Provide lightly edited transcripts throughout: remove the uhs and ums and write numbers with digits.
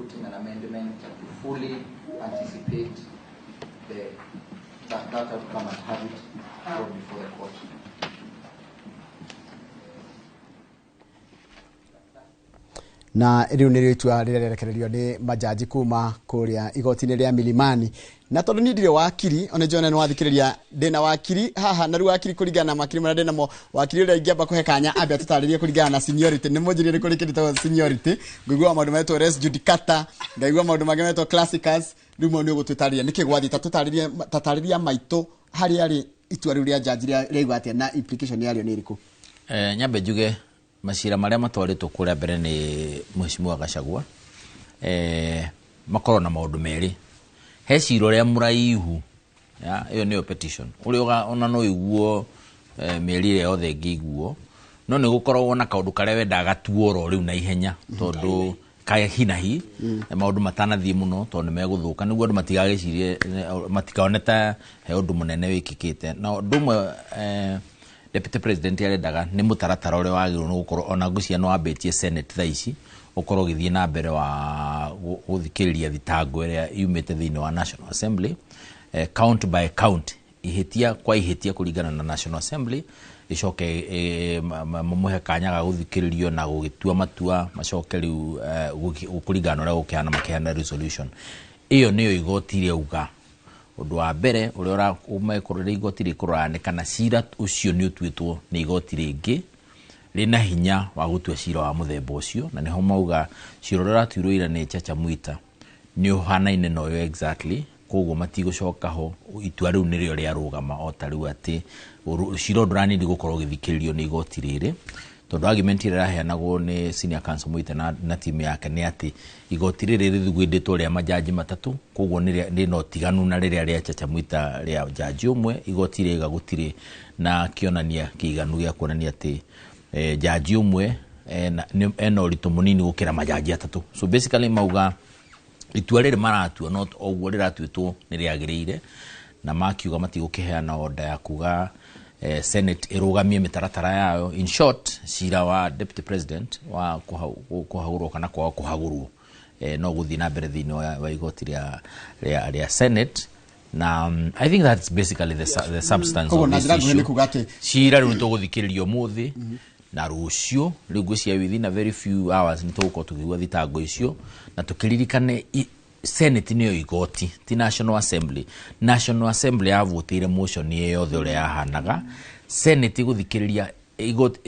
putting an amendment to fully anticipate that outcome and have it brought before the court. Na riu ni ritua rire rekererio ni majaji kuma kuria igoti-ini ria Milimani na tondu ni ndire wakiri one John no wathikiriria ndina wakiri haha na ru wakiri kuringana na makiri mara ndina mo wakiri ria ingiamba kuhe kanya ambe tutaririe kuringana na seniority ni mujirire kurikirita seniority ngigwa maundu maitwo res judicata ngaigwa maundu mage maitwo classicals riu ni gututariria niki gwathi tatariria maito hari ari itua riu ria jaji ria igwati na implication yario ni iriku nyambe njuge masira maria matwaritwo kuria mbere ni Mheshimiwa Gachagua makoro na maundu meri he ciro ria muraihu ya iyo niyo petition uri ona no iguo meri ria othe ngiguo no ni gukorwo na kaundu kare wenda gatuoro riu na ihenya tondu kaya hinahi maundu matanathie muno tondu meguthuka niguo andu matigagicirie matikaoneta he undu munene wikikite na ndumwe Deputy President yarendaga ni mutaratara uri wagiru no gukorwo ona ngucia no ambetie Senate thaici ukorwo githie na mbere wa guthikiriria thitango iria yumite thini wa National Assembly count by count ihitia kwa ihitia kuringana na National Assembly icoke muhe kanya ga guthikiririo na gugitua matua macoke riu kuringana ria gukiana makiana resolution iyo niyo igoti riuga undu wa mbere uri ora umekorera igoti rikurane kana cira ucio ni utuitwo ni igoti ringi rina hinya wa gutua cira wa muthemba ucio na niho mauga cira ura tuirwo ira ni Chacha Mwita ni uhanaine no yo exactly koguo matigucoka ho itua riu nirio ria rugama o tariu ati cira ndurani ndi gukorwo githikiririo ni igoti riri tondu argument ira raheanagwo ni senior counsel Mwita na timu yake ni ati igoti riri rithugwinditwo ria majaji matatu koguo ni no tiganu na riria ria Chacha Mwita ria jaji umwe igoti riga gutire na kionania kiiganu gia kuonania ati jaji umwe eno rito munini gukira majaji atatu so basically mauga itua riri maratua not ogwo riratuitwo ni riagirire na makiuga matigukiheana order ya kuga Senate irugamie mitaratara yayo in short cira wa Deputy President wa kuhagurwo kana kwa kuhagurwo no guthi na mbere thini wa igoti ria Senate na I think that's basically the substance of this issue cira riu tuguthikiririo muthi na rucio riu gucia within a very few hours ni tuguko tugigwa thitango icio na tukiririkane Senate niyo igoti ti National Assembly avutire motion yeyothe uri yahanaga Senate guthikiriria igoti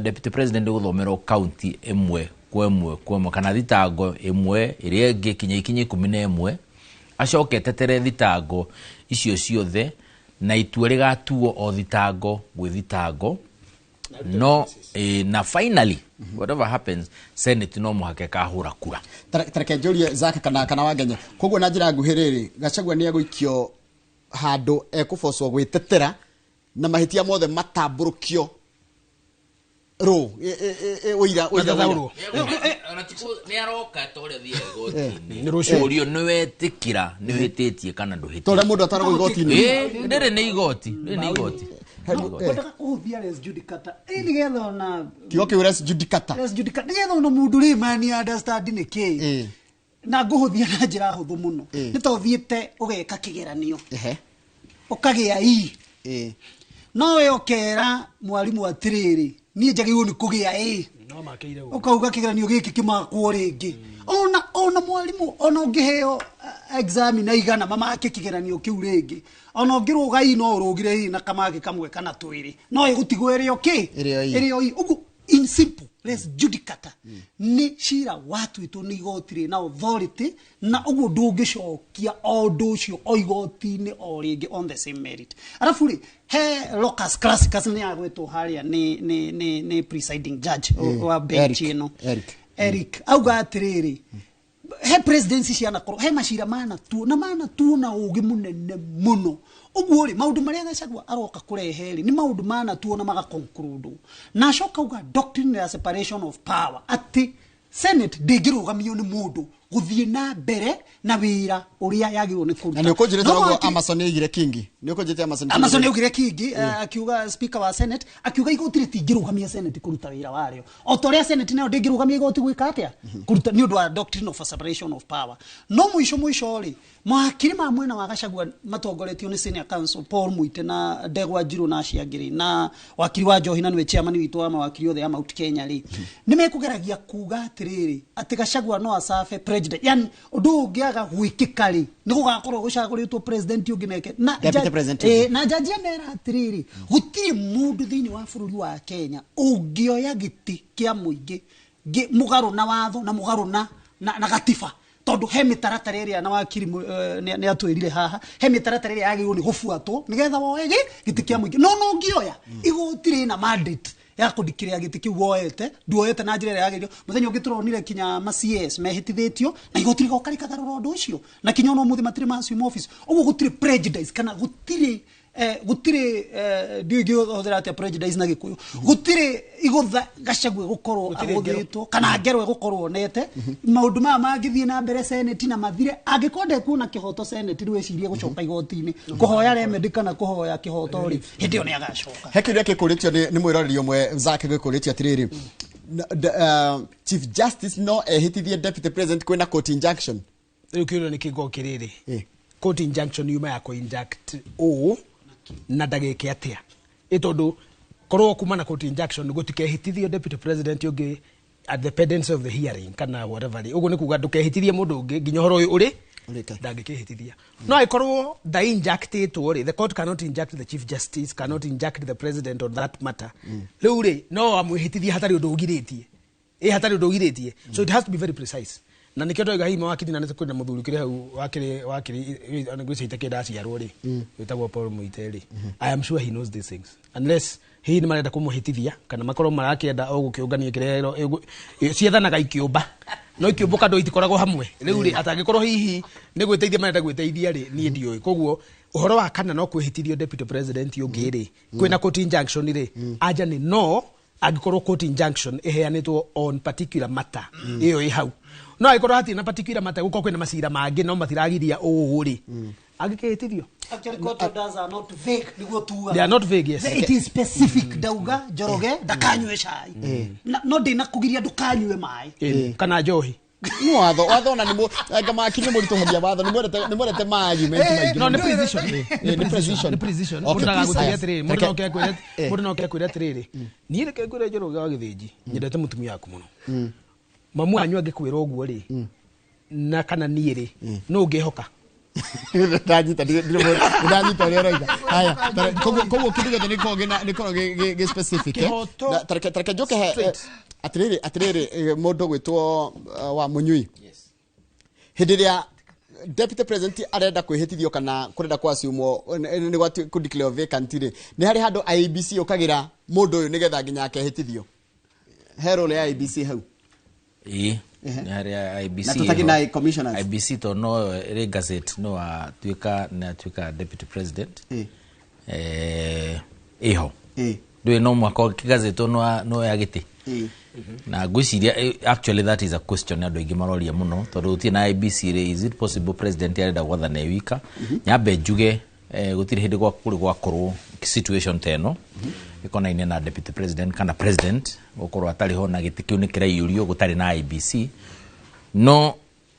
Deputy President guthomero county emwe kwemwe kana thitango emwe iria ingi kinyi 11 acoke tetere thitango icio ciothe na itua rigatuo o thitango gwi thitango no na finally whatever happens Senate no muhake kahura kura tareke njurie zake kana wagenya koguo na njira nguhiriri Gachagua ni aguikio handu ekubocwo gwitetera na mahitia mothe matamburukio ro oira ona tiku ni aroka tore thie igoti ni rucio ni wetikira ni wititie kana nduhitie tore mundu atara igoti ni ndere ni igoti Wataka kuhudhia res judicata ili getho na kioke res judicata getho no mundu ri mani understand ni ki na guhuthia na njira huthu muno ni to thiete ugeka kigeranio ukagia no we okera mwalimu atiriri ni njagirwo ni kugia no makeire ukauga kigeranio giki kimakwo ringi ona mwalimu ona ungiheo exam na igana mama kigeranio kiu ringi ona ungiruga no urugire na kamage kamwe kana twiri no igutigwo irio ugu in simple res judicata ni cira watu itu ni igotire na authority na ugu ndungicokia ondu ucio o igoti-ini o ringi on the same merit arafu ri he locus classicus ni agwetwo haria ni presiding judge wa bench ino Eric auga atiriri he presidency ciana koro he macira mana tu na ugi munene muno uguo ri maundu maria Gachagua aroka kureheri ni maundu mana tu na maga conclude na shoka uga doctrine ya separation of power ati Senate ndingirugamio ni mundu guthie na mbere na wira uria yagirwo ni kuruta. Na niko njirite ngo Amazon igire kingi. Niko njirite Amazon igire kingi akiuga speaker wa Senate akiuga igoti ritingirugamia Senate kuruta wira wario. Otoria Senate nayo ndingirugamia igoti gwika atia kuruta ni undu wa doctrine of separation of power. No mwisho ri mwakiri ma mwena wa Gachagua matongoretio ni senior counsel Paul Muite na Ndegwa Njiru na Ciangiri na wakiri wa Njohi na niwe chairman witu wa mawakiri othe ya Mount Kenya ri nimekugeragia kuga atiriri ati Gachagua no asafe president yani undu ungiaga gwikika ri ni gugakorwo gucaguritwo president ungineke na na jaji amera atiriri gutiri mundu thiini wa bururi wa Kenya ungioya giti kia muingi mugaru na watho na mugaru na gatiba tondu he mitaratara iria na wakiri ni atwirire haha he mitaratara iria yagirwo ni gufuatwo nigetha woege giti kia muingi no ngioya igotire na mandate ya kudikiria giti kiu woete duoete na njira yagirio muthenya ungituronire kinya ma CS mehitithitio na igotire gokarika garoro ndu ucio na kinya no muthi matire masu office ugu gutire prejudice kana gutire digio otherate prejudice na gikuyu gutire igotha Gachagua gukorwo aguthitwo kana ngerwe gukorwo nete maundu ma magithie na mbere Senate na mathire agikonde kuona kihoto Senate rwecirie gucoka igoti-ini kuhoya remedi kana kuhoya kihoto ri hindi yo ni agacoka hekiria kikuritio ni mwiroreri umwe Zake gikuritio atiriri Chief Justice no ehitithie Deputy President kwina court injunction ukiro ni kigo kiriri court injunction yuma ya ko injunct na ndagike atia itondu korwo kuma na court injunction gutikehitithio Deputy President yoge at the pendency of the hearing kana whatever ugo ni kuga ndukehitithie mundu ungi nginya horo uyu uri ndangikehitithia no ikorwo the injuncted uri the court cannot injunct the Chief Justice cannot injunct the President on that matter riu ri no amwihitithia hatari undu ugiritie hatari undu ugiritie so it has to be very precise na nikio iga hima wakiti na nese kwina muthuri kire hau wakiri anagwisa itake dasi ya rori witagwo Paul Muite ri I am sure he knows these things unless he ni marenda kumuhitithia kana makoro marakienda o gukiungania kirero ciethanaga ikiumba no ikiumbuka ndo itikoragwo hamwe riu ri atangikorwo hihi ni gwiteithia marenda gwiteithia ri ni ndioi koguo uhoro wa kana no kwihitithio Deputy President yungiri kwina court injunction ri aja ni no agikorwo court injunction iheanitwo on particular matter iyo ihau no aikorwo hati na particular matter guko kwina masira mangi no matiragiria uri agikehitithio actually court orders are not vague niguo tuwa they are not vague yes it is specific dauga Njoroge ndakanywe cai no ndina kugiria ndukanywe mai kana njohi no watho na nimo kama kinyo murito hodia watho ni mwete maji menti no ni precision mundu agaguteria tiri mundu no kekwira tiriri ni reke kwira Njoroge wa githinji nyendete mutumia yaku muno mamu anyu agikwira oguo ri na kana ni ri no ngihoka ndanyita rero ida haya kogo kiduga ni kogo ge specific tareke joke atiriri modo gwitwo wa Munyui hindiria Deputy President arenda kwihitithio kana kurenda kwasiumwo ni gwa ku declare vacant ri ni hari handu IEBC ukagira mundu uyu nigetha nginya akehitithio hero ya IEBC hau hari IBC na tutaki na commissioners IBC to no regazette no tuika Deputy President iho do no mwako gazette no ya giti na gwiciria actually that is a question ando igimaroria muno tondu uti na IBC is it possible President yarenda gwathana wika nyambe njuge gutiri hindi gwa kuri gwa korwo situation teno ikona ine na Deputy President kana President gukorwo atari ho na giti kiu ni kiraiyurio gutari na IBC no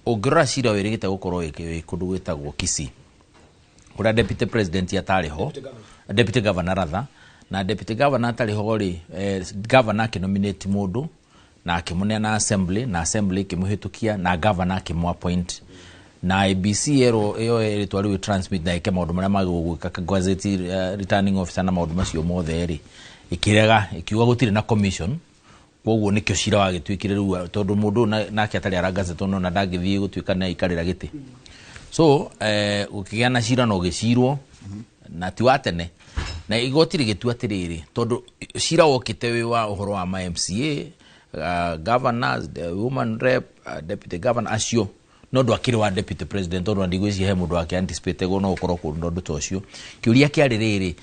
ogora shira wirigite gukorwo kundu gwitagwo Kisii kuria Deputy President atari ho Deputy Governor rather na Deputy Governor atari ho ri Governor kinominate mundu na akimunea na assembly kimuhitukia na Governor kimuappoint na IBC iyo twari transmit na ikema maundu maria magugwika gazeti returning officer na maundu macio mothe ri ikirega ikiuga gutire na commission koguo nikio shira wa gitwikire ru tondu mundu nake atari ara gazeti no na ndangithie gutwika na ikarira giti so ukigia na shira no gicirwo na tiwatene na igotiri gitua tiriri tondu shira wokite wi wa uhoro wa MCA governors the woman rep deputy governor acio no ndo akiri wa Deputy President ndo ndigweci he mundu ake anticipate go no ukorwo ku ndo tocio kiuria kiari riri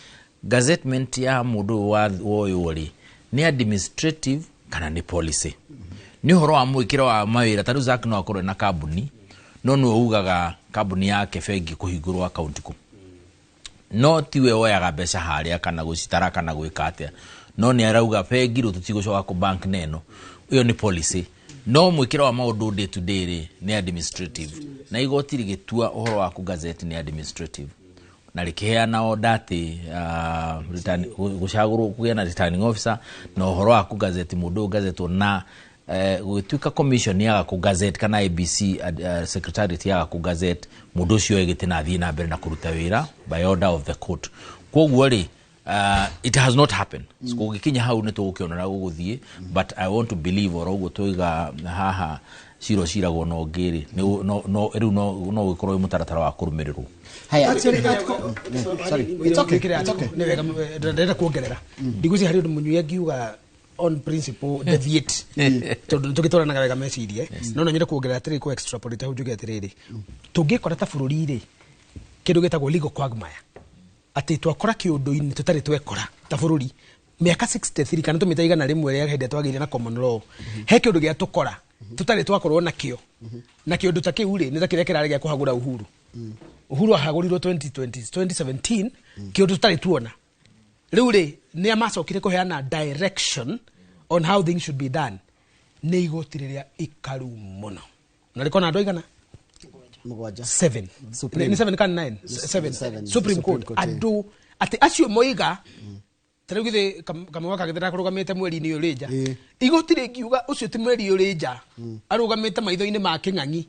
gazettement ya mundu wa woyo ri ni administrative kana ni policy ni horo wa mwikiro wa mawira tari Zack no akorwe na kambuni no no ugaga kambuni yake bengi kuhingurwa account ku no tiwe oyaga mbeca haria kana gucitara kana gwika atia no ni arauga bengi ru tutigocoka ku bank neno iyo ni policy no mwikiro wa maundu day to day ni administrative na igoti rigitua uhoro wa ku gazette ni administrative na rikiheana order ati gucaguru kugia na returning officer na uhoro wa ku gazette mundu gazette na gwituika commission ya ku gazette kana ABC secretariat ya ku gazette mundu ucio egite na thii na mbere na kuruta wira by order of the court koguo ri it has not happened so gikinya hau ne tugukiona na guguthie but I want to believe or uguo tuiga haha ciro ciragwo no ngiri no riu no gikorwo mutaratara wa kurumirirwo haya sorry it's okay ne wega ndenda kuongerera ndiguci hari undu munyu yagiuga on principle deviate tugitora na wega mecirie no no nyire kuongerera tiri ku extrapolate hu juge atiriri tungikora ta bururi ri kindu gitagwo legal quagmire ati twakora kiundu-ini tutari twekora ta bururi miaka 63 kana tumita igana rimwe ria hende twagire na common law he kiundu gia tukora tutari twakorwo na kio na kiundu ta kiu ri ni ta kiria kirari gia kuhagura uhuru ahagurirwo 2017 kiundu tutari tuona riu ri ni amacokire kuheana direction on how things should be done ni igoti riria ikaru muno na riko na andu igana 7 ni 7 kan 9 7 Supreme Court adu ati acio moiga tarugithe kamwa kagithira kurugamite mweri ni urija igoti rikiuga ucio ti mweri urija arugamite maitho-ini ma king'ang'i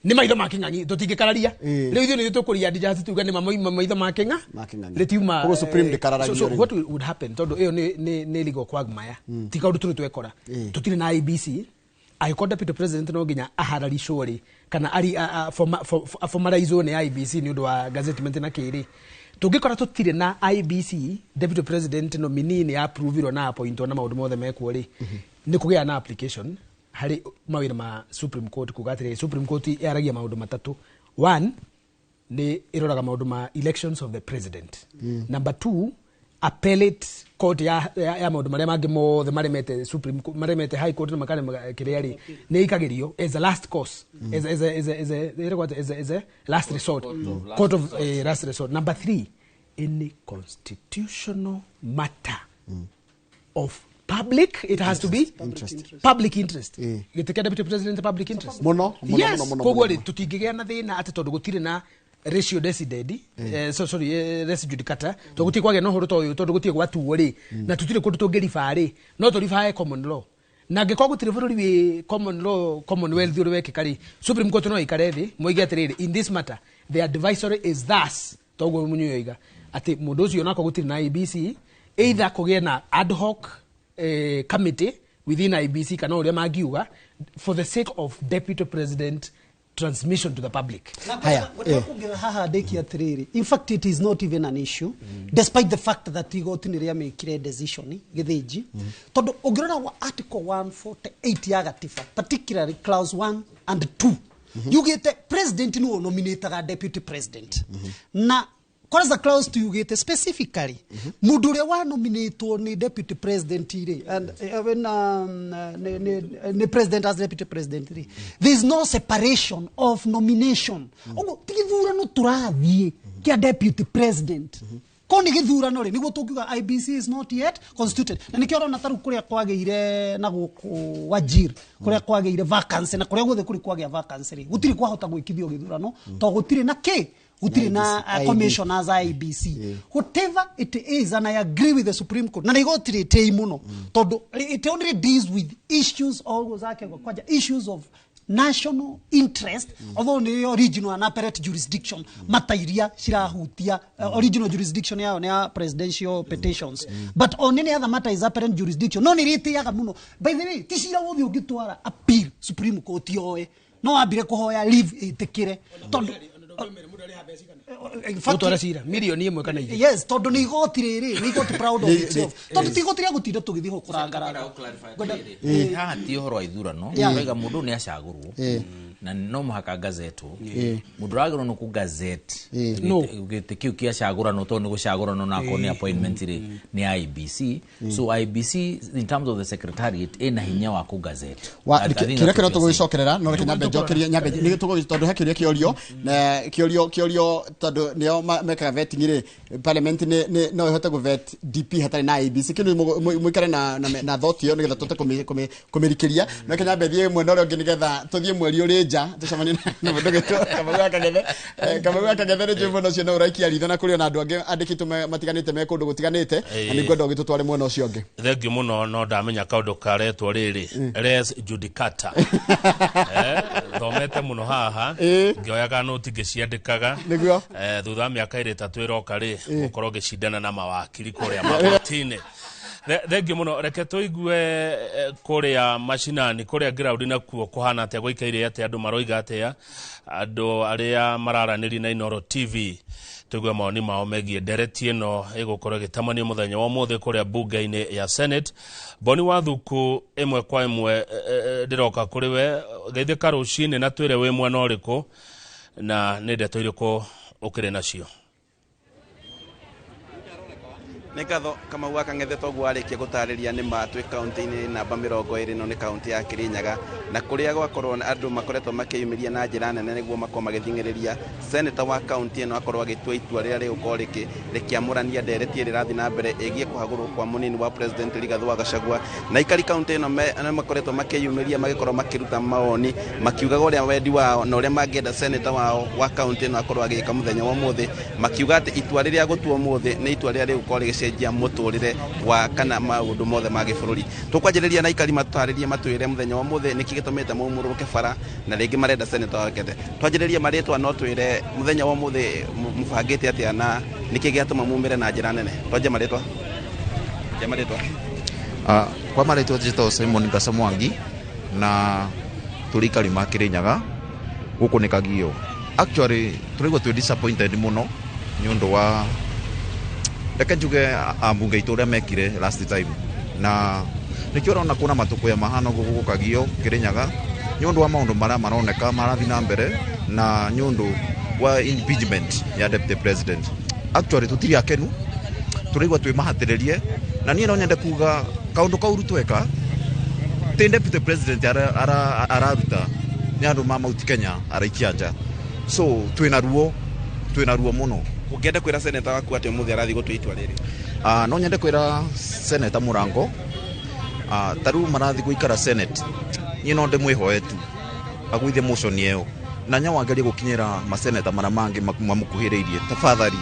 ni maitho ma king'ang'i tutingikararia riu ithu ni tukuriya dijasi tuga ni maitho ma king'ang'i retiuma ko Supreme dekararagia so what would happen todo iyo ni legal quagmire tikaundu tuli twekora tutire na IBC aiko deputy president no ginya aharari shori kana ari formalize ne IBC ni undu wa gazettement na kiri tungikora tutire na IBC deputy president nominee ni approve na appoint na maundu mothe mekwo ri ni kugia na application hari mawira ma Supreme Court kugatire Supreme Court yaragia maundu matatu. One ni iroraga maundu ma elections of the president. Number 2 appellate court ya maundu maria mangi mothe maremete Supreme Court maremete High Court na makane kiriari ni ikagirio as a last course as a last resort court of last resort. Number 3 any constitutional matter of public, it has to be public interest. Gitike deputy president public interest. Mono. Yes, kogwari tutigigea na thina ati tondu gutire na ratio decided res judicata to guti kwage no horo to tondu guti gwatu ri na tutire kundu tungirifari no to rifae common law na ngiko gutire bururi wi common law commonwealth uri weke kari Supreme Court no ikarethi moige atiriri in this matter the advisory is thus togo munyoiga ati mundu ucio nako gutire na IBC either kugie na ad hoc committee within IBC kana uria magiuga for the sake of deputy president transmission to the public. In fact, it is not even an issue, despite the fact that we got in the make decision, Todo Ograna Article 148 Yagatifa, particularly clause 1 and 2. You get the president no nominate a deputy president. Na kwanza clause to you get specifically mudure wa nominate ni deputy president ile and when the president as deputy president ile there is no separation of nomination ogo tigithura no turathie kia deputy president koni githura no ri niguo tukiuga IBC is not yet constituted na nikio na taru kuria kwageire na guku wajir kuria kwageire vacancy na kuria guthe kuri kwagia vacancy gutiri kwahota gwikithio githura no to gutiri na ke utiri na commissioners IBC whatever it is, and I agree with the Supreme Court na igotiri tei muno todo it only deals with issues always issues of national interest although the original and appellate jurisdiction matairia shirahutia original jurisdiction yao na presidential petitions but on any other matter is appellate jurisdiction no nirite yaga muno by the way tishira wothi ungitwara appeal Supreme Court yoe no abire kuhoya leave itikire todo milioni imwe kana ile yes todo ni igoti riri ni igoti proud of itself todo ti igoti ria gutinda tugithi ho kurangara ha ti horo ithura no wega mundu ni acagurwo na no muhaka gazetu muduragiro no ku gazette no gitikiu kia shagura no to ni gushagura no na ko ni appointment ni IBC so IBC in terms of the secretariat ina hinya wa ku gazette kire kire to gucokerera no reke nyambe njokerie nyambe ni tugo tondu hakiria kiorio na kiorio tondu nio meka vetting ri parliament ni no ihote ku vet DP hatari na IBC kinu mwikare na thought yo nigetha tote kumirikiria no reke nyambe thie mwena uri ungi nigetha tuthie mweri uri nja tucemanie na mundu gitu kama kagethe jumbo no cio no uraikia ritho na kuri na andu angi andikitwe matiganite me kundu gutiganite na ni gwenda gitutware mwena ucio ungi thengi muno no ndamenya kaundu karetwo riri res judicata thomete muno haha ngioyaga no tingiciandikaga niguo thutha miaka iri tatu iroka ri gukorwo gicindana na mawakiri kuria magotini thengi muno reke tuigue kuria mashinani kuria ground na kuo kuhana atia guikaire atia andu maroiga atia andu aria mararaniri na Inooro TV tuigue maoni mao megie ndereti ino igukorwo gitamanio muthenya wa muthe kuria bunge-ini ya Senate Boni Wathuku imwe kwa imwe ndiroka kuri we geithika rucini na twire we mwana uriku na ni ndeto iriku ukire nacio Nikatho kama waka ngethetwo gwarikia gutariria ni matwe county-ini namba 20 no ni county ya Kirinyaga na kuria gwakorwo andu makoretwo makiyumiria na njira nene niguo makoma magithingiriria senator wa county ino akorwo agitua itua riria rigukorwo rikiamurania ndereti rirathi na mbere igie kuhagurwo kwa munini wa president Rigathi wa Gachagua na ikari county ino makoretwo makiyumiria magikorwo makiruta maoni makiugaga uria wendi wao na uria mangienda senator wao wa county ino akorwo agika muthenya wa muthe makiuga ati itua riria gutua muthe ni itua riria rigukorwo cenjia muturire wa kana maundu mothe ma gibũrũri tukwanjĩrĩria na ikari matũtarĩrie matwĩre mũthenya wa mũthĩ niki gĩtũmĩte maumũrũke bara na rĩngĩ marenda senator wakete twanjĩrĩrie marĩtwa no twĩre mũthenya wa mũthĩ mũbangĩte atĩa na niki gĩatũma mumĩre na njĩra nene twanje marĩtwa kwa marĩtwa njĩtagwo Simon Ngasa Mwangi na tũrĩ ikari ma Kirinyaga gũkũ nĩ Kagio actually tũrĩgwo twĩ disappointed mũno nĩ ũndũ wa reke njuge ambunge itu uria mekire last time na nikio rona kuna matuko ya mahano gugu Kagio Kirinyaga nyundu wa maundu maria maroneka marathi na mbere na nyundu wa impeachment ya deputy president actually tutiri akenu turigwa twi mahatiririe na nie no nyende kuga kaundu kauru tweka te deputy president araruta ni andu ma Mount Kenya araikia nja so twina ruo muno Ungenda kwira senator waku ati muthi arathi gutua itua riri no nyende kwira senator Murango taru marathi guikara senate ni no nde mwihoetu agwithie motion yeo na nya wangerie gukinyira maseneta maramangi mamukuhiriirie tafadhali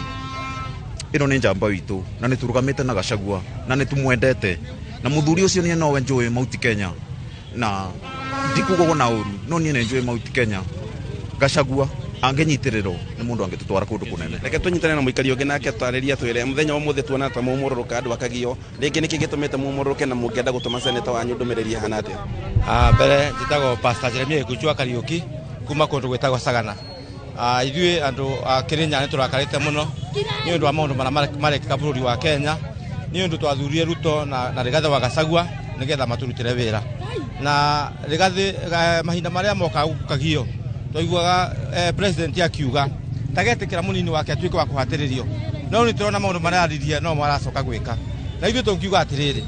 ino ni njamba witu na ni turugamite na Gachagua na ni tumwendete na muthuri ucio ni no enjoy Mount Kenya na ndikugo na uru no ni enjoy Mount Kenya Gachagua angenyitiriro ni mundu angitutwara kundu kunene reke tunyitane na muikari ungi nake twariria twire muthenya wa muthe tuona ta mumururuka andu akagio ringi niki gitumite mumururuke na mungenda gutuma senator wanyu ndumiriria hana atia mbere njitagwo Pastor Jeremia Gikuchwa Kariuki kuma kundu gwitagwo Sagana ithuĩ andu a Kirinyaga ni turakarite muno ni undu wa maundu marekeka bururi wa Kenya ni undu twathurire Ruto na Rigathi wa Gachagua nigetha maturutire wira na Rigathi mahinda maria moka Kagio toiguaga president akiuga tagetikira munini wake atuike wa kuhatiririo no ni turona maundu mararirie no maracoka gwika na ithuĩ tungiuga atiriri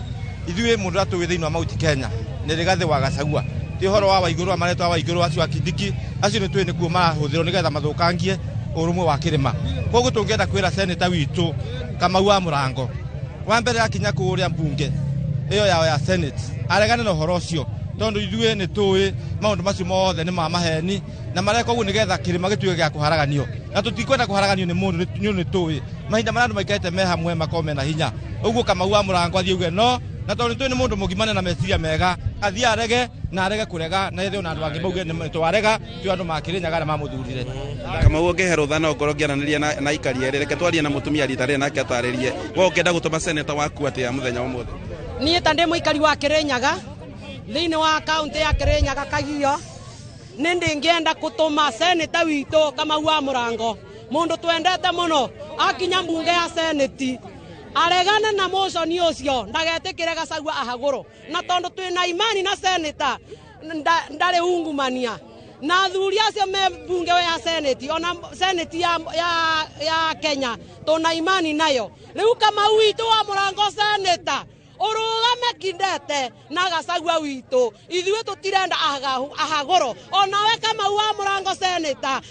ithuĩ mundu atuwe thiini wa Mount Kenya ni Rigathi wa Gachagua ti horo wa Waiguru amaretwa Waiguru acio akindiki acio ni twene kuo marahuthirwo nigetha mathukangie urumwe wa kirima koguo tungienda kwira senator witu Kamau wa Murango wa mbere akinya kuria mbunge iyo yao ya senate aregane na horo ucio tondu ithuĩ ni tuĩ maundu macio mothe ni ma maheni na mareka uguo nigetha kirima gituike gya kuharaganio na tutikwenda kuharaganio ni mundu ni tuĩ mahinda marandu maikaite me hamwe makome na hinya uguo Kamau wa Murango athii uge no na tondu tuĩ ni mundu mugimane na meciria mega athii arege na arege kurega na ithio na andu angi mauge ni twarega tu andu ma Kirinyaga na mamuthurire Kamau ungiherwo thana ngoro ngiaranĩria na ikari eri reke twarie na mutumia rita rĩrĩ nake ataririe we ukenda gutuma senator waku atia muthenya wa muthe nie ta ndi muikari wa Kirinyaga thiini wa county ya Kirinyaga Kagio ni ndingienda gutuma senator witu Kamau wa Murango mundu twendete muno akinya mbunge ya senate aregane na motion ucio ndagetikire Gachagua ahaguru na tondu twina imani na senator ndari ungumania na thuri acio me bunge ya seneti ona seneti ya Kenya tuna imani nayo riu kama witu wa Murango seneta urugame kindete na Gachagua witu ithuĩ tutirenda ahagoro onawe kama wa Murango seneta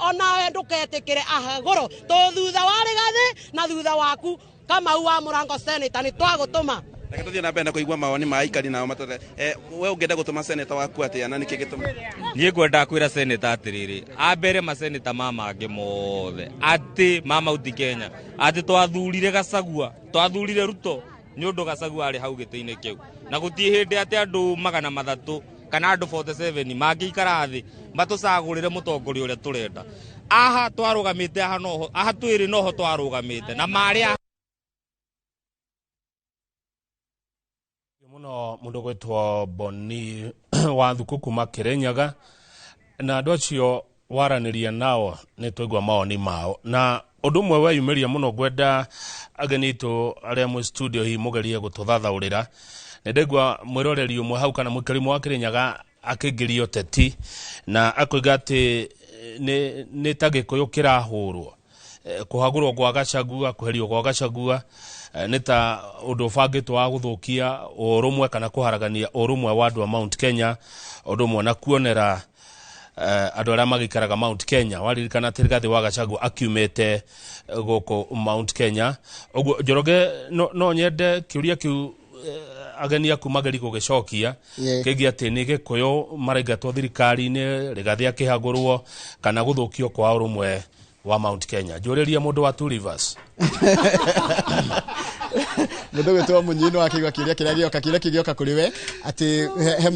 onawe nduketikire ahagoro to thutha wa Rigathi na thutha waku kama wa Murango seneta ni twagutuma. Reke tuthie na mbere kuigua mawoni ma aikari nao matore we ungenda gutuma seneta waku atia na niki gituma nie ngwenda kwira seneta atiriri ambere maseneta mamange mothe ati mama uti Kenya ati twathurire Gachagua twathurire Ruto ni undu Gachagua ari hau giti-ini kiu na gutie hindi ati andu 300 kana andu 47 mangikara thi matucagurire mutongoria uria turenda aha twarugamite aha twiri noho twarugamite na maria muno mundu gwitwo Boni wa Thuku kuma Kirinyaga na andu acio waraniria nao ni twigua maoni mao na undu mwe weyumiria muno gwenda ageni itu aria mu studio hi mugerie gututhathaurira ni ndegwa mwiroreri umwe hau kana mwikari wa Kirinyaga akigirio teti na akoiga ati ni tagikuyu kirahurwo kuhagurwo kwa Gachagua kuherio kwa Gachagua nita undu bangitwo wa guthukia urumwe kana kuharagania urumwe wa andu a Mount Kenya undu mwe na kuonera andu aria magikaraga Mount Kenya waririkana Rigathi wa Gachagua akiumete guku Mount Kenya uguo Njoroge no nyende kiuria kiu ageni aku mageri kugicokia kigi ati ni gikuyu maraingatwo thirikari-ini Rigathi akihagurwo kana guthukio kwa urumwe wa Mount Kenya njuriria mundu wa Two Rivers mundu wetwa munyino akigwa kiria kiria gioka kuri we ati he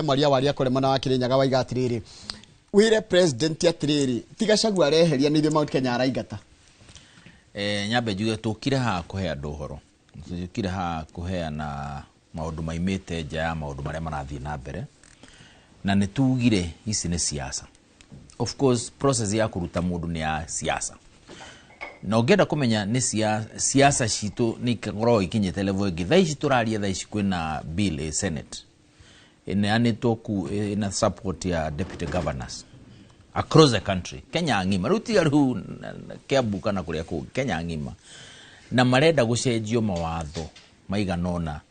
mwaria waria kure mana wa Kirinyaga waiga atiriri wire president atiriri Gachagua areheria ni Mount Kenya araingata nyambe njuge tukire ha kuhe andu horo tukire ha kuheana maundu maimite nja ya maundu maria marathii na mbere na nitugire ici ni siasa. Of course process ya kuruta mundu ni ya siasa na ungenda kumenya ni siasa citu ni kagoro ikinyete level ingi thaici turaria thaici kwina bill Senate ineanitwo ku ina support ya deputy governors across the country Kenya ngima ruti aru Kiambu kana kuria ku Kenya ngima na marenda gucenjio mawatho maiganona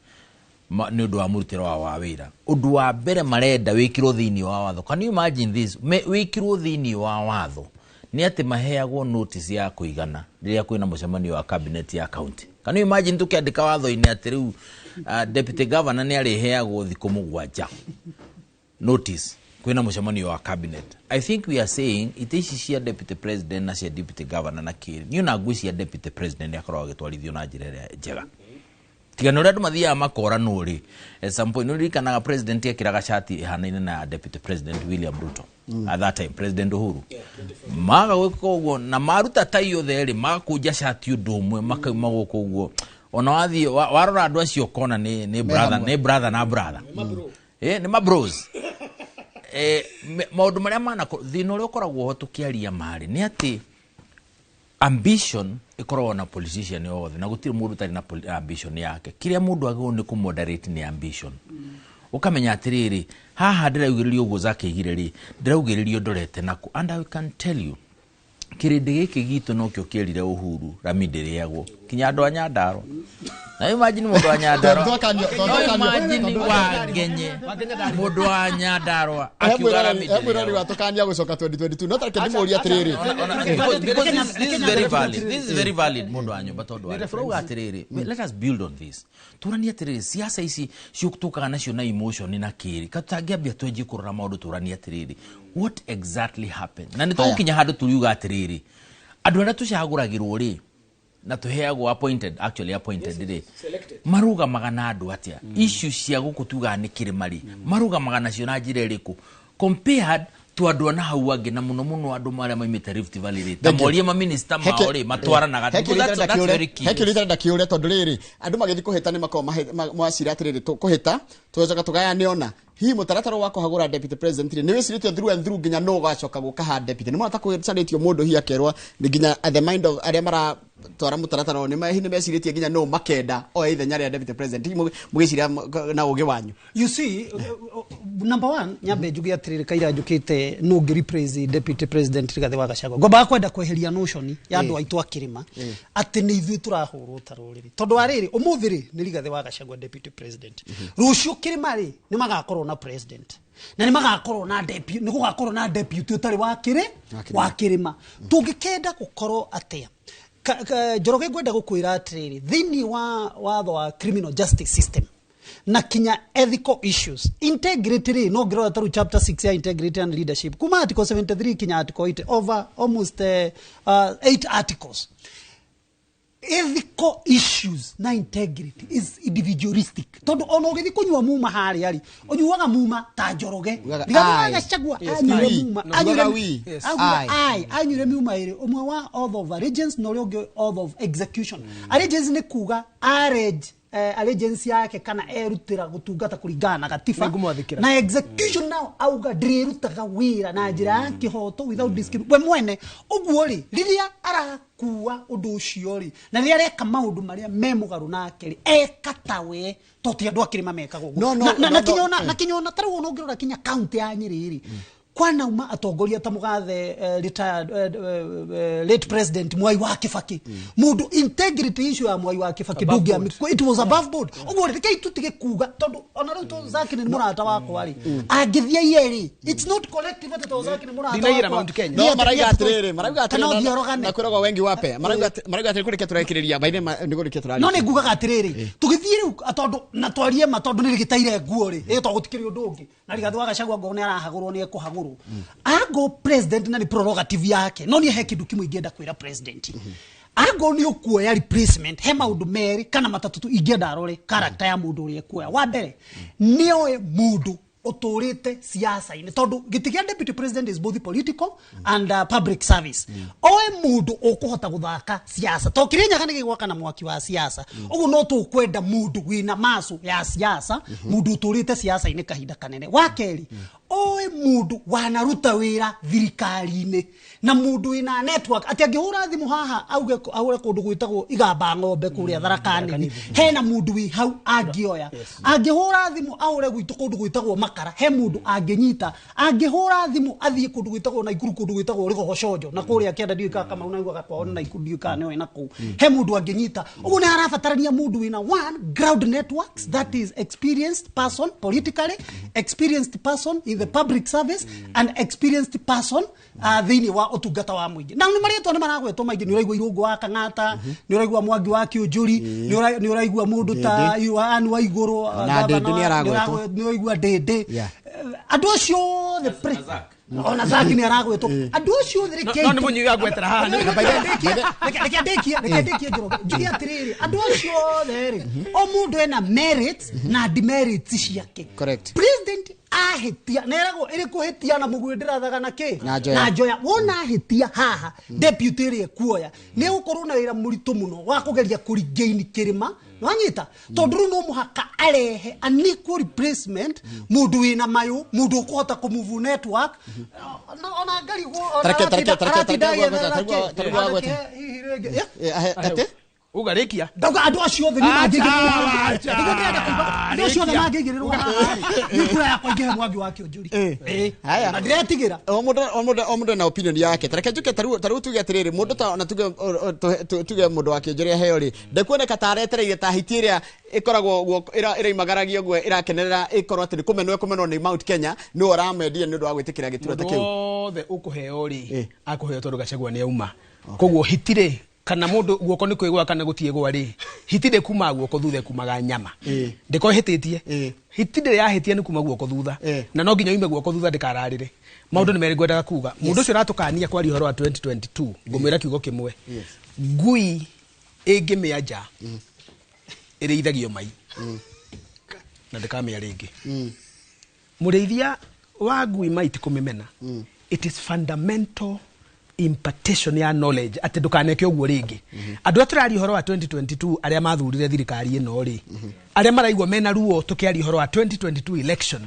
ni undu wa murutiro wa wira undu wa mbere marenda wikirwo thiini wa watho. Can you imagine this wikirwo thiini wa watho ni ati maheagwo notice ya kuigana riria kwina mucemanio wa cabinet ya county. Can you imagine tukiandika watho-ini ati riu deputy governor ni ariheagwo thiku 7 notice kwina mucemanio wa cabinet. I think we are saying itici cia deputy president na cia deputy governor na kiri ni una ngui cia deputy president akorwo agitwarithio na njira iria njega tigano ria andu mathiaga makora nuri at some point nuri kana president akiraga shati hanaine na deputy president William Ruto at that time president Uhuru maga gwika uguo na maruta taio theri makunja shati undu umwe makauma guku uguo ona wathi warora andu acio kona ni brother na brother ni ma bros maundu maria mana thina uria ukoragwo ho tukiaria mari ni ati ambition ikorwo na politician yothe na gutiri mundu tari na ambition yake kiria mundu agwo ni ku moderate ni ambition ukamenya atiriri haha ndiraugiririo ugo zake igireri ndiraugiririo ndorete naku and I can tell you kirindi giki gitu nokyo kirire Uhuru Ramidere yagwo kinya andu anyandaro na imagine mundu anyandaro imagine wa genye mundu anyandaro akiuga Ramidere ebirori watukania gucoka 2022 no tareke ndimuria atiriri this is very valid mundu anyo batondo ari froga atiriri let us build on this turania atiriri siasa ici ciukutukaga nacio na emotion na kiri katutangiambia twenje kurora maundu turania atiriri what exactly happened na nitukinya handu turiuga atiriri andu aria tucaguragirwo ri na tuheagwo appointed ri maruga magana andu atia issue cia gukutuga ni kirimari maruga magana cio na njira iriku compared to andu na hau angi na muno andu maria maimite Rift Valley ri tamorie ma minister maori matwaranaga that's very key hekirita ndakiure tondu riri andu magithi kuhita ni makoma mwacira atiriri kuhita tucoka tugaya niona hi mutaratara wa kuhagura deputy president ni wiciritio through and through nginya no gacoka gukaha deputy ni mwata kuicanitio mundu hi akerwa nginya at the mind of aria mara twara mutaratara ni mahine meciritie nginya no makenda o ithenya ria deputy president mugiciria na ugi wanyu. You see, number one, nyambe njugi atiriri kaira njukite no ngiri praise deputy president Rigathi wa Gachagua. Ngomba kwenda kweheria notion ya andu aitu akirima ati ni ithui turahurwo taruriri. Tondu ariri umuthiri ni Rigathi wa Gachagua deputy president. Rucio kirima ri ni magakorwo na president. Na ni magakorwo na deputy, ni gugakorwo na deputy utari wa kirima. Tungikenda gukorwo atia. Njoroge gwenda gukwira atiriri thini wa watho wa criminal justice system na kinya ethical issues integrity no ngiro taru chapter 6 ya integrity and leadership kuma article 73 kinya article 8 over almost 8 articles. Ethical issues na integrity is individualistic. Tondu ono githi kunywa muma hari ari onyuaga muma ta Njoroge Rigathi Gachagua anyure muma anyure muma ire umwe wa author of allegiance no rioge author of execution. Allegiance ni kuga arrange allegiance yake kana erutira gutungata kuringana na gatiba na execution now auga ndirutaga wira na njira ya kihoto without discrimination. We mwene uguo ri riria arakuwa undu ucio ri na riria reka maundu maria memugaru nake ri ekatawe toti andu akirima mekago na kinyona taru no ngirora kinya county ya Nyeri ri kwana uma atongoria ta mugathe retired late president Mwai wa Kibaki mundu integrity issue ya Mwai wa Kibaki dugia it was above board ugo reke tutige kuga tondu ona ruto zake ni murata wako ari agithia yeri it's not collective at to zake ni murata wako no maraiga atiriri na kwiragwo wengi wape maraiga atiriri kureke turekireria baine ni kureke turari no ni ngugaga atiriri tugithie tondu na twarie matondu ni gitaire nguo ri to gutikiri undu ungi na Rigathi wa Gachagua ngone arahagurwo ni ekuhagurwo ago president na ni prerogative yake no ni heki duki muigenda kwira president ago ni ukuoya replacement he maundu meri kana matatu ingenda arore character ya mundu uri ekuoya wa mbere ni oe mundu otorete siasa ine tondu gitigia deputy president is both political and public service oe mundu okuhota guthaka siasa to Kirinyaga nigi gwaka na mwaki wa siasa ugu no tukwenda mundu wina masu ya siasa mundu otorete siasa ine kahinda kanene wa keri oe mundu wanaruta wira thirikari-ine na mundu ina network ati angihura thimu haha auge ahure kundu gwitagwo igamba ng'ombe kuria Tharaka-Nithi hena mundu wi hau angioya angihura thimu ahure gwitu kundu gwitagwo Makara he mundu anginyita angihura thimu athie kundu gwitagwo Naikuru kundu gwitagwo Rigocojo na kuria kienda ndiuka kama unaigwa kwao na Naikuru ndiuka ne na ku he mundu anginyita ugu ni arabatarania mundu wina one ground networks that is experienced person politically experienced person in the public service and experienced person thini wa utungata wa mwingi na ni maria to ni maragwetwo maingi ni uraigwa Irungu wa Kang'ata ni uraigwa Mwangi wa Kiunjuri ni uraigwa mundu ta Yohani wa Iguru ni uraigwa Dede andu acio the ona zaki ni aragwetwo andu acio the no ni munyiga gwetera haha na rekedekia jugia tiriri andu acio the o mundu ena merits na demerits ciake correct president ahetia nerago iri kuhetia na mugwindira thaga na ki na njoya wona ahetia haha deputy ri ekuoya ni gukorwo na wira muritu muno wa kugeria kurigain kirima wanyita tondu no muhaka arehe an equal replacement mundu wina mayu mundu ukuhota kumove network ona ngari ate ugarikia ndoga andu acio the ni magigiriro ni kura ya kwingira Mwangi wa Kiunjuri haya na diretigira o mundu na opinion yake tareke njuke taru tuge atiriri mundu ta na tuge mundu wa Kiunjuri heo ri ndekuoneka taretereire ta hitiria ikoragwo iraimagaragia gwe irakenerera ikorwo ati kumenwo ni Mount Kenya ni oramendia ni ndu wa gwitikira gitura ta kiu othe ukuheo ri akuheo tondu Gachagua ni auma koguo hitire kana mundu guoko ni kwigwa kana gutie gwa ri hitire kuma guoko thutha kumaga nyama ndiko hititie hitire ya hitie ni kuma guoko thutha na no nginya ime guoko thutha ndikararire maundu ni meri gwendaga kuga mundu ucio ratukania kwa rihoro wa 2022 ngumira kiugo kimwe ngui ingimianja iri ithagio mai na ndikamia ringi mureithia wa ngui mai ti kumimena it is fundamental impartation ya knowledge ati ndukaneke uguo ringi andu aturari horo wa 2022 aria mathurire thirikari ino ri aria maraigwa mena ruo tukiari horo wa 2022 election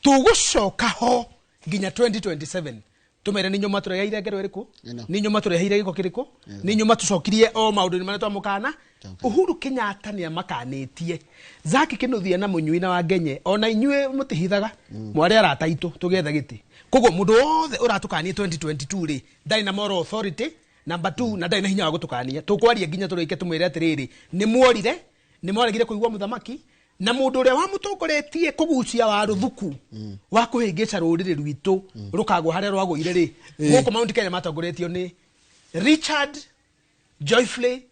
tugucoka ho nginya 2027 tumere ninyo maturegeire ngero iriku ninyo maturegeire giko kiriku ninyo matucokirie o maundu ni manetwa mukana Uhuru Kenyatta ni amakanitie Zaki Kinuthia na Munyui na Wangenye ona inyue mutihithaga mwari arataitu tugetha giti koguo mundu wothe uratukanie 2022 ri ndari na moral authority number 2 na ndari na hinya wa gutukania tukwaria nginya turike tumwire atiriri ni muorire ni mwaregire kuigwa muthamaki na mundu uria wa mutongoretie kugucia wa ruthuku wa kuhingica ruriri rwitu rukagwa haria rwagwire ri guko Mount Kenya matongoretio ni Richard Joyfully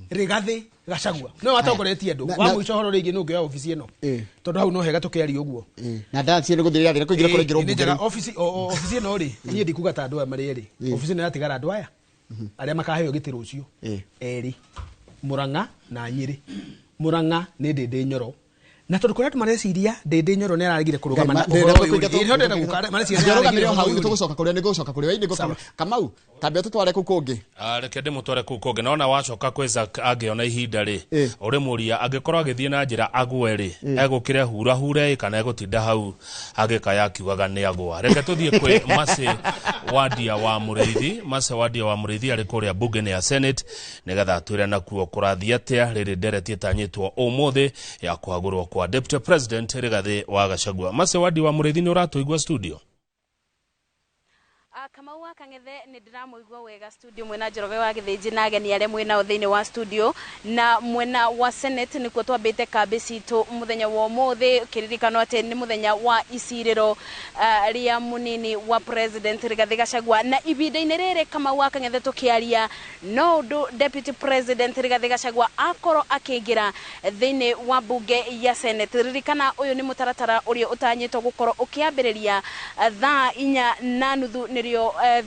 Rigathi Gachagua no watongoretie andu wa muico horo ringi nungi ya ofisi ino tondu hau no hega tukiari uguo na ndacie ni guthirira rira kuingira kurengira uguo ni ofisi ino ri nie ndikuga ta andu aya mari eri ofisi ino yatigara andu aya aria makaheo gitiro ucio eri Murang'a na Nyeri Murang'a ni Ndindi Nyoro na tondu kuria mareciria Ndindi Nyoro ni aragire kurugama na ndenda gukara mareciria arugamirio hau tugucoka kuria ni gucoka kuria indi gucoka Kamau tambe tutware ku kungi reke ndimutware ku kungi nona wacoka kweza angiona ihinda ri uri muria angikorwo agithie na njira agwe ri egukire hura hure kana egutinda hau agikaya akiugaga ni agwa reke tuthie kwi Mase Wadia wa Muriithi ari kuria bunge ya Senate nigetha twire nakuo kurathia atia riri ndereti tanyitwo umuthi ya kuagurwo kwa Deputy President Rigathi wa Gachagua. Mase Wadia wa Muriithi ni uratuigwa studio Kamau wa Kangethe ni ndiramuigwa wega studio mwena Njoroge wa Githĩnji na ageni aria mwena thiini wa studio na mwena wa Senate nikuo twambite kambi citu muthenya wa umuthi kiririkano ati ni muthenya wa isiriro ria munini wa President Rigathi Gachagua na ibinda-ini riri Kamau wa Kangethe tukiaria no ndu Deputy President Rigathi Gachagua akoro akiingira thiini wa bunge ya Senate ririkana uyu ni mutaratara uria utanyitwo gukorwo ukiambiriria thaa 4:30 nirio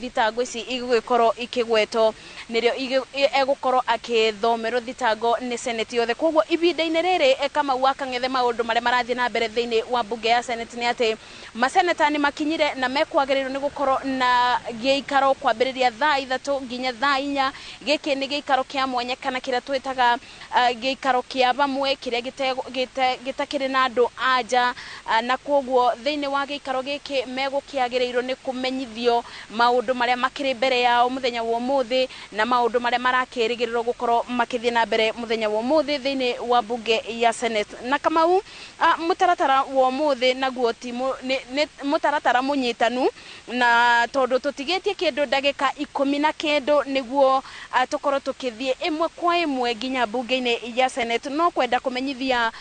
thitango ici igwikorwo ikigweto nirio egukorwo akithomerwo thitango ni Senate yothe koguo ibinda-ini riri Kamau wa Kangethe maundu maria marathie na mbere thiini wa bunge ya Senate ni ati maseneta ni makinyire na mekwagirirwo ni gukorwo na giikaro kwambiriria thaa 3 nginya thaa 4 giki ni giikaro kia mwanya kana kiria twitaga giikaro kia bamwe kiria gitakiri na andu anja na koguo thiini wa giikaro giki megukiagirirwo ni kumenyithio maundu maria makiri mbere yao muthenya wa umuthi na maundu maria marakirigirirwo gukorwo makithie na mbere muthenya wa umuthi thiini wa bunge ya Senate na Kamau mutaratara wa umuthi naguo timu ni mutaratara munyitanu na tondu tutigetie kindu ndagika 19 niguo tukorwo tukithie imwe kwa imwe nginya bunge-ini ya Senate no kwenda kumenyithia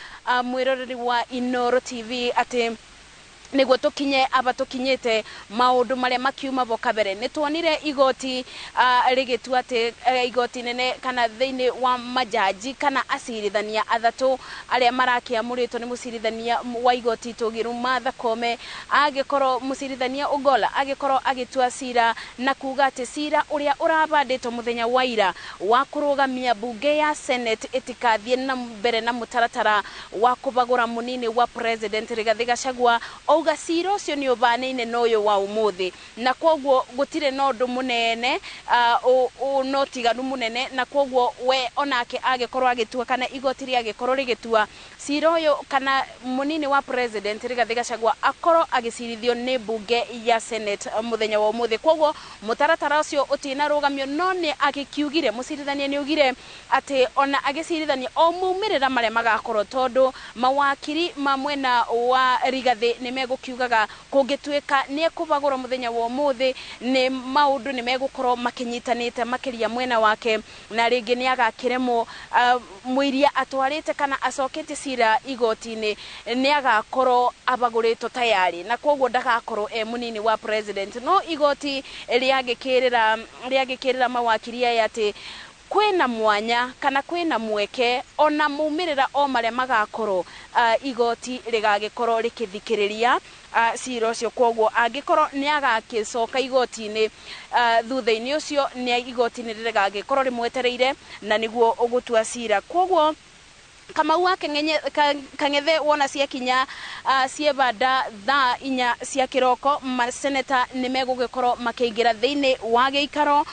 mwiroreri wa Inooro TV ati niguo tukinye abatukinyite maundu maria makiuma bokabere ni tuonire igoti rigitua ati igoti nene kana thiini wa majaji kana acirithania athatu aria marakiamuritwo ni mucirithania wa igoti Tugiru Martha Koome agikorwo mucirithania Ogolla agikorwo agitua cira na kuga ati cira uria urabanditwo muthenya wa ira wa kurugamia bunge ya Senate itikathie na mbere na mutaratara wa kubagura munini wa President Rigathi Gachagua auga cira ucio ni ubanaine noyo wa umuthi na koguo gutire no ndu munene no tiganu munene na koguo we onake agikorwo agitua kana igoti ria agikorwo rigitua cira uyu kana munini wa President Rigathi Gachagua akorwo agicirithio ni bunge ya Senate muthenya wa umuthi koguo mutaratara ucio utina rugamio no ni agikiugire mucirithania ni ugire ati ona agicirithania o mumirira maria magakorwo tondu mawakiri mamwena wa Rigathi ni megukiugaga kungituika ni ekubagura muthenya wa umuthi ni maundu ni megukorwo makinyitanite makiria mwena wake na ringi ni agakiremo muiria atwarite kana acokete cira igoti-ini ni agakorwo abagurito tayari na koguo ndagakorwo munini wa President no igoti riagikirira mawakiri aya ati kwina mwanya kana kwina mweke ona mumirira o maria magakorwo igoti rigagikorwo rikithikiriria cira ucio koguo angikorwo ni agakicoka igoti-ini thutha-ini ucio ni igoti-ini rigagikorwo rimwetereire na niguo ugutua cira koguo kama wa Kang'ethe wona cia kinya ciebada thaa inya cia kiroko maseneta nimegugikorwo makiingira thiini wa giikaro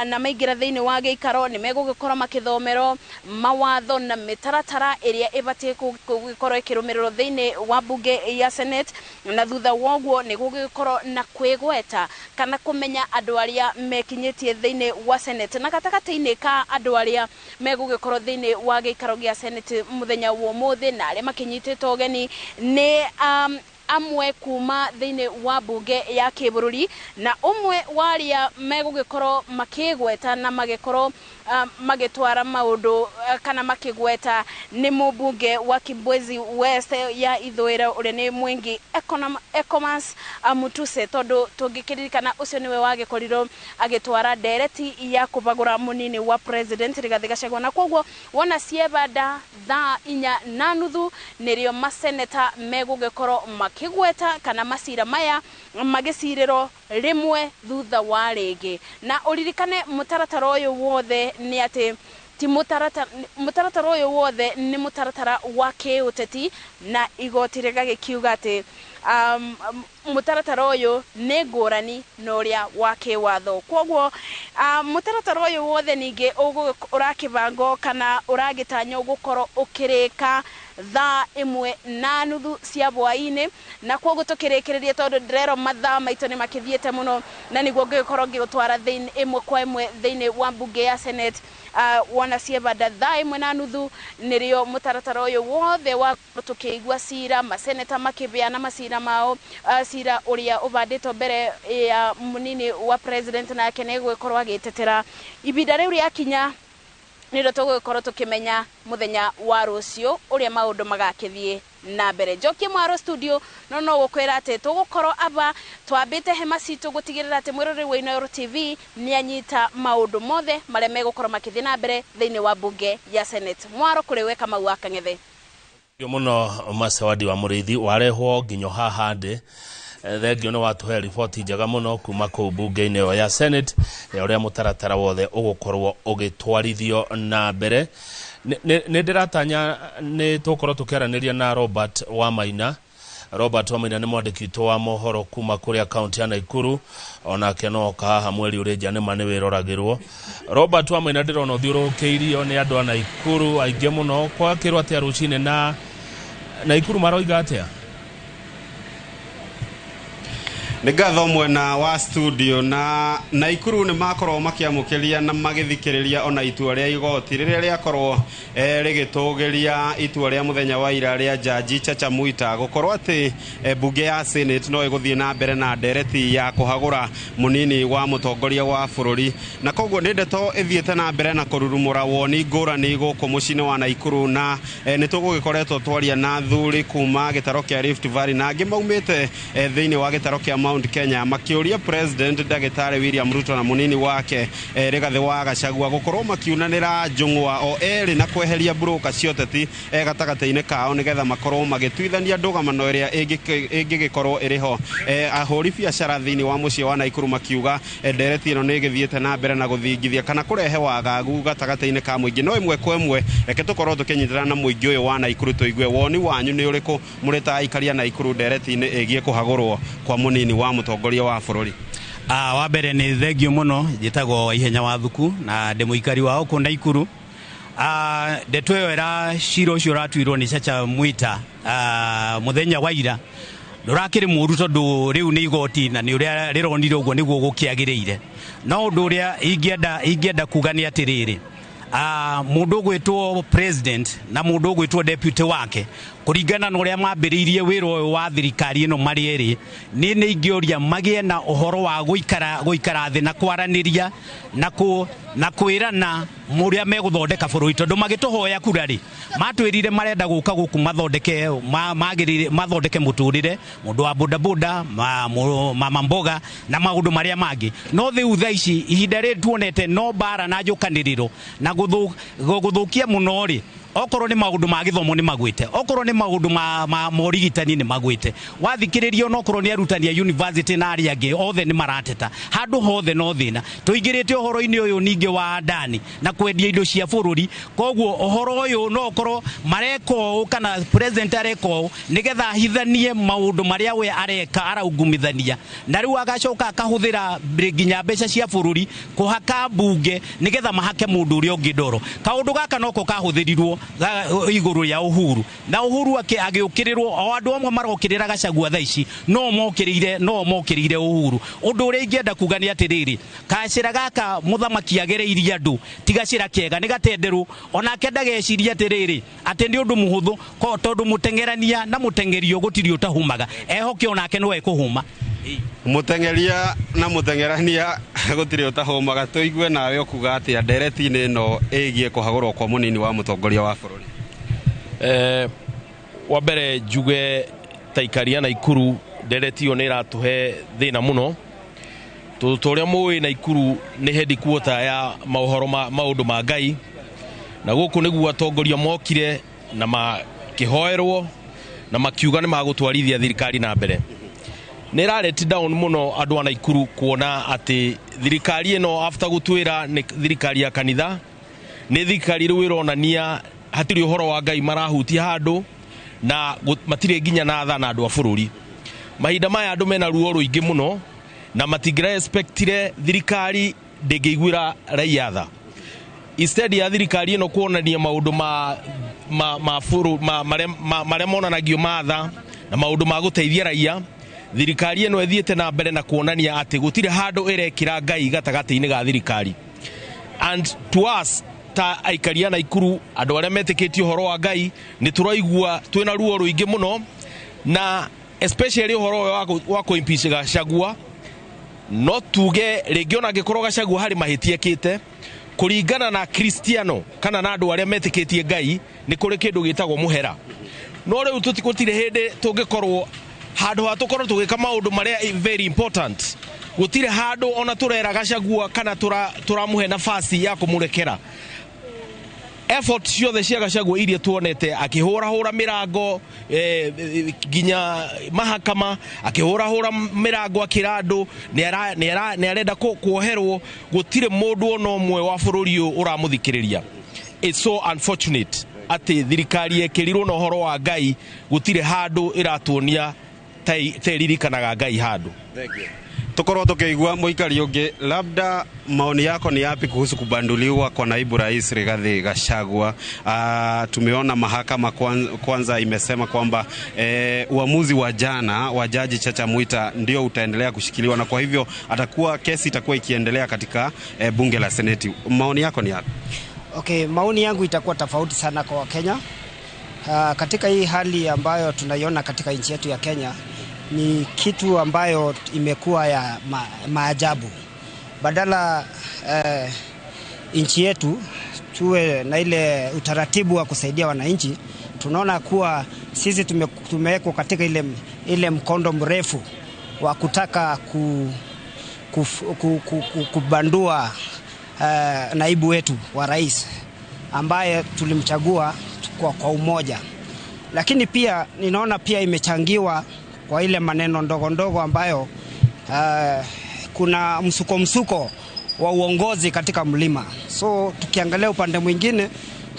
na maingira thiini wa giikaro nimegugikorwo makithomero mawatho na mitaratara iria ibatie gugikorwo ikirumiriro thiini wa bunge ya Senate na thutha woguo nigugikorwo na kwigweta kana kumenya andu aria mekinyitie thiini wa Senate na gatakati-ini ka andu aria megugikorwo thiini wa giikaro gia Senate muthenya wa umuthi na aria makinyitite ugeni ni amwe kuma thiini wa bunge ya kibururi na umwe waria megugikorwo makigweta na magikorwo magitwara maundu kana makigweta ni mubunge wa Kibwezi West ya ithwira uria ni Mwingi Ecomas Mutuse tondu tungikirikana ucio niwe wagikoriro agitwara ndereti ya kubagura munini wa president Rigathi Gachagua na kwoguo wona ciebada thaa inya na nuthu nirio maseneta megugikorwo makigweta kana masira maya magisiriro rimwe thutha wa ringi na uririkane mutaratara uyu wothe ni ati ti mutaratara uyu wothe ni mutaratara wa kiuteti na igoti rigagikiuga ati mutaratara uyu ni ngurani na uria wa kiwatho kwoguo mutaratara uyu wothe ningi urakibango kana uragitanyo gukorwo ukirika thaa imwe na nuthu cia bwaini na kwoguo tukirikiriria tondu ndirero mathaa maitu ni makithiete muno na niguo ngikorwo ngitwara thiini imwe kwa imwe thiini wa bunge ya Senate wona ciebada thaa imwe na nuthu nirio mutaratara uyu wothe wa tukigwa cira maseneta makibeana macira mao cira uria ubanditwo mbere ya munini wa president na kene gwikorwo agitetera ibida riu ria kinya niro tugukorwo tukimenya muthenya wa rucio uria maundu magakithie na mbere Njoki Mwaro studio no gukwira ati tugukorwo aba twambite hema citu gutigirira ati mwirori wa Inooro TV ni anyita maundu mothe maria megukorwo makithie na mbere thiini wa bunge ya Senate. Mwaro kuriwe kama wa Kang'ethe muno Masawadi wa Muriithi warehwo nginyo haha ndi thengio no watuhe riboti njega muno kuma ku bunge-ini ya Senate uria mutaratara wothe ugukorwo ugitwarithio na mbere ni ndiratanya ni tukorwo tukiaraniria na Robert Wamaina ni mwandiki wa mohoro kuma kuria county ya Naikuru onake no kaha mweri uria ni mane wiroragirwo Robert Wamaina ndirona uthiurukiirio ni andu a Naikuru aingi muno kwa kirwa tia rucine na Naikuru maroiga atia Nigatho mwena wa studio na Naikuru ni makorwo makiamukiria na magithikiriria ona itua ria igoti riria riakorwo rigitugeria itua ria muthenya wa ira ria jaji Chacha Mwita gukorwo ati bunge ya Senate no iguthie na mbere na ndereti ya kuhagura munini wa mutongoria wa bururi na koguo ni ndeto ithiete na mbere na kururumura woni ngurani guku mucine wa Naikuru na ni tugugikoretwo twaria na thuri kuma gitaro kia Rift Valley na angi maumite thiini wa gitaro kia Mount Kenya makiuria president Dagitari William Ruto na munini wake Rigathi wa Gachagua gukorwo makiunanira njungwa o eri na kweheria broker cioteti gatagati-ini kao nigetha makorwo magitwithania ndugamano iria ingigikorwo iriho ahuri biacara thiini wa mucie wa Naikuru makiuga ndereti ino ni githiete na mbere na guthingithia kana kurehe wagagu gatagati-ini ka muingi no imwe kwa imwe reke tukorwo tukinyitana na muingi uyu wa Naikuru tuigue woni wanyu ni uriku murita aikaria Naikuru ndereti-ini igie kuhagurwo kwa munini wa mutongoria wa bururi. Wa mbere ni thengio muno jitagwo ihenya wa thuku na ndemuikari wao ku Naikuru. Ndeto iyo era cira ucio ratwirwo ni Chacha Mwita muthenya wa ira ndurakiri muru tondu riu ni igoti na ni uria rironire uguo niguo gukiagiriire no undu uria ingienda kuga ni atiriri mundu gwitwo president na mundu gwitwo deputy wake kuringana na uria mambiriirie wira uyu wa thirikari ino mari eri ni ingioria magie na uhoro wa guikara thi na kwaraniria na kwirana muria meguthondeka bururi tondu magituhoya kurari matwirire marenda guka guku mathondeke muturire mundu wa bodaboda mama mboga na maundu maria mangi no thiu tha ici ihinda ri tuonete no bara na njukaniriro na guthukia muno ri okorwo ni maundu ma githomo ni magwite okorwo ni maundu ma morigitani ni magwite wathikiririo no korwo ni arutani ya university na ari angi othe ni marateta handu hothe no thina tuigirite uhoro-ini uyu ningi wa ndani na kwendia indo cia bururi koguo uhoro uyu no korwo mareko kana president areko nigetha hithanie maundu maria we areka araungumithania na riu agacoka akahuthira nginya mbeca cia bururi kuhaka bunge nigetha mahake mundu uri ungi ndoro kaundu gaka noko kahuthirirwo iguru ya Uhuru na Uhuru agiukirirwo o andu amwe marokirira Gachagua tha ici no mokirire Uhuru undu uri ingienda kuga ni atiriri kacira gaka muthamaki agereirie andu tigacira kega ni gatenderu ona kenda geciria atiriri ati ni undu muhuthu ko tondu mutengerania na mutengerio gutiri utahumaga ehoke onake no ekuhuma mutengeria na mutengerania gutiri utahumaga tuigue nawe okuga ati ndereti-ini no igie kuhagurwo kwa munini wa mutongoria wa bururi. Wa mbere njuge taikaria na Ikuru ndereti yo ni ratuhe thina muno turia muwi na Ikuru ni headquarter ya mauhoro maundu ma Ngai na guku niguo atongoria mokire na makihoerwo na makiuga ni magutwarithia thirikari na mbere ni rareti down muno andu ana Ikuru kuona ati thirikari ino after gutwira ni thirikari ya kanitha ni thirikari riu ironania hatiri uhoro wa Ngai marahutia handu na matire ginya na tha na andu a bururi mahinda maya andu mena ruo ruingi muno na matigire expectire thirikari ndingigwira raia tha instead ya thirikari ino kuonania maundu maria monanagio matha na maundu ma guteithia raia thirikari ino ethiete na mbere na kuonania ati gutire handu irekira Ngai gatagati-ini ga thirikari and to us ta aikaria na Ikuru andu aria metikitio horo wa Ngai ni turaigua twina ruo ruingi muno na especially horo wa kuimpeach Gachagua no tuge regiona gikorwo Gachagua hari mahitie kite kuringana na Kristiano kana na andu aria metikitie Ngai ni kuri kindu gitagwo muhera no riu tutikutire hindi tungikorwo handu hatukorwo tugika maundu maria very important gutire handu ona turera Gachagua kana turamuhe nafasi ya kumurekera effort ciothe cia Gachagua iria tuonete akihura mirango ginya mahakama akihura mirango akirandu ni arenda kuoherwo gutire mundu ona umwe wa bururi uramuthikiriria. It's so unfortunate ati thirikari ekirirwo na horo wa Ngai gutire handu iratuonia teririkanaga Ngai handu. Thank you. Tukorwo tukiigua muikari ungi labda maoni yako ni yapi kuhusu kubanduliwa kwa naibu rais Rigathi Gachagua? Tumeona mahakama kwanza imesema kwamba uamuzi wa jana wa jaji Chacha Mwita ndio utaendelea kushikiliwa na kwa hivyo kesi itakuwa ikiendelea katika bunge la Seneti. Maoni yako ni yapi? Okay, maoni yangu itakuwa tofauti sana kwa Kenya. Katika hii hali ambayo tunaiona katika nchi yetu ya Kenya ni kitu ambayo imekuwa ya maajabu. Badala nchi yetu tuwe na ile utaratibu wa kusaidia wananchi, tunaona kuwa sisi tumewekwa katika ile mkondo mrefu wa kutaka kubandua naibu wetu wa rais ambaye tulimchagua kwa umoja. Lakini pia ninaona pia imechangiwa kwa ile maneno ndogo ndogo ambayo kuna msuko wa uongozi katika mlima. So tukiangalia upande mwingine,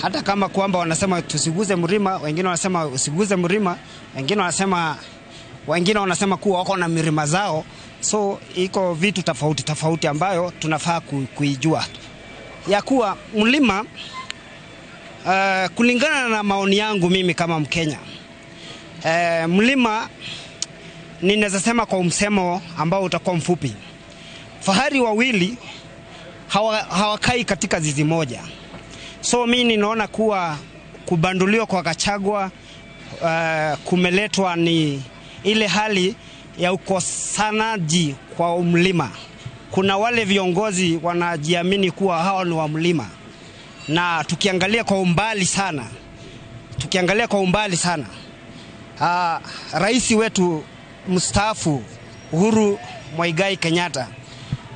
hata kama kwamba wanasema tusiguze mlima, wengine wanasema usiguze mlima, wengine wanasema kuwa wako na milima zao. So iko vitu tofauti ambayo tunafaa kuijua. Ya kuwa mlima kulingana na maoni yangu mimi kama Mkenya, mlima ninaweza sema kwa msemo ambao utakuwa mfupi. Fahari wawili hawakai katika zizi moja. So mimi ninaona kuwa kubanduliwa kwa Gachagua kumeletwa ni ile hali ya ukosanaji kwa mlima. Kuna wale viongozi wanajiamini kuwa hao ni wa mlima. Na tukiangalia kwa umbali sana, rais wetu mstaafu Uhuru Muigai Kenyatta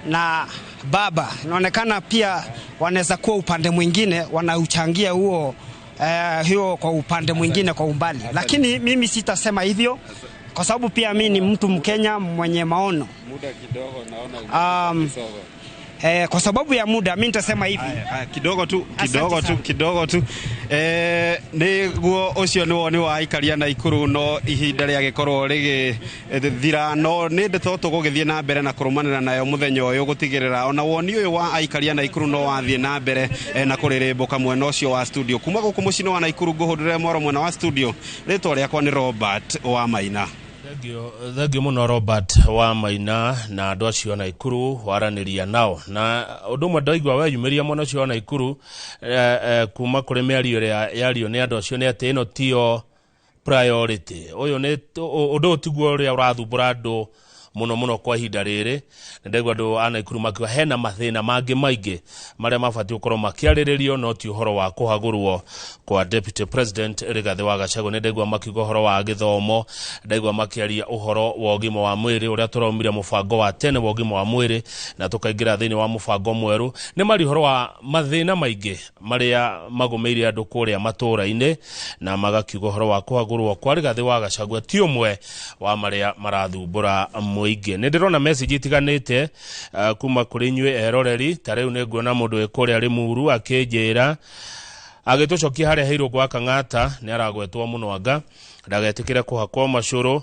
na baba inaonekana pia wanaweza kuwa upande mwingine wanauchangia huo hiyo kwa upande mwingine kwa umbali, lakini mimi sitasema hivyo kwa sababu pia mimi ni mtu Mkenya mwenye maono. Muda kidogo naona kwa sababu ya muda mimi nitasema hivi kidogo tu niguo ucio ni woni wa ikaria na Ikuru no ihinda ria gikorwo rigi thira no ni ndeto tugugithie na mbere na kurumanira nayo muthenya uyu gutigirira ona woni uyu wa ikaria na Ikuru no wathie na mbere na kuririmbuka mwena ucio wa studio kuma guku mucino wa Naikuru nguhurire moro mwena wa studio ritwa riakwa ni Robert wa Maina. Thengio muno Robert wa Maina na andu acio na Ikuru waraniria nao na undu mwe ndaigua we yumiria mwana ucio na Ikuru kuma kuri miario yario ni andu acio ni ati ino tio priority uyu ni undu tiguo ria urathumbura andu muno kwa ihinda riri ndegwa andu ana Ikuru makiwa hena mathina mangi maingi maria mabati ukorwo makiariririo no ti uhoro wa kuhagurwo kwa Deputy President Rigathi wa Gachagua ndegwa makiuga uhoro wa githomo ndegwa makiaria uhoro wa ugima wa mwiri uria turaumire mubango wa tene wa ugima wa mwiri na tukaingira thini wa mubango mweru ni mari uhoro wa mathina maingi maria magumeire andu kuria matura-ini na magakiuga uhoro wa kuhagurwo kwa Rigathi wa Gachagua ti umwe wa maria marathumbura muingi nindirona message itiganite kuma kuri nywe eroreri tariu neguona mundu wekuria ari muru akinjira agitucokia haria heiro gwa Kang'ata ni aragwetwo muno anga ndagetikire kuhakwa macuru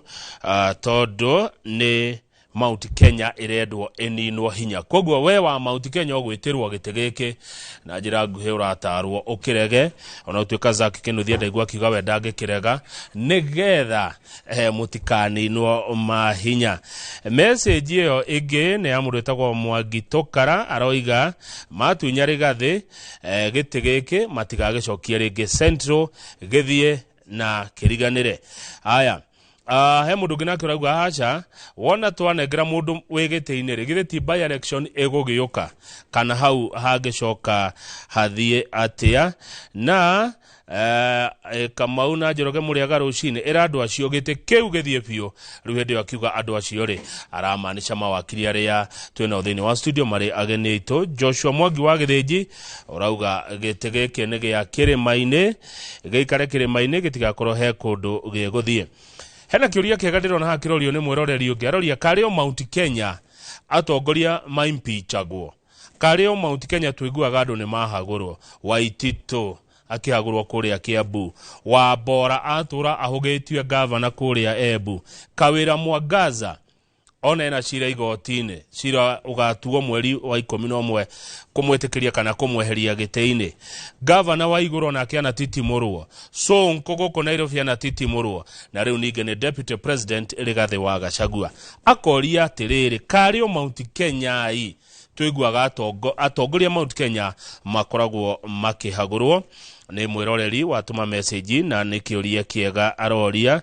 tondu ni Mount Kenya irendwo eninwo hinya koguo we wa Mount Kenya ogwitirwo gitegeke na njira nguhe uratarwo ukirege ona utuika Zaki Kinuthia ndaigwa kiuga we ndangikirega nigetha mutikaninwo mahinya. Message iyo ingi ni amurwetagwo Mwangi Tokara aroiga matunya Rigathi gitegeke matigagicokie ringi Central githie na kiriganire. Aya he mundu ngina kirauga hacha wona twanengera mundu wigite-ini ri ti by election egugiyuka kana hau hagicoka hathie atia na Kamau na Njoroge Muriaga rucini era andu acio gite kiu githie biu riu hindi akiuga andu acio ri aramaanisha mawakiri aria twina uthini wa studio mari ageni itu Joshua Mwangi wa Githinji urauga gite gike ni gia Kirima-ini giikare Kirima-ini gitigakorwo he kundu giguthie. Hena kiuria kiega ndirona hakirorio ni mwiroreri ungi aroria kario Mount Kenya atongoria maimpichagwo kario Mount Kenya twiguaga andu ni mahagurwo Waititu akihagurwo kuria Kiambu Wambora atura ahugitwe governor kuria Embu Kawira Mwangaza ona ena cira igoti-ini cira ugatuo mweri wa 11 kumwetikiria kana kumweheria gite-ini governor wa iguru na kiana titimurwo Sonko guko Nairobi na titimurwo na riu ninge ni Deputy President Rigathi wa Gachagua akoria atiriri kario Mount Kenya i twiguaga atongoria Mount Kenya makoragwo makihagurwo ni mwiroreri watuma message na nikiuria kiega aroria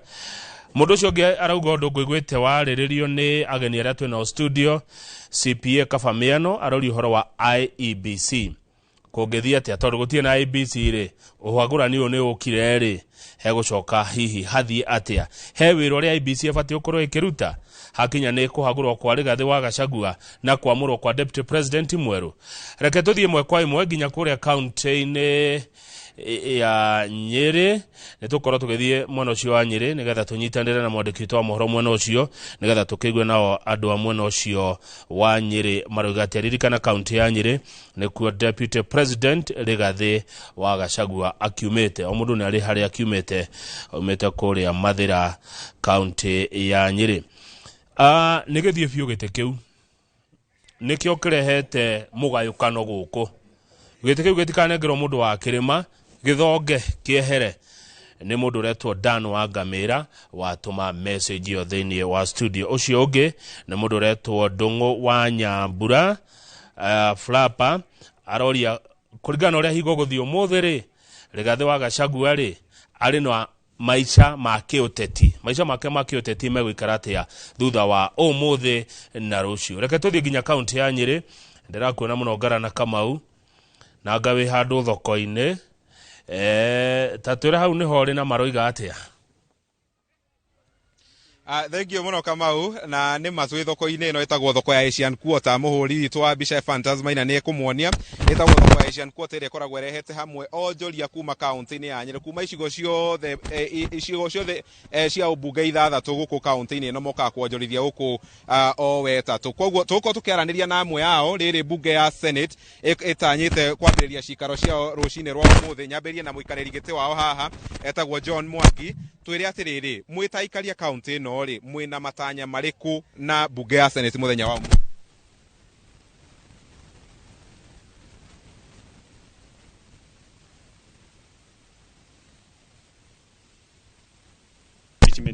mundu ucio ngi arauga undu ngwigwite wariririo ni ageni aria twina studio CPA Kafamiano arori horo wa IEBC kungithia ati atondu gutie na IEBC ri uhagurani uyu ni ukire ri he gucoka hihi hathie atia he wiro ria IEBC afati ukorwo ikiruta hakinya ni kuhagurwo kwa Rigathi wa Gachagua na kwamurwo kwa Deputy President mweru reke tuthie mwe kwa imwe ginya kuria county-ini ya Nyeri nitukorwo tugithie mwena ucio wa Nyeri nigetha tunyitanire na mwandiki wa mohoro mwena ucio nigetha tukiigwe nao andu a mwena ucio wa Nyeri marugati aririkana county ya Nyeri nikuo Deputy President Rigathi wa Gachagua akiumite o mundu ni ari hari akiumite umite kuria Mathira county ya Nyeri nigithie biu gite kiu nikio kirehete mugayukano guku gite kiu gitikanengerwo mundu wa Kirima githonge kiehere ni mundu retwo Dan wa Ngamira watuma message yo thini wa studio ucio ungi ni mundu retwo Ndungu wa Nyambura Flapa aroria kurigana uria higo guthio muthiri Rigathi wa Gachagua ri ari no maisha make uteti megwikara atia thutha wa umuthi na rucio reke tuthie ginya county ya Nyeri ndirakuona muno ngara na Kamau na ngawe handu thoko-ini tatwira hau ni hori na maroiga atia Thengio muno Kamau, na nĩ macũ thoko-inĩ ĩno ĩtagwo thoko ya Asian Quarter. Mũhũri witũ wa mbica Phantasma ina nĩ ekũmuonia ĩtagwo thoko ya Asian Quarter ĩrĩa ĩkoragwo ĩrehete hamwe onjoria kuma kaunti-inĩ ya Nyĩrĩ, kuma icigo ciothe cia ũmbunge ithathatũ gũkũ kaunti-inĩ ĩno mokaga kuonjorithia gũkũ o wetatũ. Koguo tũgũkorwo tũkĩaranĩria na amwe ao rĩrĩ mbunge ya Senate ĩtanyĩte kwambĩrĩria cikaro ciao rũcinĩ rwa ũmũthĩ. Nyambĩrĩrie na mũikarĩri gĩtĩ wao haha etagwo John Mwangi. Twĩre atĩrĩrĩ, mwĩtaikaria kaunti ĩno rĩ, mwĩna matanya marĩkũ na mbunge ya Senate mũthenya wa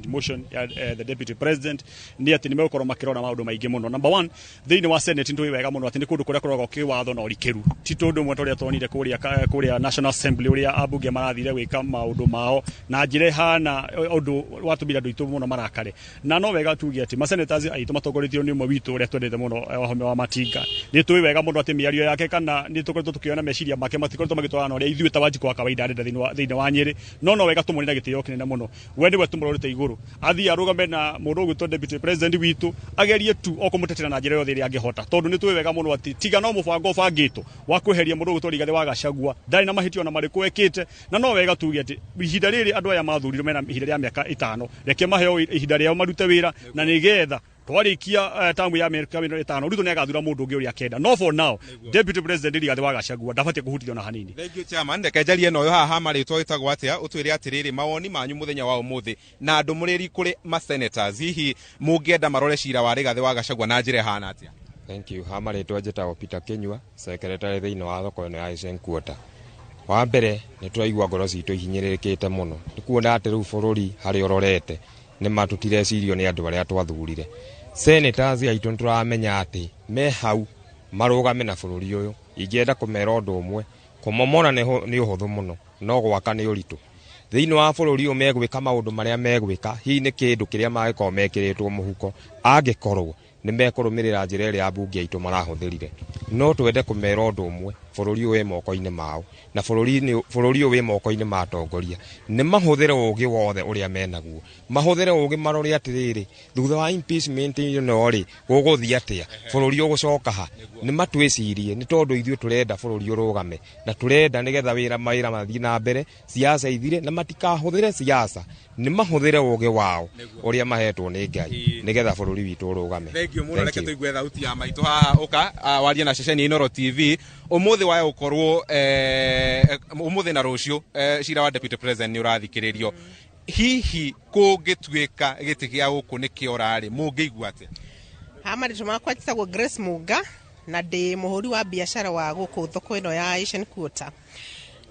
motion ya the deputy president ni ati nimegukorwo makirora maundu maingi muno. Number 1, thiini wa Senate ndui wega muno ati ni kundu kuria kurogwo kiwatho na urikiru ti tundu mwe turia twonire kuria National Assembly uria abunge marathire gwika maundu mao na njire hana undu watumira andu itu muno marakare na no wega tuge ati ma senators aitu matongorithio ni umwe witu uria twendete muno wahome wa Matinga ni tui wega muno ati miario yake kana ni tukoretwo tukiona meciria make matikoretwo magitwarana uria ithuĩ tawanjiko wa kawaida ndenda thiini wa Nyĩrĩ no wega tumuri na gitio kinene muno we niwe tumurorete iguru athi arugame na mundu gwitwo deputy president witu agerie tu okumutetera na njira yothe iri angihota tondu ni twi wega muno ati tiga no mubango bangitwo wa kweheria mundu gwitwo Rigathi wa Gachagua ndari na mahitio na mariku ekite na no wega tuge ati ihinda riri andu aya mathurirwo mena ihinda rĩa miaka 5 reke maheo ihinda rĩao marute wira na nigetha twarikia tamu ya Amerika 5 Ruto nĩagathura mundu ungi uria kenda no for now deputy president Rigathi wa Gachagua ndabatie kuhutithio na hanini. Thank you chairman. Ndeke njarie no yo haha marĩtwa ĩtagwo atĩa ũtwĩre atĩrĩrĩ mawoni manyu mũthenya wa ũmũthĩ na ndũmũrĩri kũrĩ ma senators hihi mũngĩenda marore cira wa Rigathi wa Gachagua na njĩra hana atĩa? Thank you. Ha marĩtwa njĩtagwo Peter Kinyua, secretary thĩinĩ wa thoko ĩno ya Asian Quarter. Wa mbere nĩ tũraigua ngoro citũ ihinyĩrĩrĩkĩte mũno nĩ kuona atĩ rĩu bũrũri harĩ ũrorete nĩ matũtirecirio nĩ andũ arĩa twathurire. Senators aitũ nĩ tũramenya atĩ me hau marũgame na bũrũri ũyũ. Ingĩenda kũmera ũndũ ũmwe, kũmomora nĩ ũhũthũ mũno no gwaka nĩ ũritũ. Thĩinĩ wa bũrũri ũyũ megwĩka maũndũ marĩa megwĩka hihi nĩ kĩndũ kĩrĩa mangĩkorwo mekĩrĩtwo mũhuko angĩkorwo nĩ mekũrũmĩrĩra njĩra ĩrĩa ambunge aitũ marahũthĩrire. No twende kũmera ũndũ ũmwe, bũrũri ũyũ wĩ moko-inĩ mao na bũrũri ũyũ wĩ moko-inĩ ma atongoria nĩ mahũthĩre ũũgĩ wothe ũrĩa menaguo, mahũthĩre ũũgĩ marore atĩrĩrĩ thutha wa impeachment ĩno rĩ gũgũthiĩ atĩa, bũrũri ũgũcoka ha. Nĩ matwĩcirie nĩ tondũ ithuĩ tũrenda bũrũri ũrũgame na tũrenda nĩgetha wĩra mathiĩ na mbere, siasa ithire na matikahũthĩre siasa, nĩ mahũthĩre ũũgĩ wao ũrĩa mahetwo nĩ Ngai nĩgetha bũrũri witũ ũrũgame. Thank you mũno. Reke tũigue thauti ya maitũ haha ũka waria na ceceni Inooro TV umuthi waya ukorwo umuthi na rũciũ cira wa deputy president nĩ ũrathikĩrĩrio hihi kũngĩtuĩka gĩtĩ gĩa gũkũ nĩ kĩorarĩ mũngĩigua atĩa? Marĩtwa makwa njĩtagwo Grace Munga na ndĩ mũhũri wa biacara wa gũkũ thoko ĩno ya Asian Quarter.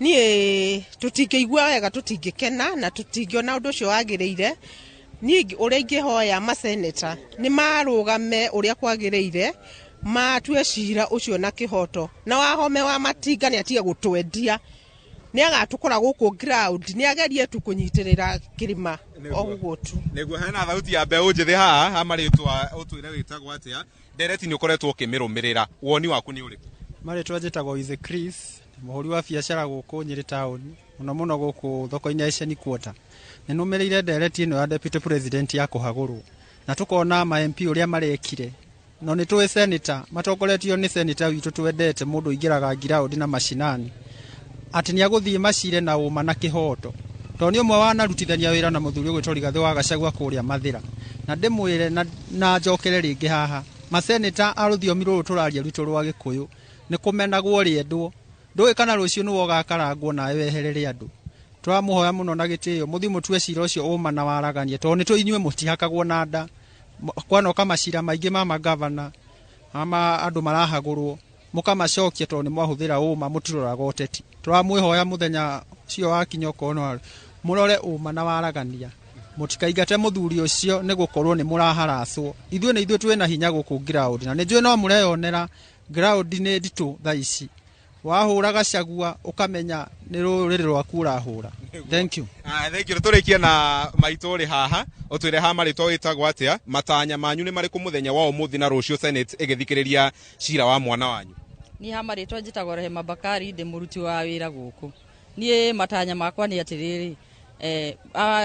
Niĩ tũtingĩigua wega, tũtingĩkena na tũtingĩona ũndũ ũcio wagĩrĩire. Niĩ ũrĩa ingĩhoya maseneta nĩ marũgame ũrĩa kwagĩrĩire, matue cira ũcio na kĩhoto na Wahome wa Matinga nĩ atige gũtwendia, nĩ agatũkora gũkũ ground, nĩ agerie tu kũnyitĩrĩra kĩrima o ũguo tu. Nĩguo hena thauti ya mbeũ njĩthĩ haha marĩtwa ũtwĩre wĩtagwo atĩa? Ndereti nĩ ũkoretwo ũkĩmĩrũmĩrĩra, woni waku nĩ ũrĩkũ? Marĩtwa njĩtagwo Ithe Chris, mũhũri wa biacara gũkũ Nyĩrĩ town, mũno gũkũ thoko-inĩ ya Asian Quarter. Nĩ nũmĩrĩire ndereti ĩno ya deputy president ya kũhagũrwo na tũkona ma MP ũrĩa marekire. No nĩ tũĩ senator matongoretio nĩ senator witũ twendete mũndũ ingĩraga ground na mashinani atĩ nĩ agũthiĩ macire na ũma na kĩhoto, tondũ nĩ ũmwe wanarutithania wĩra na mũthuri ũgwĩtwo Rigathi wa Gachagua kũrĩa Mathĩra. Na ndĩmwĩre na njokere rĩngĩ haha, maseneta a rũthiomi rũrũ tũraria rwitũ rwa Gĩkũyũ nĩ kũmenagwo rĩendwo, ndũĩ kana rũciũ nĩwe ũgakarangwo nawe weherere andũ. Tũramũhoya mũno na gĩtĩo mũthiĩ mũtue cira ũcio ũma na waraganie, tondũ nĩ tũinyuĩ mũtihakagwo na nda. Kwanoka macira maingĩ ma magavana ama andũ marahagũrwo mũkamacokia tondũ nĩ mwahũthĩra ũma mũtiroraga ũteti. Tũramwĩhoya mũthenya ũcio wa kinyoko no mũrore ũma na waragania, mũtikaingate mũthuri ũcio nĩ gũkorwo nĩ mũraharacwo. Ithuĩ nĩ ithuĩ twĩna hinya gũkũ ground na nĩ njũĩ no mũreyonera ground nĩ nditũ thaa ici. Wahũra Gachagua ukamenya nĩ rũrĩrĩ rwaku ũrahũra. Thank you. Thank you. Tũrĩkie na maitũ rĩ haha ũtwĩre ha marĩtwa wĩtagwo atĩa, matanya manyu nĩ marĩkũ mũthenya wa ũmũthĩ na rũciũ Senate ĩgĩthikĩrĩria cira wa mwana wanyu? Niĩ ha marĩtwa njĩtagwo Rehema Bakari, ndĩ mũruti wa wĩra gũkũ. Niĩ matanya makwa nĩ atĩrĩrĩ,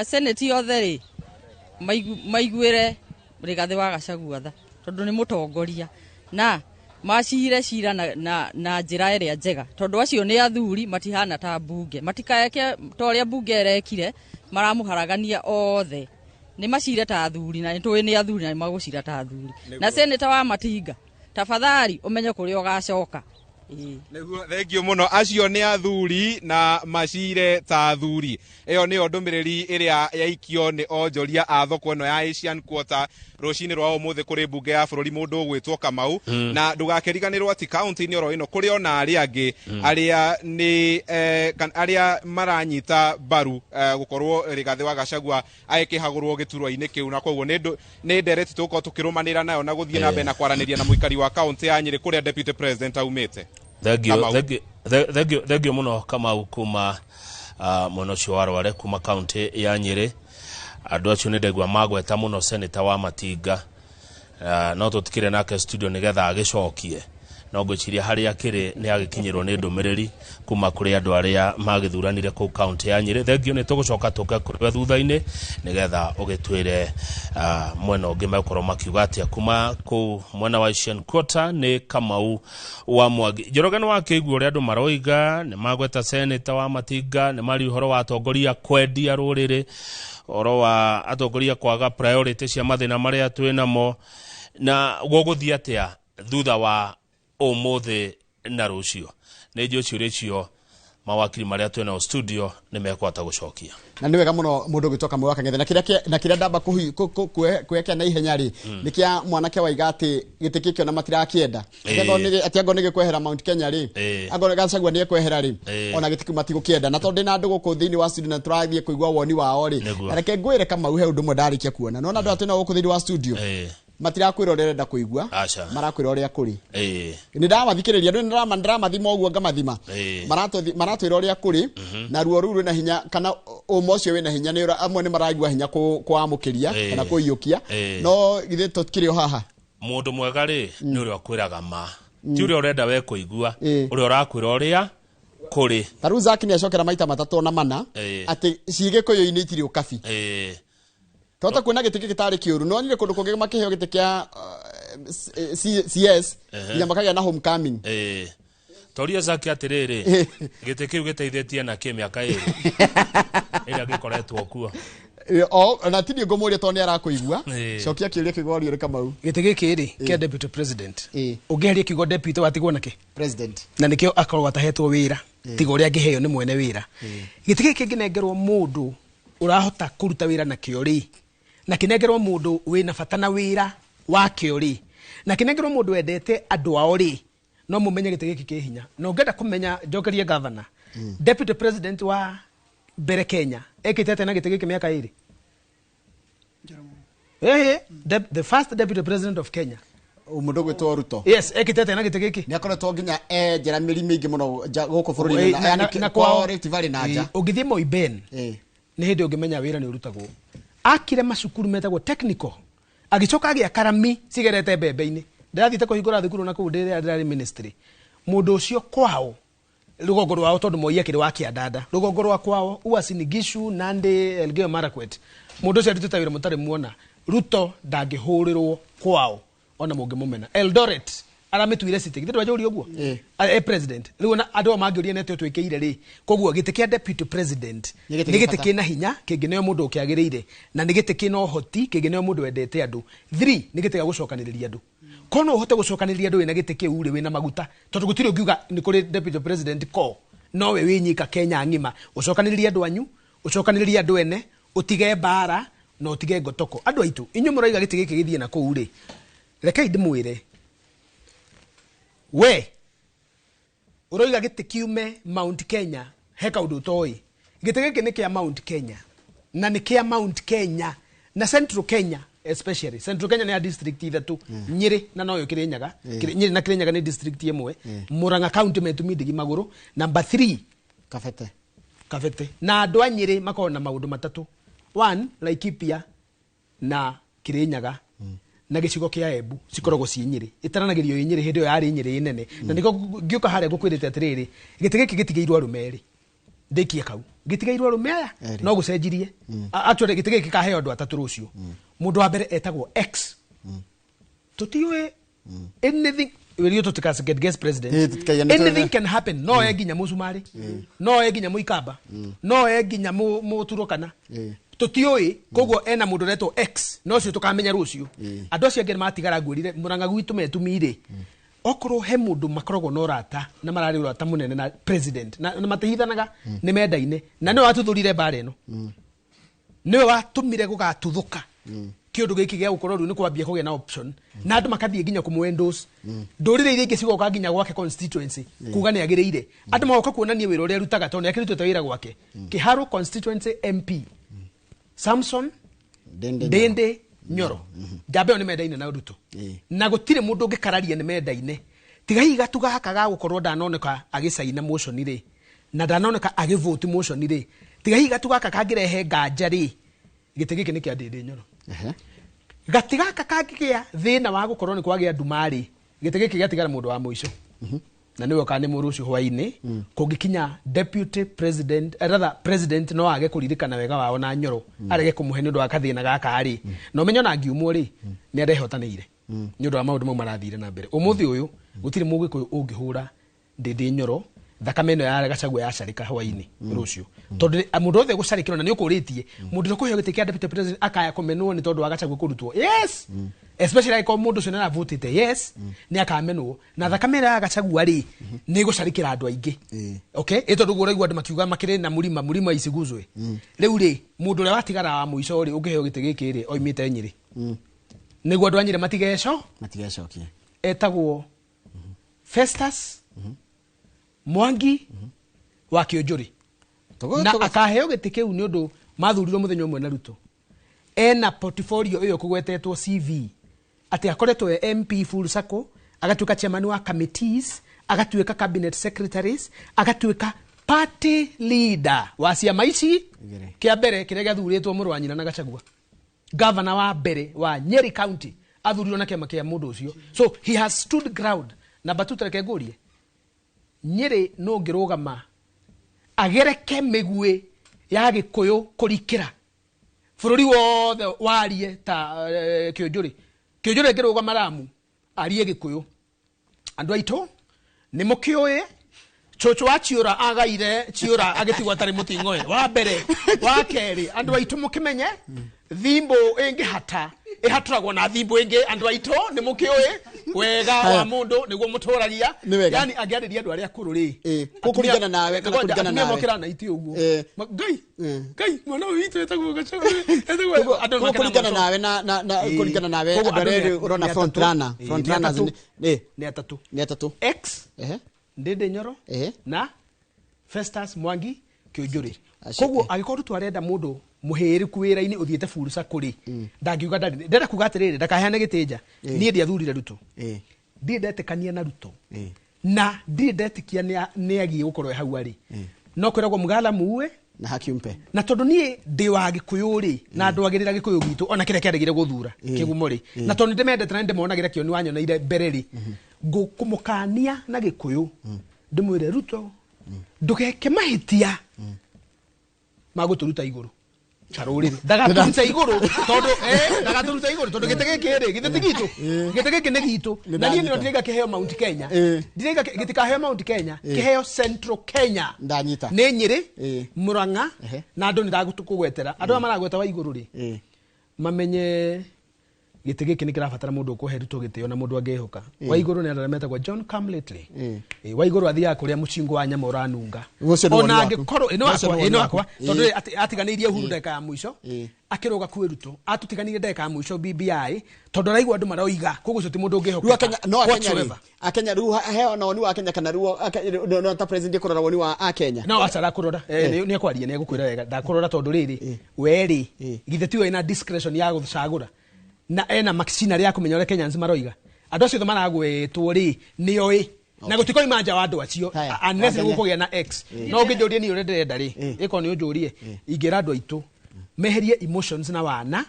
Senate yothe rĩ maiguire Rigathi wa Gachagua tha tondu ni mutongoria na macire cira na njira iria njega tondu acio ni athuri matihana ta mbunge matikaeke toria mbunge erekire maramuharagania othe ni macire ta athuri na nitui ni athuri na magucira ta athuri na seneta wa Matinga tafadhali umenye kuria ugacoka. Neguo thengio muno acio ni athuri na macire ta athuri iyo ni ndumiriri iria yaikio ni onjoria a thoko ino ya Asian Quarter rucini rwa umuthi kuri bunge ya bururi mundu gwitwo Kamau na ndugakeriganirwo ati county ni oro ino kuri ona ari angi aria ni aria maranyita baru gukorwo Rigathi wa Gachagua aikihagurwo giturwa-ini kiu na koguo ni ndereti tuko tukirumanira nayo na guthie na mbere na kwaraniria na muikari wa county ya Nyeri kuria deputy president aumite. Thegio muno Kamau kuma muno ciwarware kuma county ya Nyeri andu acio ni ndegwa magweta muno senator wa Matinga no tutikire nake studio nigetha agicokie no ngwiciria haria kiri ni agikinyirwo ni ndumiriri kuma kuri andu aria magithuranire ku county ya Nyeri. Thegio ni tugucoka tuke kuri thutha-ini nigetha ugitwire mwena ungi mekorwo makiuga atia kuma ku mwena wa Asian Quarter ni Kamau wa Mwangi. Njoroge ni wakeigua uria andu maroiga ni magweta senator wa Matinga ni mari uhoro wa atongoria kwendia ruriri oro wa atongoria kwaga priority cia mathina maria twinamo na guguthia atia thutha wa umuthi na rucio ni njucio cio mawakili maria twina studio ni mekwata gucokia na ni wega muno mundu gitoka mwaka ngethe na kiria ndamba kuweka na ihenya ri nikia mwanake wa igati gitikikio na matira kienda ngetho ni atiago ni gikwehera Mount Kenya ri ago Gachagua ni ekwehera ri ona gitiku matigo kienda na tondu na ndugu ku thiini wa studio na turathie kuigwa woni wao ri reke ngwire kama uhe undu mwandarikia kuona no na ndu atena guku thiini wa studio matira kwirorera nda kuigwa marakwirorera kuri ni ndamathikiriria ndu ndamathima oguo ngamathima maratwira uria kuri na ruo ruru na hinya kana umocio wina hinya ni amwe ni maragua hinya kwamukiria kana kuiyukia no githe tutikire haha mundu mwega ri ni uria kwiraga ma ti uria urenda we kuigua uria urakwira uria kuri taru Zaki ni acokera maita matatu na mana ati ciige kuyo-ini itiri ukabi tota kuona gitike gitari kiuru no nyire kundu kungi makiheo gitikia CS nya makagia na homecoming toria Zaki atiriri gitikiu giteithietie na miaka iri ira gikoretwo kuo na tini ngomuria toni arakuigua cokia kiuria kigorio ri Kamau gitike kiri kia deputy president ungeheria kigo deputy watigwo nake president na nikio akorwo atahetwo wira tigo uria ngiheo ni mwene wira gitike kingengerwo mundu urahota kuruta wira na kiori na kinengerwo mundu wina bata na wira wa kiori na kinengerwo mundu wendete andu ao ri no mumenye gite giki kihinya no ngenda kumenya njokerie governor deputy president wa bere Kenya ekitete na gite giki miaka iri the first deputy president of Kenya umundu gwitwo Ruto yes ekitete na gite giki ni akoretwo nginya njera mirimi ingi muno guku bururi na kwa Rift Valley na nja ugithie Moiben ni hindi ungimenya wira ni urutagwo akire macukuru metagwo technical agicoka agia karami cigerete mbembe-ini ndathite kuhingura thukuru na kuu ndiri ministry mundu ucio kwao rugongo rwao tondu moiya kiri wa Kiandanda rugongo rwa kwao Uasin Gishu Nandi Elgeyo Marakwet mundu ucio arutita wira mutari muona Ruto ndangihurirwo kwao ona mungimumena Eldoret aramitwire city githe ndwajuri uguo president riu na andu mangiuria nete twikire ri koguo gitikia deputy president ni gitike na hinya kingineo mundu ukiagirire na ni gitike no hoti kingineo mundu wendete andu 3 ni gitike gucokaniriria andu kono uhote gucokaniriria andu wina gitike ure wina maguta tondu gutiri ungiuga ni kuri deputy president ko no we winyika Kenya ngima ucokaniriria andu anyu ucokaniriria andu ene utige bara no utige ngotoko andu aitu inyu muraiga gitike giki githie na ko ure rekei ndimwire we uroiga gite kiume Mount Kenya heka undu toi gite giki ni kia Mount Kenya na ni kia Mount Kenya na Central Kenya especially Central Kenya ni a district ithatu Nyeri na noyo Kirinyaga Nyeri na Kirinyaga ni district imwe Murang'a county metumindigi maguru number 3 Kafete na andu a Nyeri makona maundu matatu 1 Laikipia na Kirinyaga na gicigo kia Embu cikoragwo ci Nyeri itaranagirio Nyeri hindi yo yari Nyeri nene na niko ngiuka haria gukwirite atiriri gite giki gitigeirwo arumeri ndikie kau gitigairwo rumea no gucenjirie atwere gitige kikaheo andu atatu rucio mundu wa mbere etagwo X tutiwe anything werio tutikase get guest president anything can happen no eginya musumari no eginya muikaba no eginya muturukana tutiwe koguo ena mundu reto X no cio tukamenya rucio andu acio ngere matigara ngwirire muranga gwitu metumire okoro he mundu makorogo no rata na marari rata munene na president na matihithanaga ni mendaine na ni watuthurire bare no ni watumire gugatuthuka kiundu giki gia gukorwo riu ni kwambia kugia na option na andu makathie nginya kumwendorse ndurire iria ingi cigoka nginya gwake constituency kuga ni agiriire andu magoka kuonania wira uria rutaga tone akirutete wira gwake Kiharu constituency MP Samson Dende Nyoro Jabeo ni mendaine na Ruto na gutire mundu ngikararia ni mendaine tigai gatuga hakaga gukorwo ndanoneka agicaina motion ri na ndanoneka agivote motion ri tigai gatuga kakangirehe nganja ri gite giki ni kia Dende Nyoro gatiga kakangigia thina wa gukorwo ni kwagia ndumari gite giki gatigara mundu wa muico na niwe kana mu rucio hwaini kungikinya deputy president rather president no age kuririkana wega wao na Nyoro arege kumuhe ni ndu akathina gaka ari no menyo na ngiumo ri ni arehotanire ni ndu wa maundu mau marathire na mbere umuthi uyu gutire mugikuyu ungihura Dende Nyoro thakame no ya Gachagua ya carika hwaini rucio tondu mundu othe gucarikirwo na ni ukuritie mundu no kuheo gitikia deputy president akaya kumenwo ni tondu wa Gachagua kurutwo yes especially like mundu cio na votete yes ni akamenwo na thakame ya Gachagua ri ni gucarikira andu aingi okay ito ndugu raigwa andu makiuga makire na murima iciguzwe riu ri mundu ria watigara wa muico ri ungiheo giti giki ri oimite Nyeri niguo andu anyire matigecokie etagwo Festus Mwangi wa Kionjuri na akaheo giti kiu ni undu mathurirwo muthenya umwe na Ruto ena portfolio iyo kugwetetwo CV ati akoretwo MP full circle agatuika chairman wa committees agatuika cabinet secretaries agatuika party leader wa ciama ici kia mbere kiria gathuritwo murwanyina na Gachagua governor wa mbere wa Nyeri County athurirwo na kiama kia mundu ucio so he has stood ground na batutareke ngurie Nyeri no ngirugama agereke migwe ya Gikuyu kurikira bururi wothe warie ta Kionjuri ngirugama Ramu arie Gikuyu andu aitu ni mukiuye chocho wa Chiura agaire Chiura agitigwa tari mutingoe wa mbere wa keri andu aitu mukimenye thimbo ingihata ihaturagwo na thimbo ingi andu aitu ni mukiuye wega wa mundu niguo muturagia yani agiariria andu aria kururi kukurigana nawe kana kurigana nawe mokira na iti uguo ngai mwana witu etagwo Gachagua andu kurigana nawe na kurigana nawe andu aria urona front runner ni atatu X Dende Nyoro na Festus Mwangi Kionjuri koguo agikorwo twarenda mundu muheri kuwira-ini uthiete furusa kuri ndangiuga ndenda kuga atiriri ndakahane gitija nie ndiathurire Ruto ndiendetekania na Ruto na ndiendetikia ni agie gukorwo hau ari no kwiragwo mugala muwe na hakiumpe na tondu nie ndi wa Gikuyu ri na andu agirira Gikuyu gitu ona kire kiaregire guthura kigumo ri na tondu ndimendete na ndimonagire kioni wanyoneire mbere ri ngukumukania na Gikuyu ndimwire Ruto ndugeke mahitia maguturuta iguru charurire ndagaturuta iguru tondu gitege kiri gitete gitu ne gitu na nie no ndiga kiheo Mount Kenya ndiga gitikaheo Mount Kenya kiheo Central Kenya ndanyita ne Nyeri Muranga na andu ndagukugwetera andu maragweta wa iguru ri mamenye gitege kini kirabatara mundu kuhe Ruto gitio na mundu angehoka wa iguru ni andarameta kwa John Camletly wa iguru athia kuria mucingo wa nyama uranunga ona angikorwo ino akwa tondu atiganirie Uhuru ndeka ya muico akiroga kwi Ruto atutiganirie ndeka ya muico BBI tondu raigwa andu maroiga koguo cyo ti mundu ungehoka Akenya ru heo no ni wa Kenya kana ru no ta president kurora woni wa Akenya no acara kurora ni akwaria ni agukwira wega ndakurora tondu riri weri githe tiwe ina discretion ya gucagura na ena machinery ya kumenya ore Kenyans maroiga andu acio maragwetwo ri ni oi na gutiko imanja wa andu acio unless ni gukugia na X no ngijurie ni ure ndenda ri iko ni unjurie ingira andu aitu meherie emotions na wana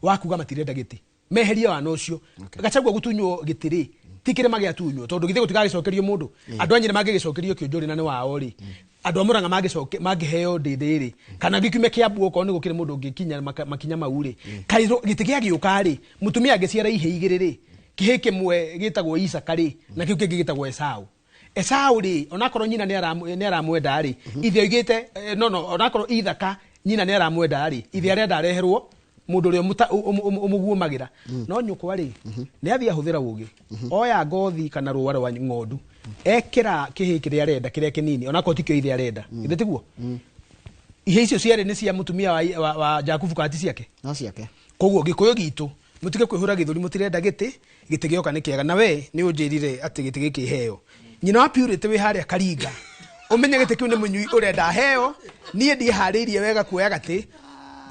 wakuga matirenda giti meherie wana ucio Gachagua gutunywo gitiri tikire magi atunywo tondu githe gutiga gicokerio mundu andu anyire magi gicokerio Kionjuri na ni wao ri andu amuranga magiheo ndithiri kana gikume kiambu oko ni gukire mundu ngikinya makinya mauri kairo gitigia giukari mutumia angiciara ihe igiri ri kihe kimwe gitagwo Isaka ri na kiu kingi gitagwo Esau ri onakorwo nyina ni aramwenda ri ithe oigite no onakorwo Isaka nyina ni aramwenda ri ithe arenda areherwo mundu ri umugumagira no nyukwa ri ni athia huthira ugi oya ngothi kana ruwa rwa ng'ondu ekira kihi kiria arenda kiria kinini onakorwo tikio ithe arenda ithe tiguo ihe icio ciare ni cia mutumia wa Jakubu kati ciake no ciake koguo gikuyu gitu mutige kwihura githuri mutirenda giti gioka ni kiega na we ni unjirire ati giti giki heo nyina wa purity we haria Karinga umenye giti kiu ni munyui urenda heo nie ndi haririe wega kuoya gati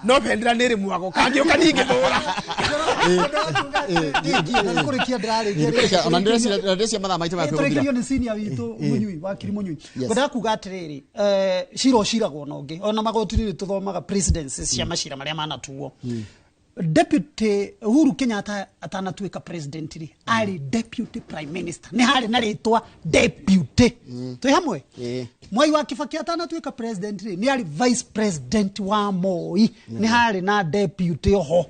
no pendera niri mwago kangioka ningi thura kurikia ndirari ona ndirecia mathaa maitũ ma kwĩgũthira tũrĩkĩrio nĩ senior witũ Mũnyui wakiri Mũnyui ngwenda kuga atĩrĩrĩ cira ũciragwo na ũngĩ ona magoti-inĩ tũthomaga presidencies cia macira marĩa manatuo Deputy Uhuru Kenyatta atanatuĩka president ri ari deputy prime minister ni hari na ritwa deputy twĩ hamwe Mwai wa Kibaki atanatuĩka president ri ni ari vice president wa Moi ni hari na deputy ho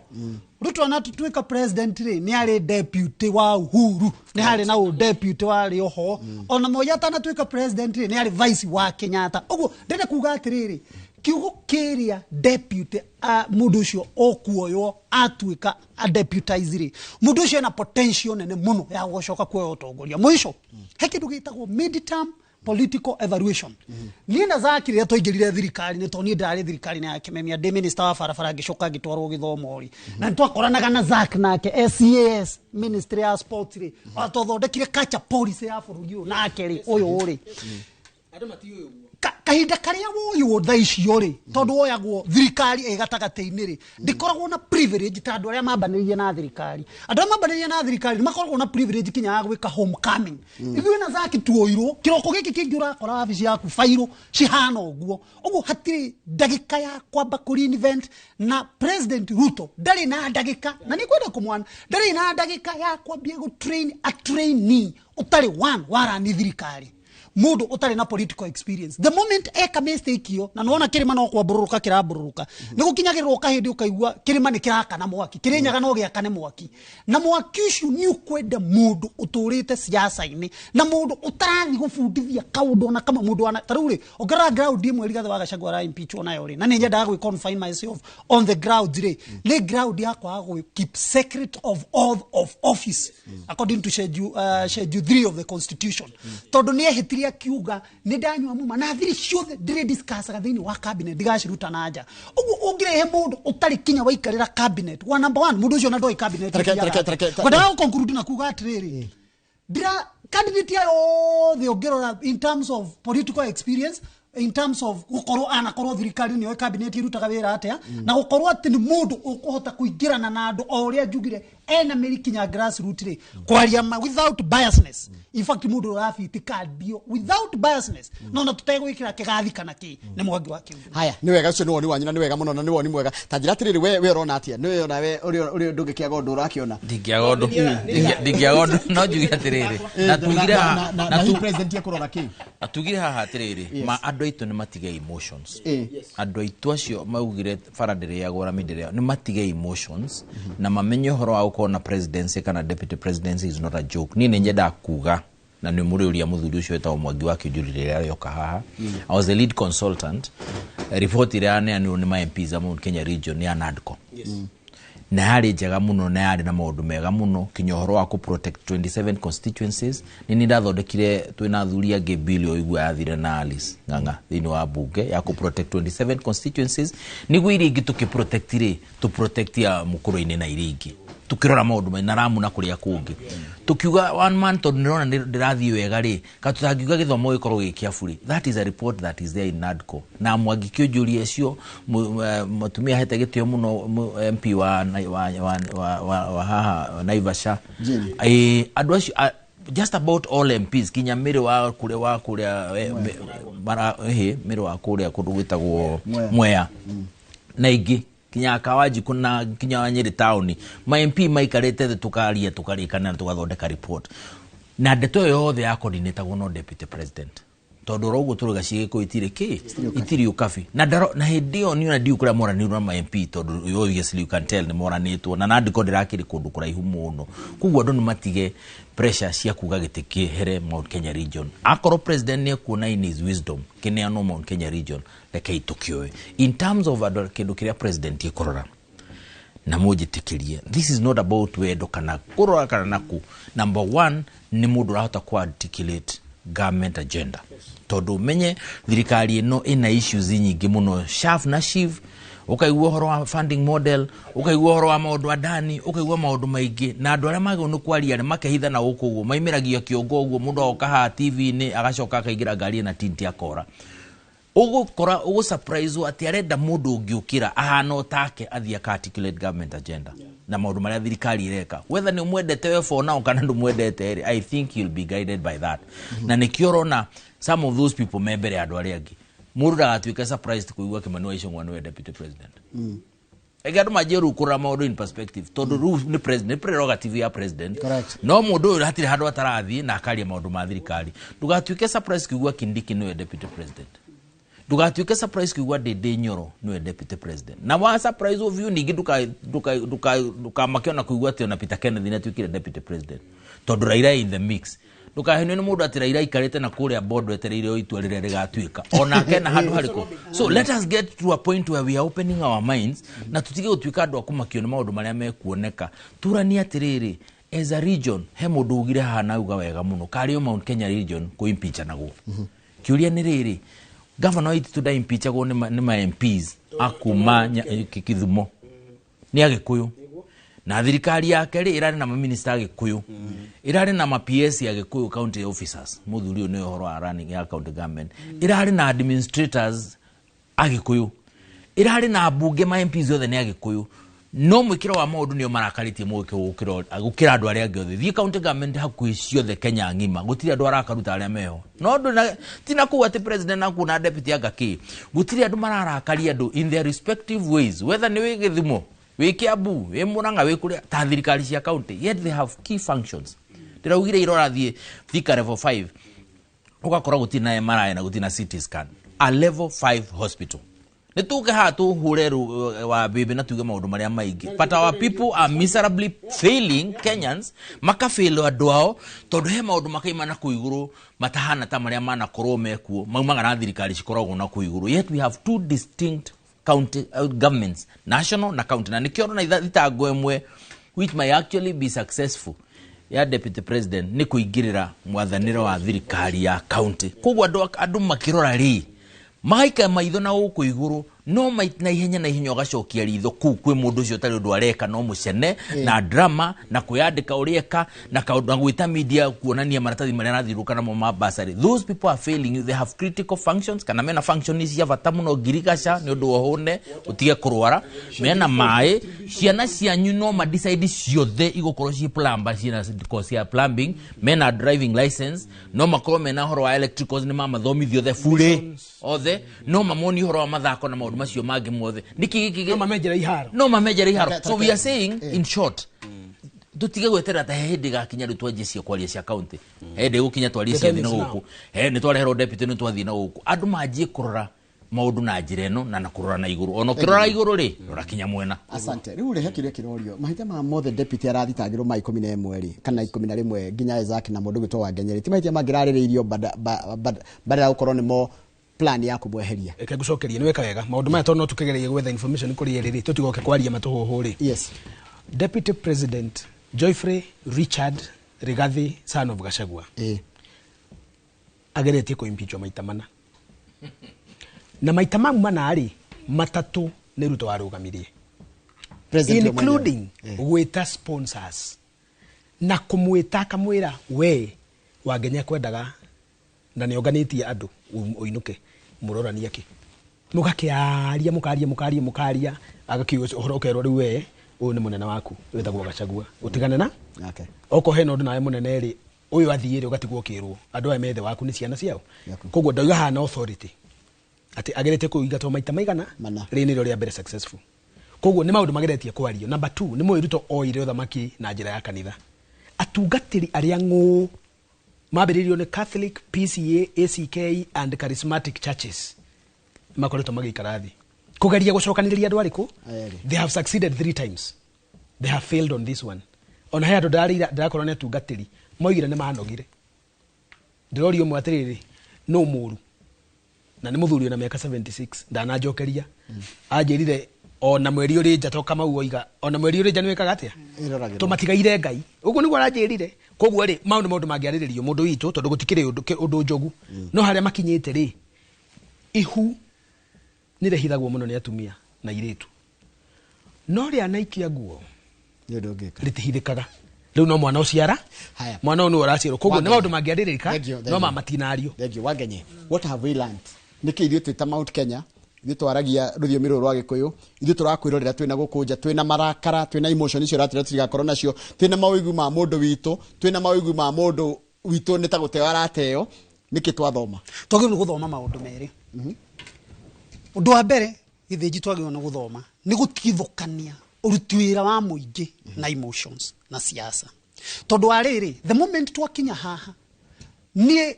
Ruto anatuĩka president ri ni ari deputy wa Uhuru ni hari na deputy wa ri ho ona Moi atanatuĩka president ri ni ari vice wa Kenyatta ũguo ndĩrenda kuga atĩrĩrĩ kiugo kiria deputy mundu ucio okuoyo atuika a deputize ri mundu ucio na potential nene muno ya gucoka kuoya utongoria mwisho he kindu gitagwo midterm political evaluation nina zakire toingirire thirikari ni toni ndari thirikari na kimemia de minister wa farafara gicoka gitwarwo githomo ri na twakoranaga na Zak nake SCAS ministry ya sport ri atothondekire culture policy ya bururi nake ri uyu ri andu matiyo kahinda karia woywo tha icio ri tondu woyagwo thirikari gatagati-ini ri ndikoragwo na privilege ta andu aria mambanĩrĩirie na thirikari andu aria mambanĩrĩirie na thirikari makoragwo na privilege kinya ya gwika homecoming ithuĩ na Zaki tuoirwo kiroko giki kingi urakora wabici yaku fairo cihana ũguo hatiri ndagika ya kwamba kũreinvent na President Ruto ndari na ndagika na ni kwenda kumwana ndari na ndagika ya kwambia gutrain a trainee utari one wara ni thirikari mundu utari na political experience the moment eka mistake iyo na nona kirima no kwambururuka kirabururuka nigukinyagirirwo kahindi ukaigua kirima ni kiraka na mwaki kirinyaga no giakane mwaki na mwaki ucio ni ukwenda mundu uturite siasa-ini na mundu utarathi gubundithia kaundu na kama mundu ana taruri ogara ground imwe rigathe wa Gachagua ra impeachment nayo ri na ni njenda gwi confine myself on the ground ri ni ground yakwa go keep secret of oath of office according to schedule 3 of the constitution tondu ni ehitiria kiuga ni ndanywa muma na thiri ciothe ndire discuss gathini wa cabinet ndigaciruta na nja uguo ungirehe mundu utari kinya waikarira cabinet wa number 1 mundu ucio na ndoi cabinet kwenda conclude na kuga atiriri ndira candidate yothe ungirora in terms of political experience in terms of gukorwo anakorwo thirikari ni cabinet irutaga wira atia na gukorwo ati ni mundu ukuhota kuingirana na andu o uria njugire ena merikinya grassroots ri kwaria without biasness in fact mundu rafitika dio without biasness no na tutegwikira kigathi kana ki ni mwangi wa kiu haya ni wega ucio ni woni wanyu na ni wega muno na ni woni mwega ta njira atiriri we urona atia ni we na we uri ndungikia gondo urakiona ndingia gondo no njugi atiriri na tugira na president yakurora ki atugire haha atiriri ma andu aitu ni matige emotions andu aitu acio maugire faradere ya gora midere ni matige emotions na mamenye horo wa uko na presidency kana deputy presidency is not a joke ni njenda kuga na ni muri uria muthuri ucio eta Mwangi wa Kiujurire yoka haha I was the lead consultant report ira ne ni ma MPs a Mount Kenya region ya NADCO na hari njega muno na yari na maundu mega muno kinyohoro wa ku protect 27 constituencies ni ndathondekire twina thuri ya gebilio igwa yathire na Alice Ng'ang'a thini wa bunge ya ku protect 27 constituencies niguo iringi tukiprotectire to protect ya mukuru-ini na iringi tukirora maundu mai na Ramu na kuria kungi tukiuga one man to ndirona ndirathi wega ri katutangiuga githomo gikorwo gikiaburi that is a report that is there in NADCO na Mwangi Kiujuri ecio mutumia hete gitio muno MP wa haha Naivasha andu acio just about all MPs kinya miri wa kuria miri wa kuria kundu gwitagwo Mwea na ingi kinya Kawaji kuna kinya Nyeri town ma MP maikarete tukarikana tugathondeka report na ndeto yothe ya coordinator no deputy president tondu rogo turuga cigiko itiri ukabi na hedio ni na diu kura mora ni na MP tondu obviously you can tell ni mora nitwo na ndiko ndirakiri kundu kuraihu muno kugwa ndu matige pressure cia kuga gitiki here Mount Kenya region akoro president ni kuona in his wisdom kene no Mount Kenya region like Tokyo in terms of kindu kiria president ikorora na mujitikirie this is not about wedo kana kurora kana naku number 1 ni mundu rahota ku articulate government agenda tondu menye thirikari ino ina issues nyingi muno shaf na shiv ukaigua horo wa funding model ukaigua horo wa maundu adani ukaigua maundu maingi na andu aria magio no kwaria makehitha na gukuguo maimiragio kiongo uguo mundu okaha TV ni agacoka akaigira ngari na tinti akora ugukora ugu surprise ati arenda mundu ungiukira ahano take athia ka articulate government agenda na maundu maria thirikari ireka whether ni mwendete we for now kana ndu mwendete I think you'll be guided by that na nikiorona some of those people membere andu aria angi mundu agatuika surprised kuigua Kimani Ichung'wa we deputy president egadu majeru kura maundu in perspective tondu rule ni president prerogative ya president no mundu hatire handu atarathi na akaria maundu ma thirikari ndugatuike surprised kuigua Kindiki we deputy president ndugatuike surprise kuigua Ndindi Nyoro niwe deputy president na wa surprise of you ningi duka makiona kuigua ati ona Peter Kennedy na tuikire deputy president tondu Raila in the mix ndukahenwe ni mundu ati Raila ikarite na kuria board wetereire oitua rire rigatuika ona kena handu hariko so let us get to a point where we are opening our minds na tutige gutuika andu akumakio ni maundu maria mekuoneka turani atiriri as a region he mundu ugire hana uga wega muno kario Mount Kenya region ku impeach nago kiuria ni riri governor itu today impeach go ni ma MPs akuma Kithumo ni Agikuyu na thirikari yake ri irari na minister Agikuyu irari na ma PS Agikuyu county officers muthuri ni horo wa running ya county government irari na administrators Agikuyu irari na bunge ma MPs othe ni Agikuyu no mwikiro wa maundu ni marakaritie gukira andu aria angi othe thie county government hakuicio the Kenya ngima gutiri andu arakaruta aria meho no ndu tina ku ati president na kuna deputy agaki gutiri andu mararakaria andu in their respective ways whether ni wi Githumo wi Kiambu wi Murang'a wi kuria ta thirikari cia county yet they have key functions ndiraugire irora thie thika level 5 ugakora gutiri na MRI na gutiri na CT scan a level 5 hospital nituke hatu hureru wa bibi na tuge maundu maria maingi but our people are miserably failing Kenyans makafail andu ao tondu he maundu makaima na kuiguru matahana ta maria mana korwo mekuo maumaga na thirikari cikoragwo na kuiguru yet we have two distinct county governments national na county na nikio na thitango emwe which may actually be successful ya deputy president ni kuingirira mwathaniro wa thirikari ya county kugwa andu makirora ri maika maitho na uku iguru no na ihenya ugacokia ritho ku kwi mundu ucio tari undu areka no mucene na drama na kuyandika urieka na gwita media kuonania maratathi maria rathiruka na mo basari those people are failing you they have critical functions kana mena functions ya bata muno ngirigaca ni undu wohune utige kurwara mena mai ciana cianyu no ma decide ciothe igukoro ci plumber ciana cause ya plumbing mena driving license no makoro mena horo wa electricals ni mama thomithio the fure othe no mamoni horo wa mathako na maundu macio magi mothe niki no mamejera iharo so we are saying in short tutige gwetera ta hindi gakinya rutwa cia kwaria cia county hindi gukinya twaria cia thina guku ni twarehero deputy ni twathi na guku andu manjie kurora maundu na njira eno na kurora na iguru ono kirora iguru ri rora kinya mwena asante riu rehe kiria kirorio mahita ma mothe deputy arathitagirwo ma 11 ri kana 11 nginya Isaac na mundu gitwa Wangenyeri ti mahita magiraririirio badala ukorwo ni mo plan ya kubweheria eke gucokeria niweka wega maundu maya tono tukigereria gwetha information kuri riri tutigoke kwaria matuhuhuri yes deputy president Joyfrey Richard Rigathi son of Gachagua ageretie ko impeachment maita mana na maita mana ari matatu ni Ruto arugamirie including gwita sponsors na kumwita kamwira we Wangenya kwendaga na ni organitie andu uinuke murorania ki mugakiaria mukaria agakiuga uhoro kerwo riu we uyu ni munene waku wetagwo Gachagua utigane na okay oko he nondu nae munene ri uyu athiire ugatigwo kirwo andu aya methe waku ni ciana ciao kogwo ndauga hana authority ati agerete kuigatwo maita maigana rini rio ria mbere successful kogwo ni maundu mageretie kwario number 2 ni Ruto oire uthamaki na njira ya kanitha atungatiri aria ng'u mabiririo ni Catholic, PCA, ACK and Charismatic churches makoretwo magikara thi kugeria gucokaniriria andu ariku. They have succeeded 3 times. They have failed on this one. On haya ndo ndirakorwo ni atungatiri moigire ni manogire ndirori umwe atiriri no muru na ni muthuri na miaka 76 ndanajokeria anjirire ona mweri uri nja to kama uoiga ona mweri uri nja ni wikaga atia tumatigaire ngai uguo niguo aranjirire koguo ri maundu mangiariririo mundu witu tondu gutikire undu njogu no haria makinyite ri ihu ni rehithagwo muno ni atumia na iritu no ri anaikia nguo ni ndongeka ritihithikaga riu no mwana uciara mwana onu uraciro koguo ni maundu mangiaririka no mamatinario. Thank you wagenye. What have we learned? Niki ithuĩ twita Mount Kenya ithuĩ twaragia rũthiomi rũrũ rwa Gĩkũyũ ithuĩ tũrakwĩrorera twĩna gũkũnja twĩna marakara twĩna emotion icio ratira tũtigakorwo nacio twĩna mawĩgu ma mũndũ witũ twĩna mawĩgu ma mũndũ witũ nĩ ta gũteo arateo nĩkĩ twathoma twagĩrĩirwo nĩ gũthoma maũndũ merĩ. Ũndũ wa mbere gĩthĩnji twagĩrĩirwo nĩ gũthoma nĩ gũtigithũkania ũruti wĩra wa mũingĩ na emotions na siasa tondu wa rĩrĩ the moment twakinya haha niĩ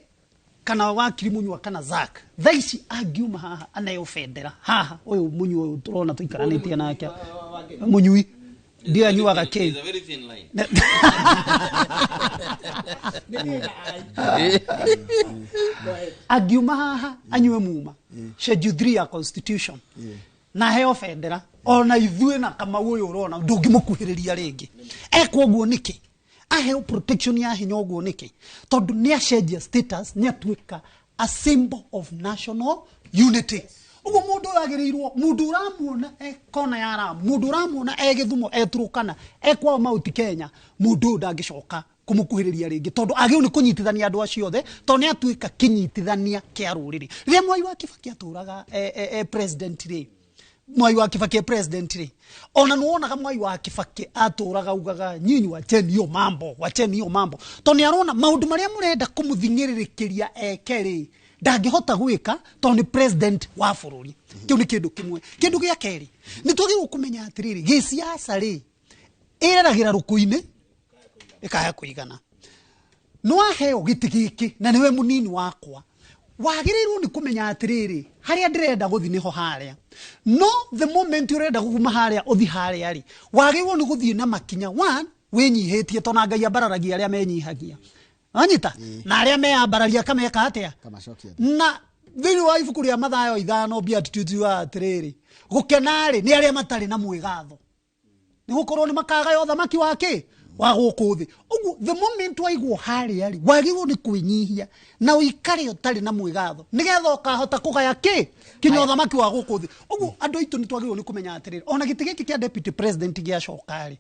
kana wakiri Munyua kana Zack thaici angiuma haha anayo federa haha uyu Munyua uyu turona tuikaranĩtie nake Munyui ndio anyuaga kĩ angiuma haha anyue muma schedule 3 ya constitution na heo federa ona ithuĩ na kama uyu urona ndũngĩmũkuhĩrĩria rĩngĩ ekwo guo nĩkĩ aheo protection ya hinya uguo niki tondu ni acenjia status ni atuika a symbol of national unity uguo mundu agirirwo mundu uramuona kona yara mundu uramuona Githumo Turukana kwa Mount Kenya mundu ndangicoka kumukuhiriria ringi tondu agiu ni kunyitithania andu acio othe tondu ni atuika kinyitithania kia ruriri ria Mwai wa Kibaki aturaga president ri Mwai wa Kibaki president ri ona nuonaga Mwai wa Kibaki aturaga ugaga nyinyi wacheni hiyo mambo toni arona maundu maria murenda kumuthingiririkiria ekeri ndangihota gwika toni president wa bururi kiu ni kindu kimwe kindu gia keri ni twagirwo kumenya atiriri giciasa ri ireragira rukuini ikaya kuigana no aheo gitigiki na niwe munini wakwa wagirirwo ni kumenya atiriri haria ndirenda guthi niho haria no the moment urenda guma haria uthi haria ri wagirirwo ni guthi na makinya 1 winyihitie tona Ngai ambararagia aria menyihagia anyita na aria meambararia kameka atia na thini wa ibuku ria Mathayo 5 beatitudes wa atiriri gukenari ni aria matari na mwigatho ni gukorwo ni makaga yo thamaki wake wa gukuthi ugu the moment waigwo haria ari wagirwo ni kwinyihia na uikare utari na mwigatho nigetha ukahota kugaya kinyo thamaki wa gukuthi ugu andu itu ni twagirwo ni kumenya atiriri ona gitigiki kia deputy president gia cokari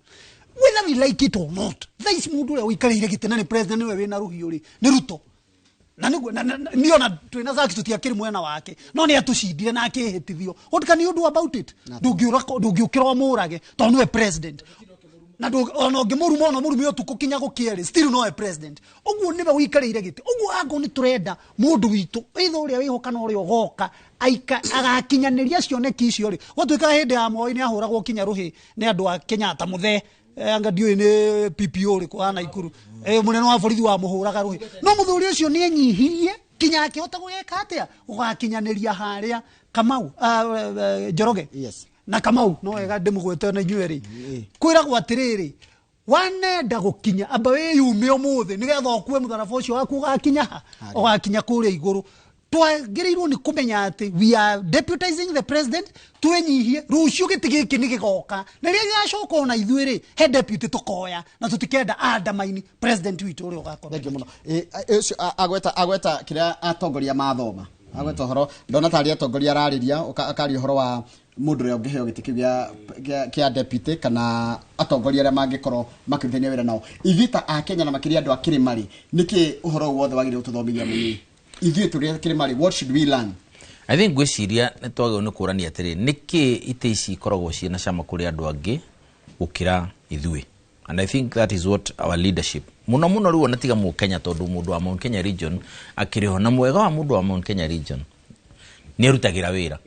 whether we like it or not this mundu ria uikarire gitena ni president we wina ruhiuri ni Ruto na niona twina Zack tutiakiri mwena wake no ni atucindire na akihitithio what can you do about it ndungiukira murage tondu we president na ona ngimuruma ona murumi utuku kinya gukiere still no a president uguo niwe wikarire giti uguo ango ni turenda mundu witu either uria wihoka na uria goka aika agakinyaniria cioneki icio ri gutwika hindi ya Moi ni ahuragwo kinya ruhi ni andu a Kenyatta muthe anga ndiu ni PPO ri kwa Naikuru munene wa borithi wa muhuraga ruhi no muthuri ucio ni enyihirie kinya akihota gweka atia ugakinyaniria haria Kamau Njoroge na Kamau no wega ndimugwete na inyueri kwira gwatiriri wanenda gukinya amba we yume omuthe nigetha okue mutharaba ucio waku ugakinya kuria iguru twagirirwo ni kumenya ati we are deputizing the president twenyihie rucio gitigiki ni gigoka na ria gacoka ona ithuiri he deputy tukoya na tutikenda andamaini president witu uri ugakorwo thank you muno agweta kiria atongoria mathoma agweta horo ndona tari atongoria arariria akari horo wa mundu ria ungiheo gitiki kia deputy kana atongoria aria mangikorwo makirithania wira nao ithita a Kenya na makiria andu akiri mari niki uhoro wothe wagire ututhomithia munyi ithuĩ tũrĩa akiri mari what should we learn? I think gwiciria nĩ twagĩrĩirwo nĩ kũrania atĩrĩ nĩkĩ ite ici ikoragwo ciĩna cama kũrĩ andũ angĩ gũkĩra ithuĩ, and I think that is what our leadership muno rĩu ona tiga Mũkenya tondũ mũndũ wa Mount Kenya region akĩrĩho na mwega wa mũndũ wa Mount Kenya region nĩ arutagĩra wĩra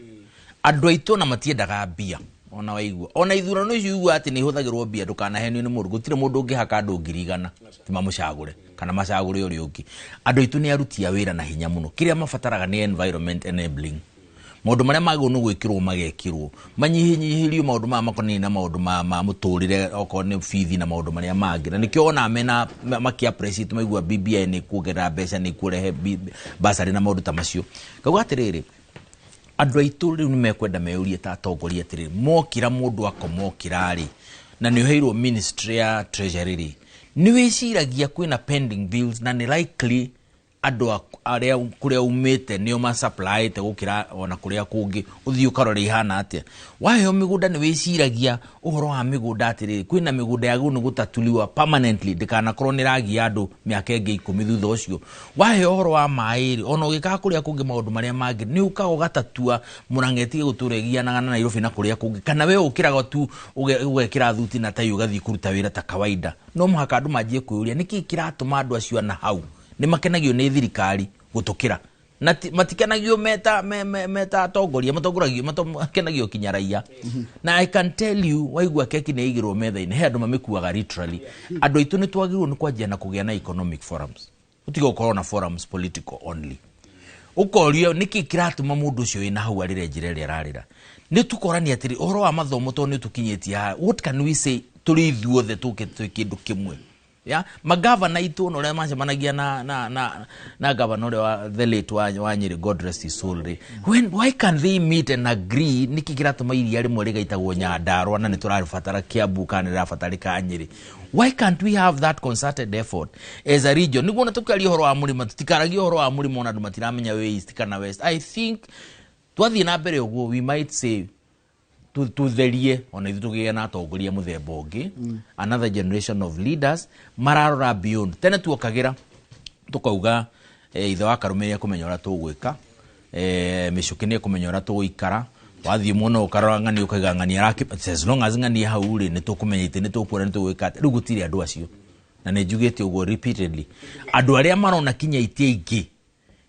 andũ aitũ na matiendaga mbia ona waigua ona ithurano icio igua ati ni huthagirwo mbia ndukanahenio ni mundu gutire mundu ungihaka andu 100,000 ti mamucagure kana macagure uri ungi andu itu ni aruti a wira na hinya muno kiria mafataraga ni environment enabling maundu maria magunu gwikirwo magekirwo manyihinyihirio maundu ma makoni na maundu ma muturire oko ni fithi na maundu maria mangi na nikio ona mena makia president maigua BBI ni kugerera mbeca ni kurehe basari na maundu ta macio kaguo atiriri andu aitu riu ni mekwenda meurie ta atongoria atiriri mokira mundu akomokirari na ni uheirwo ministry ya treasury ni wiciragia kwina pending bills na ni likely andu aria kuria umite nio ma supply te gukira ona kuria kungi uthii ukarore ihana atia wayo migunda ni wiciragia uhoro wa migunda atiri kwina migunda ya gunu gutatuliwa permanently ndikana korwo ni ragi andu miaka ingi 10 thutha ucio wayo uhoro wa mairi ona ugika kuria kungi maundu maria mangi ni ukago gatatua murangetige guturegia na Nairobi na kuria kungi kana we ukiraga tu ugekira thuti na tai ugathii kuruta wira ta kawaida no muhaka andu majie kuyuria niki kiratuma andu acio na hau ni makenagio ni thirikari gutukira na matikenagio meta atongoria makenagio kinyaraia na I can tell you waigua keki ni igirwo metha-ini he andu mamikuaga literally andu aitu ni twagirwo ni kwanjia na kugia na economic forums utiga ukorwo na forums political only ukorio niki kiratuma mundu ucio ina hau arire njira ria rarira ni tukorani atiri uhoro wa mathomo to ni tukinyetie what can we say turi ithuothe tukindu kimwe ya magavana itu no le managia na governor wa the late wa Nyeri God rest his soul why can they meet and agree nikikira tumairi ari mwere gaitagwo Nyandarua na niturafatara Kiambu kana rafatarika Nyeri why can't we have that concerted effort as a region niguo na tukari horo wa murima tutikaragia horo wa murima ona ndu matiramenya we east kana west I think twathie na mbere uguo we might say tutherie ona ithugie na atongoria muthemba ungi another generation of leaders mararora beyond tene tuokagira tukauga ithe wa Karumeria kumenya ora tugwika micukini kumenya ora tuguikara wathie muno ukarora ngani ukaiga ngani araki as long as ngani hau ri ni tukumenya ite ni tukura ni tugwika riu gutiri andu acio na ne njugite uguo repeatedly andu aria marona kinya itie ingi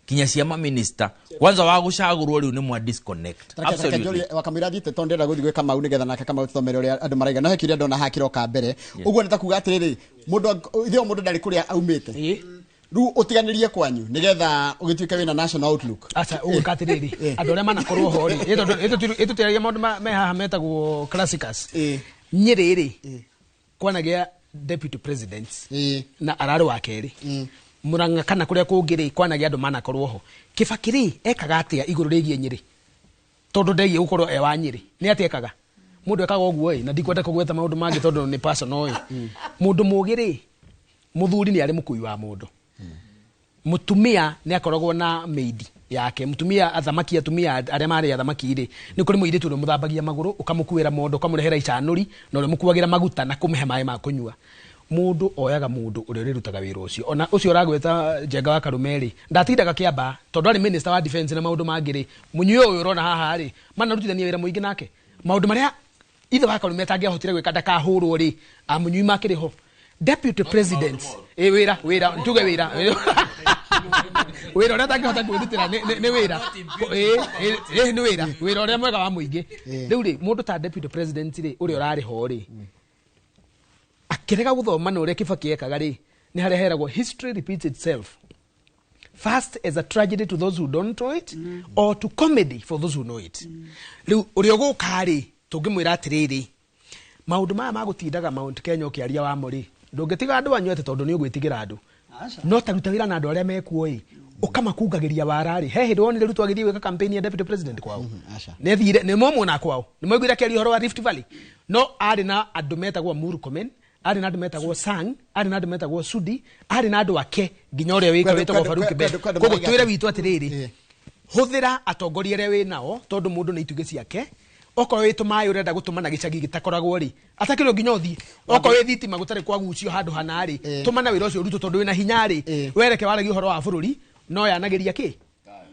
kinya ciama minister kwanza wa gucagurwo riu ni mwa disconnect absolutely wakamira thite tondera guthi gwika mau nigetha nake kama uthomere uri andu maraiga no hekiria ndona hakiroka mbere uguo nitakuga atiriri mundu ithio mundu ndari kuria aumite riu utiganirie kwanyu nigetha ugituike wina national outlook acha ugatiriri andu aria manakorwo ho ri eto tiragia maundu me haha metagwo classicals Nyeri kwanagia deputy president na arari wa keri Muranga kana kuria kungiri kwanagia andu manakorwo ho Kibakiri ekaga atia iguru rigie Nyeri tondu ndegi gukorwo wa Nyeri ni atekaga mundu ekaga oguo na ndikwenda kugweta maundu mangi tondu ni personal mundu mugiri muthuri ni ari mukui wa mundu mutumia ni akoragwo na maidi yake mutumia athamaki atumia aria mari athamaki ri ni kuri muiritu ro muthambagia maguru ukamukuira mondo ukamurehera icanuri no ro mukuagira maguta na kumuhe mai ma kunyua mundu oyaga mundu uri rirutaga wira ucio ona ucio uragweta Njenga wa Karumeri ndatindaga Kiamba tondu ari minister wa defense na maundu mangiri munyu uyu urona haha ri mana rutithania wira muingi nake maundu maria ithe wa Karumeri tangiahotire gwika ndakahurwo ri amunyu makiri ho deputy president wira ntuge wira wira ora tangihota kwirutira ni wira ni wira ora mwega wa muingi riu ri mundu ta deputy president ri uri urari ho ri akirega guthoma no ure Kibaki ekaga ri ni hareheragwo history repeats itself first as a tragedy to those who don't know it or to comedy for those who know it riu uri uguka ri tungimwira atiriri maundu maya magutindaga Mount Kenya ukiaria wa muri ndungitiga andu anywete tondu ni ugwitigira andu no taruta wira na andu aria mekuo ukamakungagiria warari he hindu wonire rutu agithii wika campaign ya deputy president kwao ne thire ne momo na kwao ni moigwira keri horo wa Rift Valley no ari na andu metagwo Murkomen ari na andu metagwo Sang ari na andu metagwo Sudi ari na andu ake nginya uria wika witagwo Faruki Ben kogo twire witu atiriri huthira atongoria aria wi nao tondu mundu ni ituge ciake oko witu mai urenda gutumana gicagi gitakoragwo ri atakiro nginya uthi oko wi thitima gutari kwagucio handu hanari tumana wira ucio ruto tondu wina hinya ri wereke waragi uhoro wa bururi no yanageria ki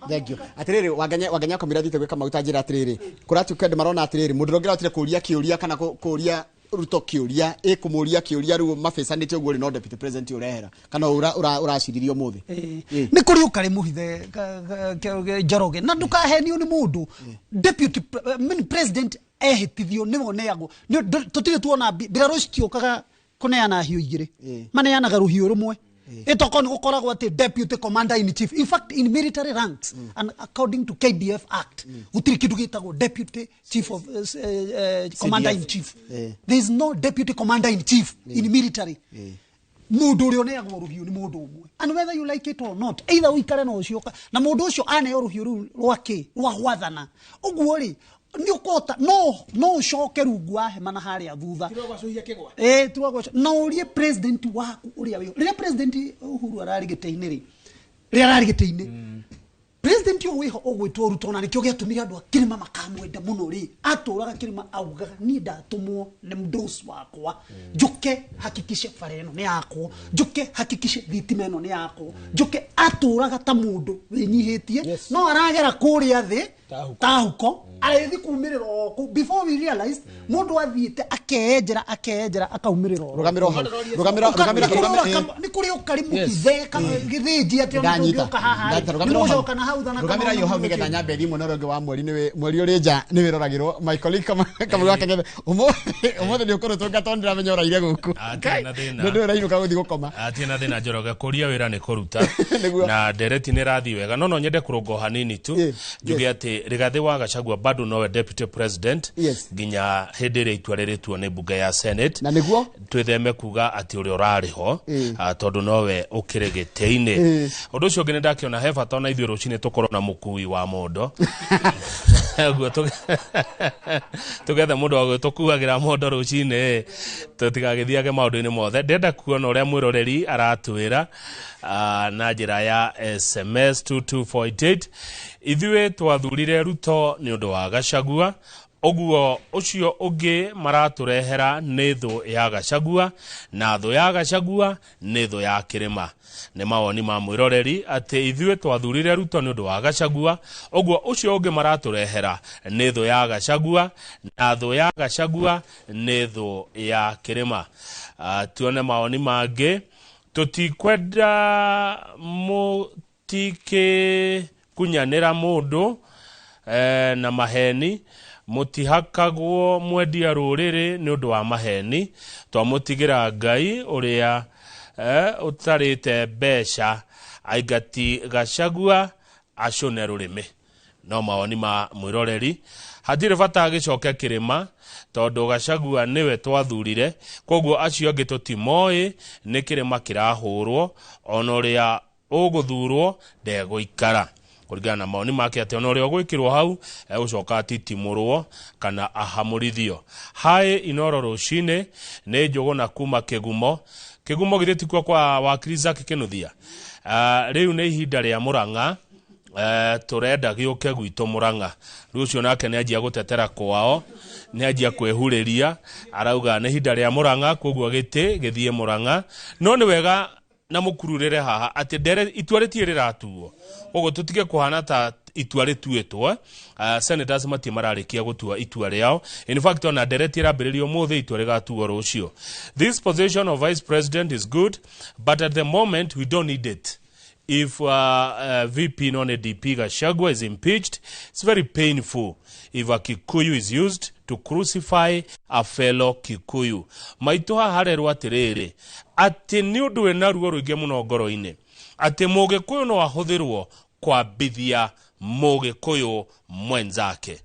thank you atiriri waganya komira thite gwika maguta njira atiriri kuratu kende marona atiriri mundu rongira utire kuria kiuria kana kuria ruto kiuria ikumuria kiuria ru mabecanite uguo ri no deputy president urehera kana uraciririo muthi ni kuri ukari muhithe Njoroge na ndukahenio ni mundu deputy president ehitithio nimo neagwo tutire tuona mbirarũ citiokaga kuneana hiũ igĩrĩ maneanaga rũhiũ rũmwe itoko ni gukoragwo ati deputy commander in chief. In fact, in military ranks and according to KDF Act gutiri kindu gitagwo deputy chief of commander in chief. There is no deputy commander in chief in military. Mundu urio neagwo ruhiu ni mundu umwe, and whether you like it or not, either uikare no ucio na mundu ucio aneo ruhiu ru rwake rwa gwathana uguo ri ni ukota no ucoke rungu wahe mana haria thutha turagwa na urie president waku uria we ria president Uhuru ararigite-ini ri ria ararigite-ini president yo wiho ogwitwo Ruto na nikyo giatumira andu akirima makamwenda muno ri aturaga kirima augaga ni ndatumwo ni mdosi wakwa njuke hakikishe fareno ni yakwo njuke hakikishe thitima eno ni yakwo njuke aturaga ta mundu winyihitie no aragera kuria thi tahuko arethi kumirira oku before we realized mundu athiite akenjera akaumirira rugamira ni kuri ukari mukitheka githiji ati ndio kahaha rugamira na hau thana rugamira yo hau nigetha nyambe thimu no ronge wa mweri niwe mweri uri nja ni wiroragirwo Michael kama wake ngethe umothe ni ukoro tungata ndiramenya uraire guku ndio rainuka guthi gukoma ati na thina Njoroge kuria wira ni kuruta na dereti ni rathi wega no nyende kurungo hanini tu njuge ati Rigathi wa Gachagua bado nowe deputy president ginya hindi ria itua riritwo ni bunge ya Senate na niguo twitheme kuga ati uri urariho tondu nowe ukirigite-ini undu ucio ngi ndakiona he bata ona ithuĩ rũcinĩ tukorwo na mũkui wa mondo guo tugetha mũndũ wa gũtũkuagĩra mondo rũcinĩ tutigagĩthiage maũndũ-inĩ mothe ndenda kuona ũrĩa mwĩroreri aratwĩra na njĩra ya SMS 2248 ithuĩ twathurire Ruto nĩ ũndũ wa Gachagua oguo ucio ũngĩ maratũrehera nĩ thũ ya Gachagua na thũ ya Gachagua nĩ thũ ya kĩrĩma nĩ mawoni ma mwĩroreri atĩ ithuĩ twathurire Ruto nĩ ũndũ wa Gachagua oguo ucio ũngĩ maratũrehera nĩ thũ ya Gachagua na thũ ya Gachagua nĩ thũ ya kĩrĩma tuone mawoni mangĩ tutikwenda mutike kunyanĩra mũndũ na maheni mutihakagwo mwendia rũrĩrĩ nĩ ũndũ wa maheni twamũtigĩra Ngai ũrĩa utarĩte mbeca aingati Gachagua acũne rũrĩmĩ no mawoni ma mwĩroreri hatirĩ bata agĩcoke kĩrĩma tondu Gachagua niwe twathurire koguo acio angĩ tutimoĩ nĩ kĩrĩma kĩrahũrwo ona ũrĩa ũgũthurwo ndegũikara kuringana na maoni make ati ona ũrĩa ũgwĩkĩrwo hau ũcoka atitimũrwo kana ahamũrithio haĩ inoro rũcinĩ nĩ Njũgũna kuma Kĩgumo githĩ tikwo kwa wakiri Zaki Kinuthia rĩu nĩ ihinda rĩa Mũrang'a turenda gĩũke gwitũ Mũrang'a rĩu ũcio nake nĩ anjia gũtetera kwao nĩ anjia kwĩhurĩria arauga nĩ ihinda rĩa Mũrang'a koguo gĩtĩ gĩthiĩ Mũrang'a no nĩ wega na mũkururĩre haha atĩ ndere itua rĩtirĩ rĩratuo koguo tutige kuhana ta itua rĩtuĩtwo senators matie mararĩkia gũtua itua rĩao in fact ona ndereti ĩrambĩrĩrio mũthĩ itua rĩgatuo rũcio. This position of vice president is good but at the moment we don't need it. If VP non-DP Gachagua is impeached, it's very painful if a Kikuyu is used to crucify a fellow Kikuyu. Maitũ haharerwo atĩrĩrĩ atĩ nĩ ũndũ wĩna ruo rũingĩ mũno ngoro-inĩ atĩ Mũgĩkũyũ no ahũthĩrwo kwambithia Mũgĩkũyũ mwenzake,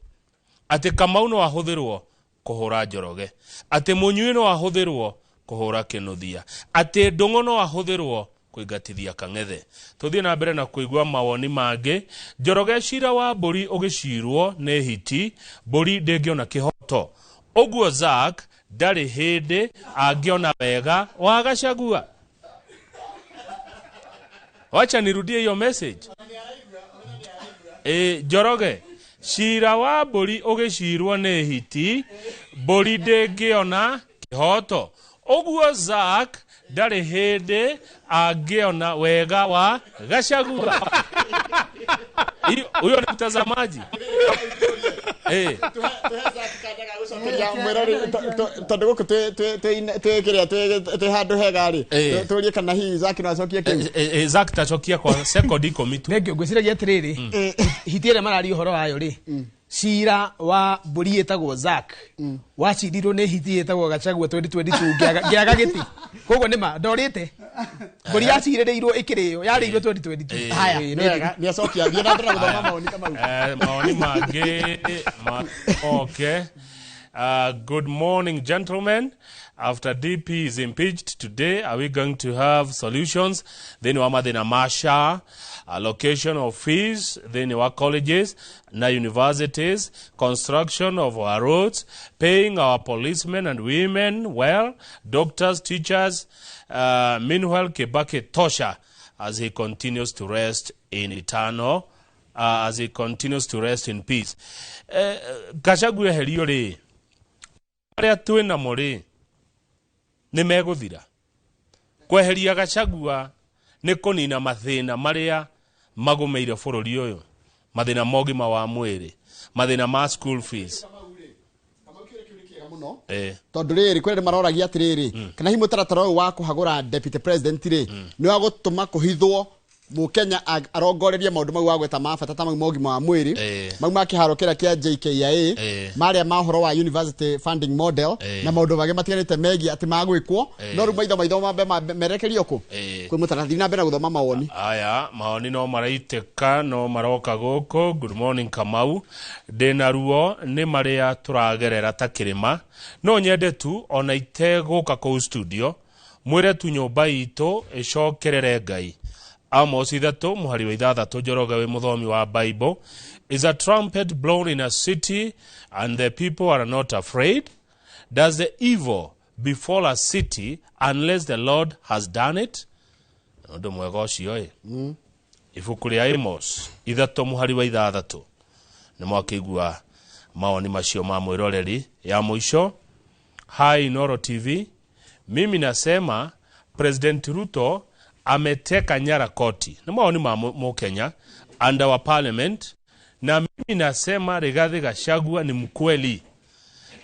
atĩ Kamau no ahũthĩrwo kũhũra Njoroge, atĩ Mũnyui no ahũthĩrwo kũhũra Kinuthia, atĩ Ndung'u no ahũthĩrwo kũingatithia Kang'ethe. Tũthiĩ na mbere na kũigua mawoni mangĩ. Njoroge cira wa mbũri ũgĩcirwo nĩ hiti, mbũri ndĩngĩona kĩhoto. Ũguo Zack ndarĩ hĩndĩ angĩona wega wa Gachagua. Wacha nirudie hiyo message. Njoroge cira wa mbũri ũgĩcirwo nĩ hiti, mbũri ndĩngĩona kĩhoto. Ũguo Zack ndarĩ hĩndĩ angĩona wega wa Gachagua. Huyo ni mtazamaji. Tondu guku twi handu hega ri turie kana hihi Zack no acokie kiu. Zack tacokia kwa second committee. Ngĩciragia atĩrĩrĩ hiti ĩrĩa mararia ũhoro wayo rĩ cira wa mbũri ĩtagwo Zack wacirirwo nĩ hiti ĩtagwo Gachagua 2022 ngĩaga gĩtĩ koguo nĩma ndorĩte mbũri yacirĩrĩirwo ĩkĩrĩyo yarĩirwo 2022 haya nĩ acokia thiĩ na mbere gũthoma maoni kama maoni mangĩ okay. Good morning, gentlemen. After DP is impeached today, are we going to have solutions? Then we have Masha, allocation of fees, then our colleges, na universities, construction of our roads, paying our policemen and women well, doctors, teachers. Meanwhile, Kibaki Tosha, as he continues to rest in eternal, as he continues to rest in peace. Gachagua heriore. Aria twina muri ni meguthira kweheria Gachagua ni kunina mathina maria magumeire bururi uyu mathina mogima wa mwiri mathina ma school fees tondu riri kwere maroragia atiriri kana hi mutaratara uyu wa kuhagura deputy president ri ni wa gutuma kuhithwo Mukenya arongoreria maundu mau wa gweta mabata ta mau mogima wa mwiri mau makiharo kira kia JKIA maria mahoro wa university funding model na maundu mage matiganite megi ati magwikwo no ru maitho mambe merekerio ku kwi mutarathiri na mbere guthoma mawoni aya mawoni no maraiteka no maroka guku. Good morning Kamau, ndina ruo ni maria turagerera ta kirima no nyende tu ona iteguka ku studio mwire tu nyumba itu icokerere Ngai. Amos ithatũ mũhari wa ithathatũ Njoroge we muthomi wa Bible. Is a trumpet blown in a city and the people are not afraid? Does the evil befall a city unless the Lord has done it? Ndo mwega ũcio ibuku rĩa Amos ithatũ mũhari wa ithathatũ nĩ mwakĩigua maoni macio ma mwĩroreri ya mũico. Hi Noro TV, mimi nasema President Ruto ameteka nyara koti na maoni ma Mukenya and our parliament, na mimi nasema Rigathi Gachagua ni mkweli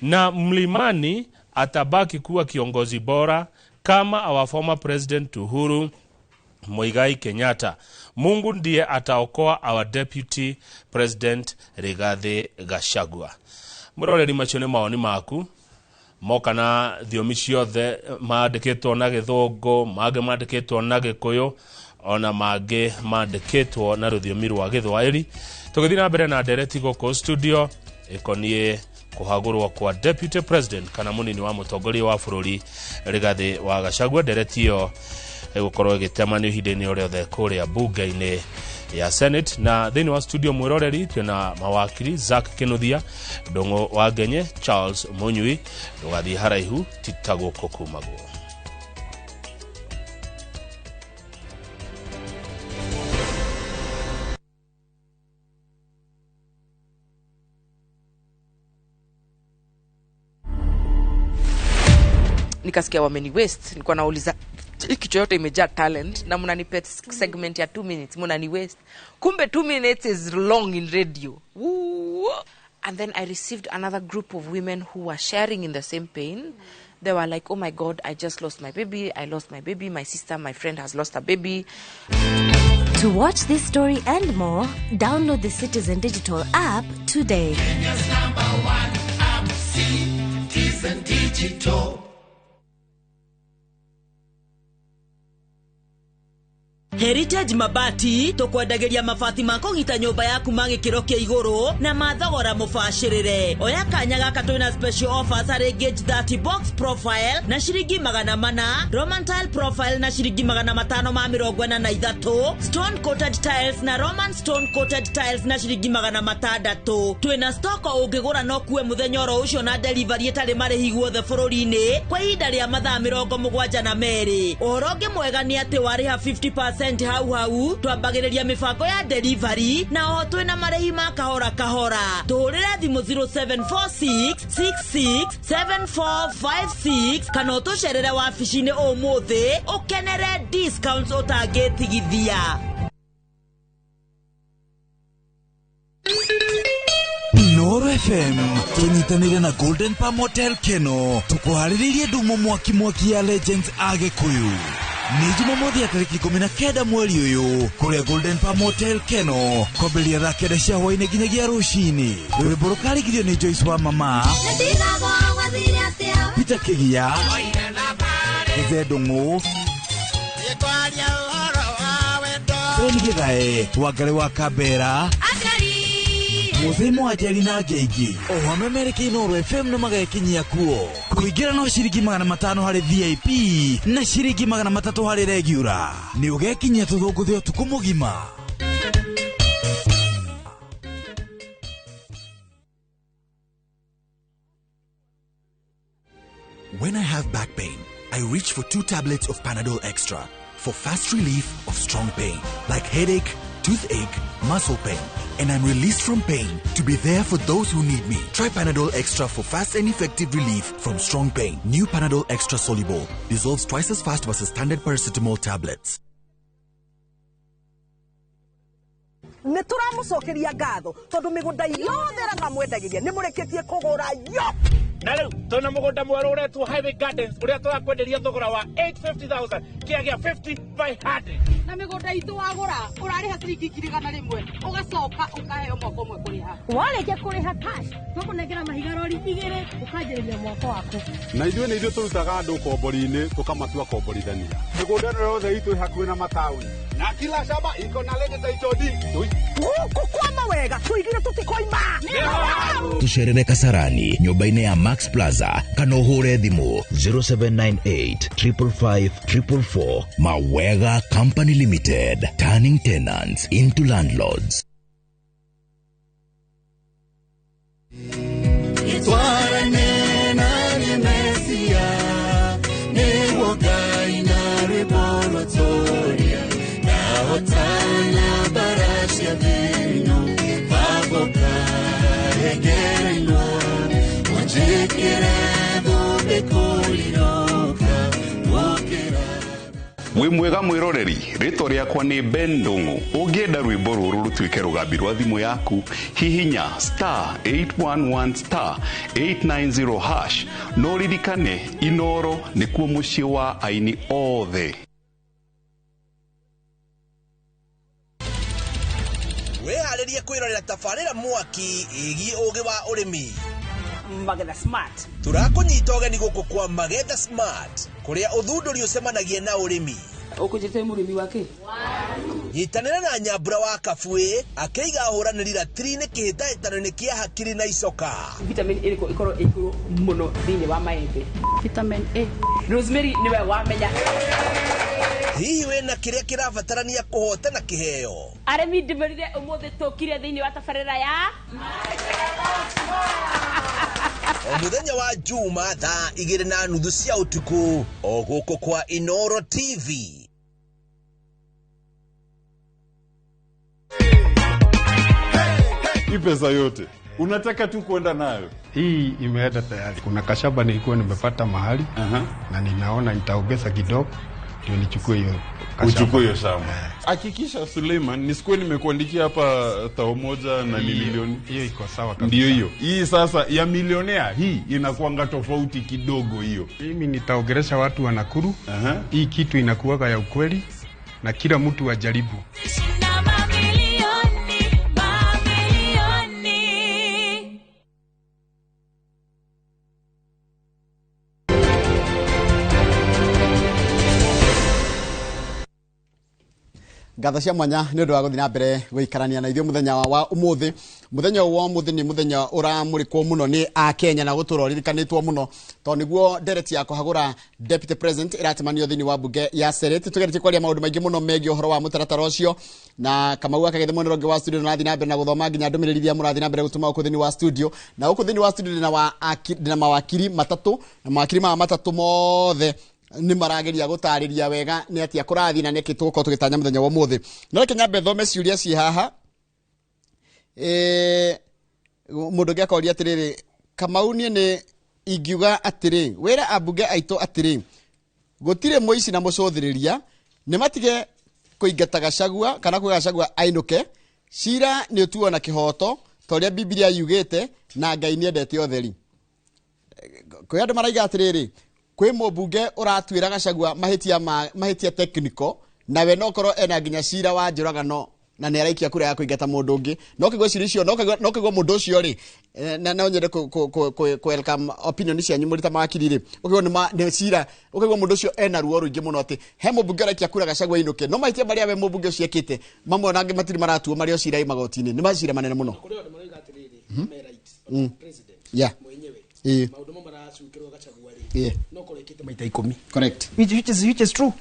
na mlimani atabaki kuwa kiongozi bora kama our former president Uhuru Muigai Kenyatta. Mungu ndiye ataokoa our deputy president Rigathi Gachagua. Muroreri machone maoni maku moka na thiomi ciothe mandikitwo na Githungu, mage mandikitwo na Gikuyu, ona mage mandikitwo na rũthiomi rwa Gĩthwaĩri. Tũgĩthiĩ na mbere na ndereti gũkũ studio ĩkonie kuhagurwa kwa deputy president kana munini wa mũtongoria wa bũrũri Rigathi wa Gachagua. Ndereti ĩyo ĩgũkorwo ĩgĩtemanio ihinda-inĩ o rĩothe kũrĩa bunge-inĩ ya Senate. Na thĩinĩ wa studio mwĩroreri twĩna mawakiri Zack Kinuthia, Ndung'u wa Ngenye, Charles Munyui. Ndũgathiĩ haraihu titagũkũ kumagwo. Nikasikia wameni waste, nilikuwa nauliza kitu yote imejaa talent na mnanipa segment ya 2 minutes mnani waste, kumbe 2 minutes is long in radio. Woo. And then I received another group of women who were sharing in the same pain. They were like, oh my God, I just lost my baby, I lost my baby, my sister, my friend has lost a baby. To watch this story and more, download the Citizen Digital app today. Kenya's #1 app, Citizen Digital. Heritage Mabati tukwendageria mabati ma kũgita nyũmba yaku ma gĩkĩro kĩa igũrũ na mathogora mũbacĩrĩre. Oya kanya gaka twĩna special offers harĩ gauge 30 box profile na ciringi 400, Roman tile profile na ciringi 543, stone coated tiles na Roman stone coated tiles na ciringi 600. Twĩna stock ũngĩgũra no kuwe mũthenya oro ũcio na delivery ĩtarĩ marĩhi guothe bũrũri-inĩ kwa ihinda rĩa mathaa 72. Ũhoro ũngĩ mwega nĩ atĩ warĩha 50% hau twambagĩrĩria mĩbango ya delivery na o twĩna marĩhi ma kahora kahora. Tũhũrĩre thimũ 0746667456 kana ũtũcerere wabici-inĩ ũmũthĩ ũkenere discounts ũtangĩtigithia. Noro FM tunyitanire na Golden Palm Hotel Keno tukuharĩrĩirie ndumo mwaki ya Legends Agĩkũyũ. Nĩ Jumamothi ya tarĩki 19 mweri ũyũ kũrĩa Golden Palm Hotel Keno kwambĩrĩria thaa 9 cia hwaĩ-inĩ nginyagia rũcinĩ. Rwĩmbo rũkarĩkithio nĩ Joyce wa Mama, Peter Kĩgia, Eze Ndung'u, Tony Gĩthae, Wangari wa Kambera, Mũthimo wa Njeri na angĩ aingĩ. O hamwe merekeire Inooro FM na magakinyia kuo. Kũingĩra no ciringi 500 harĩ VIP na ciringi 300 harĩ regular. Nĩ ũgekinyia tũthũngũthĩ ũtukũ mũgima. When I have back pain, I reach for 2 tablets of Panadol Extra for fast relief of strong pain, like headache, toothache, muscle pain, and I'm released from pain to be there for those who need me. Try Panadol Extra for fast and effective relief from strong pain. New Panadol Extra Soluble dissolves twice as fast versus standard paracetamol tablets. Nituramucokeria ngatho tondu migunda yothe ranga mwendagiria nimureketie kugura yo. Na riu tuna mugunda mweru uretwo Highway Gardens uria turakwenderia thogora wa 850,000 kiagia 50 by 100. Na migunda itu wagura urariha ciringi 100 ugacoka ukaheo mwako umwe kuriha. Wareke kuriha cash tukunengera mahiga rori 2 ukanjiriria mwako wako. Na ithuĩ turutaga andu kombori-ini tukamatua komborithania. Migunda yothe itu hakuhĩ na mataũni. Na kila shamba iko na lady title deed. Kukwama wega tuigire tutikoima. Tucerere Kasarani nyumba-inĩ ya Max Plaza kana uhure thimu 0798 555 444. Mawega Company Limited, turning tenants into landlords. Itwarane na Nemesia, Newoga ina rebolatoria, na otana barasha vino, Pavoka egereno, Wajekere bobe koliroka, Wokera. Wĩ mwega mwĩroreri, rĩtwa rĩakwa nĩ Ben Ndung'u. Ũngĩenda rwĩmbo rũrũ rũtuĩke rũgambi rwa thimũ yaku, hihinya *811*890#. No ririkane Inooro nĩkuo mũciĩ wa aini othe. Wĩharĩrie kwĩrorera tabarĩra mwaki ĩgiĩ ũgĩ wa ũrĩmi. Magetha Smart. Tũrakũnyita ũgeni gũkũ kwa Magetha Smart, kũrĩa ũthundũri ũcemanagia na ũrĩmi. Ũkũnjĩte mũrĩmi wake? Nyitanĩra na Nyambura wa Kabuĩ akĩiga ahũranĩri ratiri-inĩ kĩhĩtahĩtano-inĩ kĩa hakiri na icoka. Vitamin A ikorwo igũrũ mũno thĩinĩ wa maembe. Vitamin A. Rosemary niwe wamenya. Hihi wĩna kĩrĩa kĩrabatarania kũhotana kĩheo? Arĩmi ndĩmerire ũmũthĩ tũkire thĩinĩ wa tabarĩra ya o mũthenya wa Juma thaa 2:30 cia ũtukũ o gũkũ kwa Inooro TV. Hii pesa yote unataka tu kwenda nayo? Hii imeenda tayari. Kuna kashamba nilikuwa nimepata mahali na ninaona nitaongeza kidogo ndio nichukue hiyo kashamba. Uchukue hiyo shamba. Hakikisha Suleiman, nisikuwe nimekuandikia hapa 1,000 na ni milioni. Hiyo iko sawa kabisa. Ndio hiyo. Hii sasa ya milionea hii inakuanga tofauti kidogo hiyo. Mimi nitaongelesha watu wa Nakuru. Hii kitu inakuwaga ya ukweli na kila mtu ajaribu. Ngatho cia mwanya nĩ ũndũ wa gũthiĩ na mbere gũikarania na ithuĩ mũthenya wa ũmũthĩ. Mũthenya wa ũmũthĩ nĩ mũthenya ũramũrĩkwo mũno nĩ Akenya na gũtũũra ũririkanĩtwo mũno tondũ nĩguo ndereti ya kũhagũra Deputy President ĩratemanio thĩinĩ wa mbunge ya Senate. Tũgeretie kwaria maũndũ maingĩ mũno megiĩ ũhoro wa mũtaratara ũcio, na Kamau akagethema mwena ũngĩ wa studio na na mbere na gũthoma nginya ndũmĩrĩri iria mũrathiĩ na mbere gũtũma gũkũ thĩinĩ wa studio. Na gũkũ thĩinĩ wa studio ndĩna mawakiri matatũ, na mawakiri maya matatũ mothe ni marageria gũtarĩria wega nĩ atia kũrathi na nĩkĩ tũgũkorwo tũgĩtanya mũthenya wa ũmũthĩ. No reke nyambe thome ciũria ciĩ haha. Mũndũ ũngĩ akoria atĩrĩrĩ, Kamau niĩ nĩ ingiuga atĩrĩ, wĩra ambunge aitũ atĩrĩ, gũtirĩ mũici na mũcũthĩrĩria, nĩ matige kũingata Gachagua kana kwĩ Gachagua ainũke, cira nĩ ũtuo na kĩhoto ta ũrĩa Biblia yugĩte na Ngai nĩendete ũtheri. Kwĩ andũ maraiga atĩrĩrĩ, kwi mubunge uratwira Gachagua mahitia technical nawe no korwo ena nginya cira wa njuragano na nä araikia kura ya kuingata mundu ungi no kigwa ciri cio no kigwa mundu ucio ri na nyende ku welcome opinion cianyu muri ta makiri ri ukigwa ni cira ukigwa mundu ucio ena ruo ruingi muno ati he mubunge araikia kura Gachagua inuke no maitia maria we mubunge ucio ekite mamwe nangi matiri maratuo maria cira i magoti-ini ni macira manene muno yeah maundu mo maracukirwo Gachagua ri no korekete maita 10 correct which is true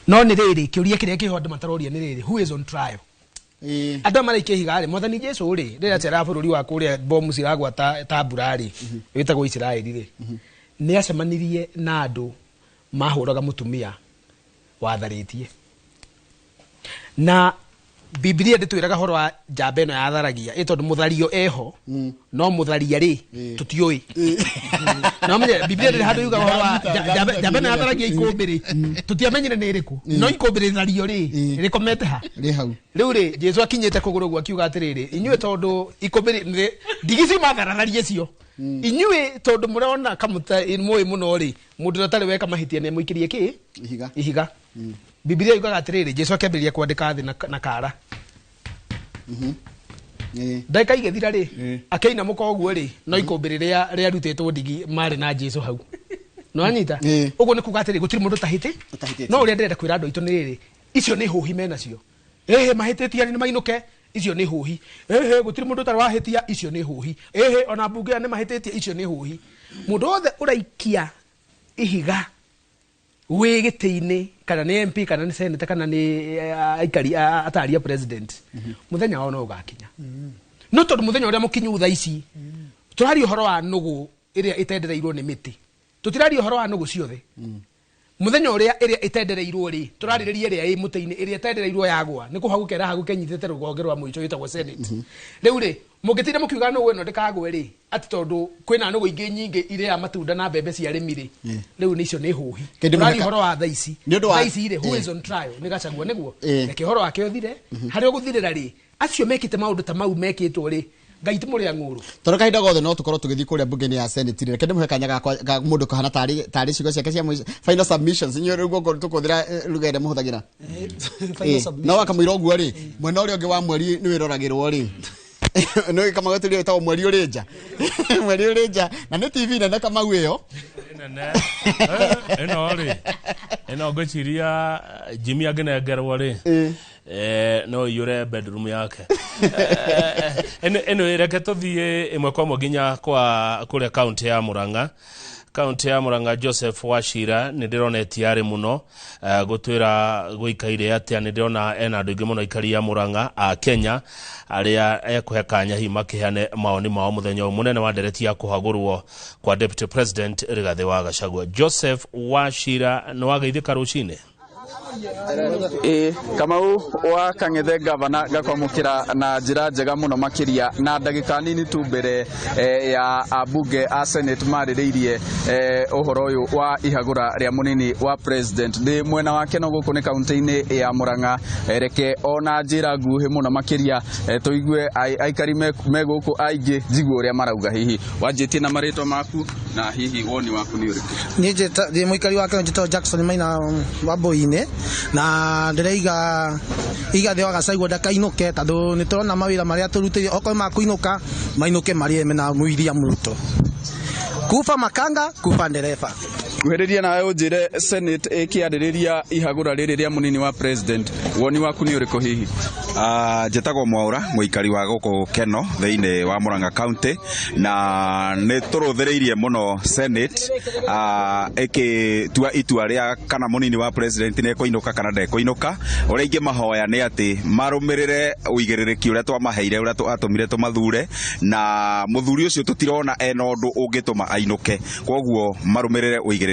no ni riri kiuria kiria kihondo mataroria ni riri who is on trial andå maraikia higa rä mwathani Jesu rä rä rä a cera bå rå ri wa kå rä a bomu ciragwa ta mbura rä wä tagwo Isiraeli rä nä acemanirie na andå mahå raga må tumia watharä tie na Biblia ndä twä raga horo wa njamba ä no yatharagia ä tondå må thario eho no må tharia rä tå tiå no menye Biblia ndä handå yuga horo wa njamba ä no yatharagia ikå mbä rä tå tiamenyire nä rä kå no ikå mbä rä thario rä rä komete ha rä hau rä u rä Jesu akinyä te kå gå rå guo akiuga atä rä rä inyuä tondå ikå mbä rä ndigici matharatharie cio inyuä tondå må rona kamuta mwä må no rä må ndå ratarä weka mahitia nä må ikä rie kä ihiga Biblia yugaga atä rä rä Jesu akäambä rä ria kwandä thä na kara ndagä igä thira rä akäina må koguo rä no ikå mbä rä rä a rutä two ndigi marä na Jesu hau no anyita å guo nä kuga atä rä gå tirä må ndå tahä tä no å rä a ndärenda kwä ra andå aitå nä rä rä icio nä hå hi menacio mahä tä tia nä mainå ke icio nä hå hi gå tirä må ndå tarä wahä tia icio nä hå hi ona mbunge nä mahä tä tia icio nä hå hi må ndå othe å raikia ihiga wä gä tä-inä kana nä MP kana nä senate kana nä aikari ataria president må thenya wao no å gakinya no tondå må thenya å rä a må kinyu tha ici tå raria å horo wa nå gå ä rä a ä tendereirwo nä mä tä tå tiraria å horo wa nå gå ciothe må thenya å rä a ä rä a ä tendereirwo rä tå rarä rä ria ä rä a ä må tä-inä ä rä a ä tendereirwo yagwa nä kå hagå kera hagå kenyithä te rå gonge rwa må ico wä tagwo senate rä u rä må gä tä re må kiuga nå gå ä no ndä kagwe rä atä tondå kwä na nå gå ingä nyingä irä a matunda na mbembe cia rä mi rä rä u nä icio nä hå hi tå rari horo wa tha ici rä who is on trial nä Gachagua nä guo reke horo wake å thire harä å gå thirä ra rä acio mekä te maå ndå ta mau mekä two rä ngai tä må rä a ngå rå tondå kahinda gothe no tå korwo tå gä thiä kå rä a mbunge-inä ya senate reke ndä må he kanya ga må ndå kahana tarä ciugo ciake cia final submissions inyuä rä u guo tå kå thä ra rugende må hå thagä ra no wakamå ira å guo rä mwena å rä a å ngä wa mweri nä wä roragä rwo rä no kama wetu leo tawo mweri ureja mweri ureja na ne TV na kama weyo eno gochiria Jimmy agene gerwo ri no yure bedroom yake eno reke tuthie imwe kwa muginya kwa kule county ya Murang'a kaunti ya Murang'a Joseph Wachira nä ndä rona etiarä må no gå twä ra gå ikaire atä a nä ndä rona ena andå ingä må no ikari ya Murang'a a Kenya arä a ekå he kanya hi makä heane maoni mao må thenya å må nene wa ndereti ya kå hagå rwo kwa deputy president Rigathi wa Gachagua. Joseph Wachira nä wageithä ka rå cinä Kamau wa Kang'ethe gavana gakwamukira na njira njega muno makiria na ndagika nini tu mbere ya abunge a senate maririirie uhoro uyu wa ihagura ria munini wa president ndi mwena wake no guku ni kaunti-ini ya Murang'a reke ona njira nguhi muno makiria tuigue aikari me guku aingi njigue uria marauga hihi wanjitie na maritwa maku na hihi woni waku ni uriku ni njeta ndi muikari wa Kaunti Jackson Maina wa Boine na ndireiga Rigathi wa Gachagua ndakainuke tondu ni turona mawira maria turutire okoi makuinuka mainuke marie mena William Ruto kufa makanga kufa ndereba kuheriria nawe unjire senate ikiaririria ihagura riri ria munini wa president woni waku ni uriku hihi jetagwo Mwaura muikari wa guku Keno theine wa Murang'a county na ni turuthireirie muno senate ikitua itua ria kana munini wa president ne kuinuka kana ndekuinuka uria ingi mahoya ni ati marumirire uigiririki uria twamaheire uria atumire tumathure na muthuri ucio tutirona ena undu ungituma ainuke koguo marumirire uigiririki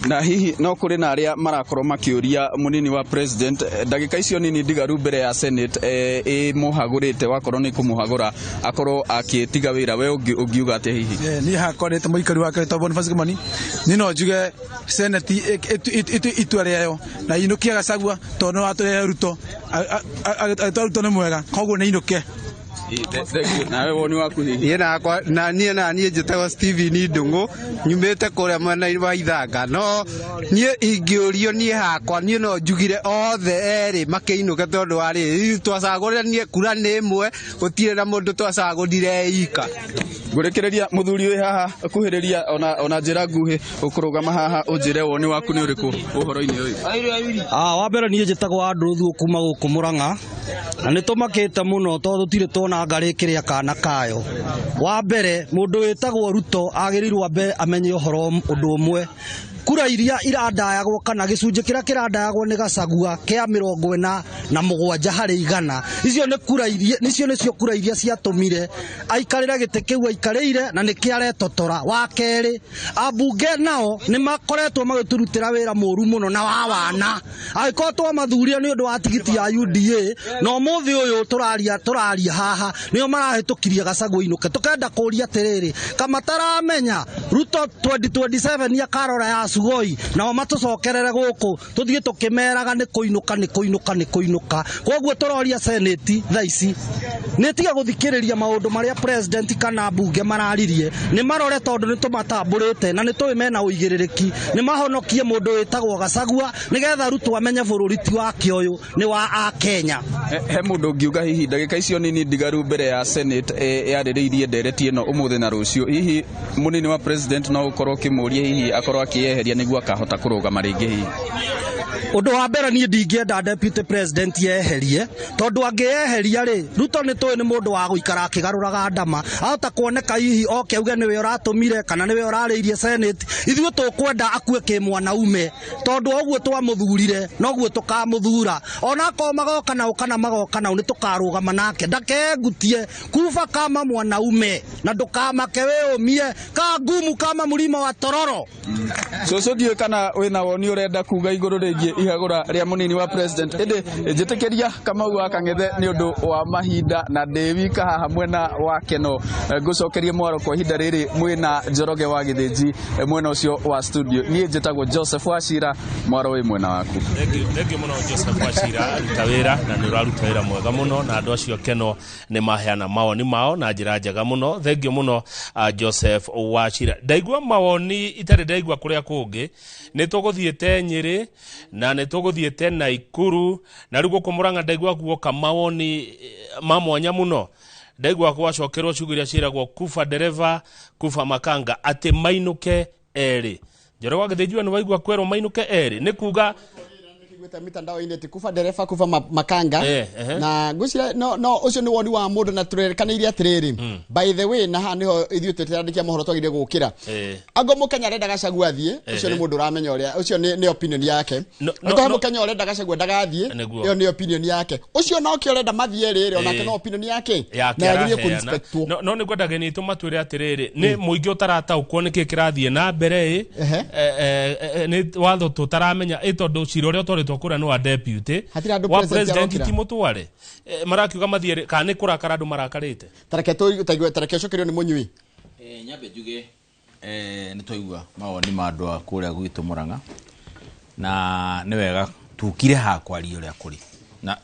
na hihi no kuri na aria marakorwo makiuria munini wa president ndagika icio nini ndigaru mbere ya senate muhagurite wakorwo ni kumuhagura akorwo akitiga wira we ungiuga ati hihi ni hakorete muikari wake ta Boniface Kimani nino njuge senate itua riayo na inukia Gachagua tondu aturehe Ruto Ruto ni mwega koguo ni inuke nawe woni waku na niĩ njĩtagwo Steven Ndung'u nyumĩte kũrĩa mwena wa Ithanga no niĩ ingĩũrio niĩ hakwa niĩ no njugire othe erĩ makĩinũke tondũ wa rĩrĩ twacagũranie kura nĩ ĩmwe gũtirĩ na mũndũ twacagũrire ika ngũrekereria mũthuri ũyũ haha akuhĩrĩria ona njĩra nguhĩ ũkũrũgama haha ũnjĩre woni waku nĩ ũrĩkũ ũhoro-inĩ ũyũ. Wa mbere niĩ njĩtagwo Andrew kuma gũkũ Mũrang'a na nĩ tũmakĩte mũno tondũ tũtirĩ tuona ngarĩ kĩrĩa kana kayo. Wa mbere mũndũ wĩtagwo Ruto agĩrĩirwo ambe amenye ũhoro ũndũ ũmwe, kura iria irandayagwo kana gĩcunjĩ kĩrĩa kĩrandayagwo nĩ Gachagua kĩa 47 harĩ 100 icio nĩ kura iria nĩcio kura iria ciatũmire aikarĩre gĩtĩ kĩu aikarĩire na nĩkĩ aretotora. Wa kerĩ ambunge nao nĩ makoretwo magĩturutĩra wĩra mũru mũno na wa wana agĩkorwo twamathuria nĩ ũndũ wa tigiti ya UDA na ũmũthĩ ũyũ tũraria haha nĩo marahĩtũkirie Gachagua inũke. Tũkenda kũria atĩrĩrĩ kama taramenya Ruto 2027 akarora ya Sugoi nao matũcokerere gũkũ tũthiĩ tũkĩmeraga nĩ kũinũka. Koguo tũroria senate thaa ici nĩ tiga gũthikĩrĩria maũndũ marĩa president kana bunge mararirie, nĩ marore tondũ nĩ tũmatambũrĩte na nĩ tũĩ mena ũigĩrĩrĩki, nĩ mahonokie mũndũ wĩtagwo Gachagua nĩgetha Ruto amenye bũrũri ti wake ũyũ nĩ wa Akenya. He mũndũ ũngiuga hihi ndagĩka icio nini ndigaru mbere ya senate yarĩrĩirie ndereti ĩno ũmũthĩ na rũciũ, hihi mũnini wa president no ũkorwo ũkĩmũria hihi akorwo akĩyeheria nĩguo akahota kũrũgama rĩngĩ hihi? Ũndũ wa mbere niĩ ndingĩenda deputy president yeherie tondũ angĩyeheria rĩ Ruto nĩ tũĩ nĩ mũndũ wa gũikara akĩgarũraga ndama ahota kuoneka hihi oke uge nĩwe ũratũmire kana nĩwe ũrarĩirie senate. Ithuĩ tũkwenda akue kĩmwanaume tondũ ũguo twamũthurire noguo tũkamũthura ona ko magoka nao kana magoka nao nĩ tũkarũgama nake ndakengutie kufa kama mwanaume na ndũkamake wĩũmie ka ngumu kama mũrima wa tororo. Cũcũ ndiũĩ kana wĩna woni ũrenda kuga igũrũ rĩgiĩ ihagũra rĩa mũnini wa president. Ĩndĩ njĩtĩkĩria Kamau wa Kang'ethe nĩ ũndũ wa mahinda na ndĩ wika haha mwena wake no ngũcokerie mwaro kwa ihinda rĩrĩ mwena Njoroge wa Gĩthĩnji mwena ũcio wa studio. Niĩ njĩtagwo Joseph Wachira, mwaro wĩ mwena waku. Thengiũ mũno Joseph Wachira, aruta wĩra na nĩ ũraruta wĩra mwega mũno na andũ acio keno nĩ maheana mawoni mao na njĩra njega mũno. Thengiũ mũno Joseph Wachira. Ndaigua mawoni itarĩ ndaigua kũrĩa kũngĩ nĩ tũgũthiĩte Nyĩrĩ na nĩ tũgũthiĩte Naikuru na rĩu gũkũ Mũrang'a ndaigua guoka mawoni ma mwanya mũno. Ndaigua gwacokerwo ciugo iria ciĩragwo Kufa dereva Kufa Makanga atĩ mainũke erĩ. Njoroge wa Gĩthĩnji nĩ waigua kwerwo mainũke erĩ nĩ kuga mitandao-inĩ ti Kufa dereva Kufa Makanga na ngwĩciria no ũcio nĩ woni wa mũndũ na tũrekanĩirie atĩrĩrĩ by the way na haha nĩho ithuĩ tũtĩrandikia mohoro twagĩrĩire gũkĩra ango Mũkenya arenda Gachagua athiĩ ũcio nĩ mũndũ ũramenya ũrĩa ũcio nĩ opinion yake no Mũkenya ũrenda Gachagua ndagathiĩ ĩyo nĩ opinion yake ũcio no kĩ ũrenda mathiĩ rĩrĩ onake no opinion yake na yagĩrĩire kũrespectwo no nĩ kwenda nĩ tũmatwĩre atĩrĩrĩ nĩ mũingĩ ũtarataũkwo nĩkĩ kĩrathiĩ na mbere nĩ watho tũtaramenya tondũ cira ũrĩa ũtwarĩtwo kura no wa deputy wa president Timotware marakiuga mathiere kana kurakara andu marakarite tareke cokerio ni munyui nyambe njuge ni toigua mawoni ma andu a kuria gwitũ Mũrang'a na nĩ wega tukire ha kwaria ũrĩa kũrĩ na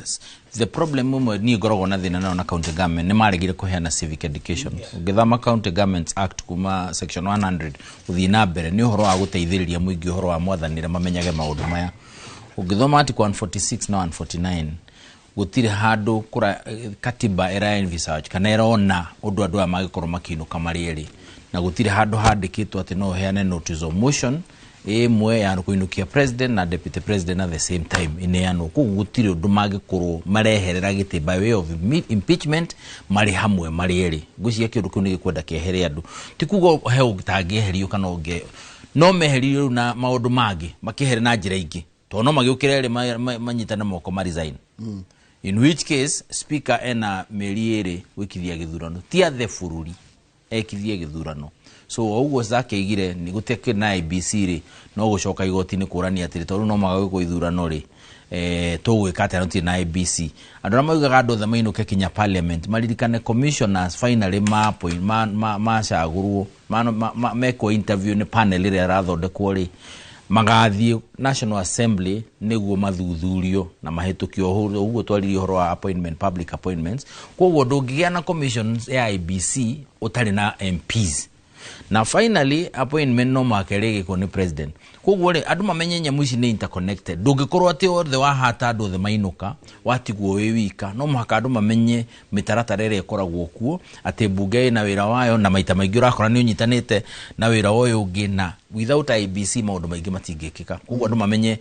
the problem ni ngoragwo na thina na county government ni maregire kuheana civic education. Ũngĩthama County Governments Act kuma section 100 uthi na mbere ni ũhoro wa gũteithĩrĩria mũingĩ ũhoro wa mwathanĩre mamenyage maũndũ maya. Ũngĩthoma article 146 na 149 gũtirĩ handũ kura katiba era envisage kana erona ũndũ andũ magĩkorwo makiinũka marĩ erĩ na gũtirĩ handũ handĩkĩtwo atĩ no heane notice of motion ĩmwe ya kũinũkia president na deputy president at the same time ineanwo. Koguo gũtirĩ ũndũ magĩkorwo mareherera gĩtĩ by way of impeachment marĩ hamwe marĩ erĩ. Ngwĩciria kĩndũ kĩu nĩ gĩkwenda kĩehere andũ ti kuga he ũtangĩeherio kana ũngĩ no meherio na maũndũ mangĩ makĩhere na njĩra ingĩ to no magĩũkĩra erĩ manyitane moko ma resign in which case speaker ena mĩeri erĩ gwĩkithia gĩthurano ti athe bũrũri ekithie gĩthurano. So ũguo zakĩigire nĩ gũtekĩ na IBC rĩ no gũcoka igoti-inĩ kũrania atĩrĩ tondũ no magagĩkwo ithurano rĩ tũgwĩka atĩ no na IBC andũ arĩa maugaga andũ othe mainũke kinya parliament maririkane commissioners finally macagũrwo mekwo interview nĩ panel ĩrĩa ĩrathondekwo rĩ magathie National Assembly niguo mathuthurio na mahetukio uguo twaririo horo wa appointment, public appointments. Koguo ndungigia na commissions ya IBC utari na MPs. Na finally appointment no makerege ko ni president. Koguo ri andu mamenye nyamu ici ni interconnected. Ndungikorwo ati othe wahata andu othe mainuka watigwo wi wika. No muhaka andu mamenye mitaratara ire ikoragwo kuo ati bunge na wira wayo na maita maingi urakora ni unyitanite na wira wayo ungi na without IBC maundu maingi matingikika. Koguo andu mamenye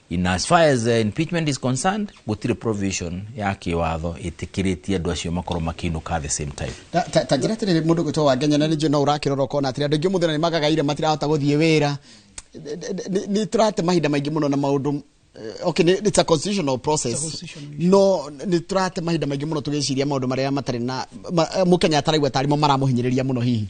in as far as impeachment is concerned, gutire provision ya kiwatho itikiritie andu acio makorwo makinuka at the same time. Tajira tiri mundu gutwa wa Kenya na njo no urakirora kona atiri andu muthina ni magagaire matirahota guthie wira ni turate mahinda maingi muno na maundu okay it's a constitutional process no ni turate mahinda maingi muno tugiciria maundu maria matari na mukenya ataraigwa tarimo maramuhinyiriria muno hihi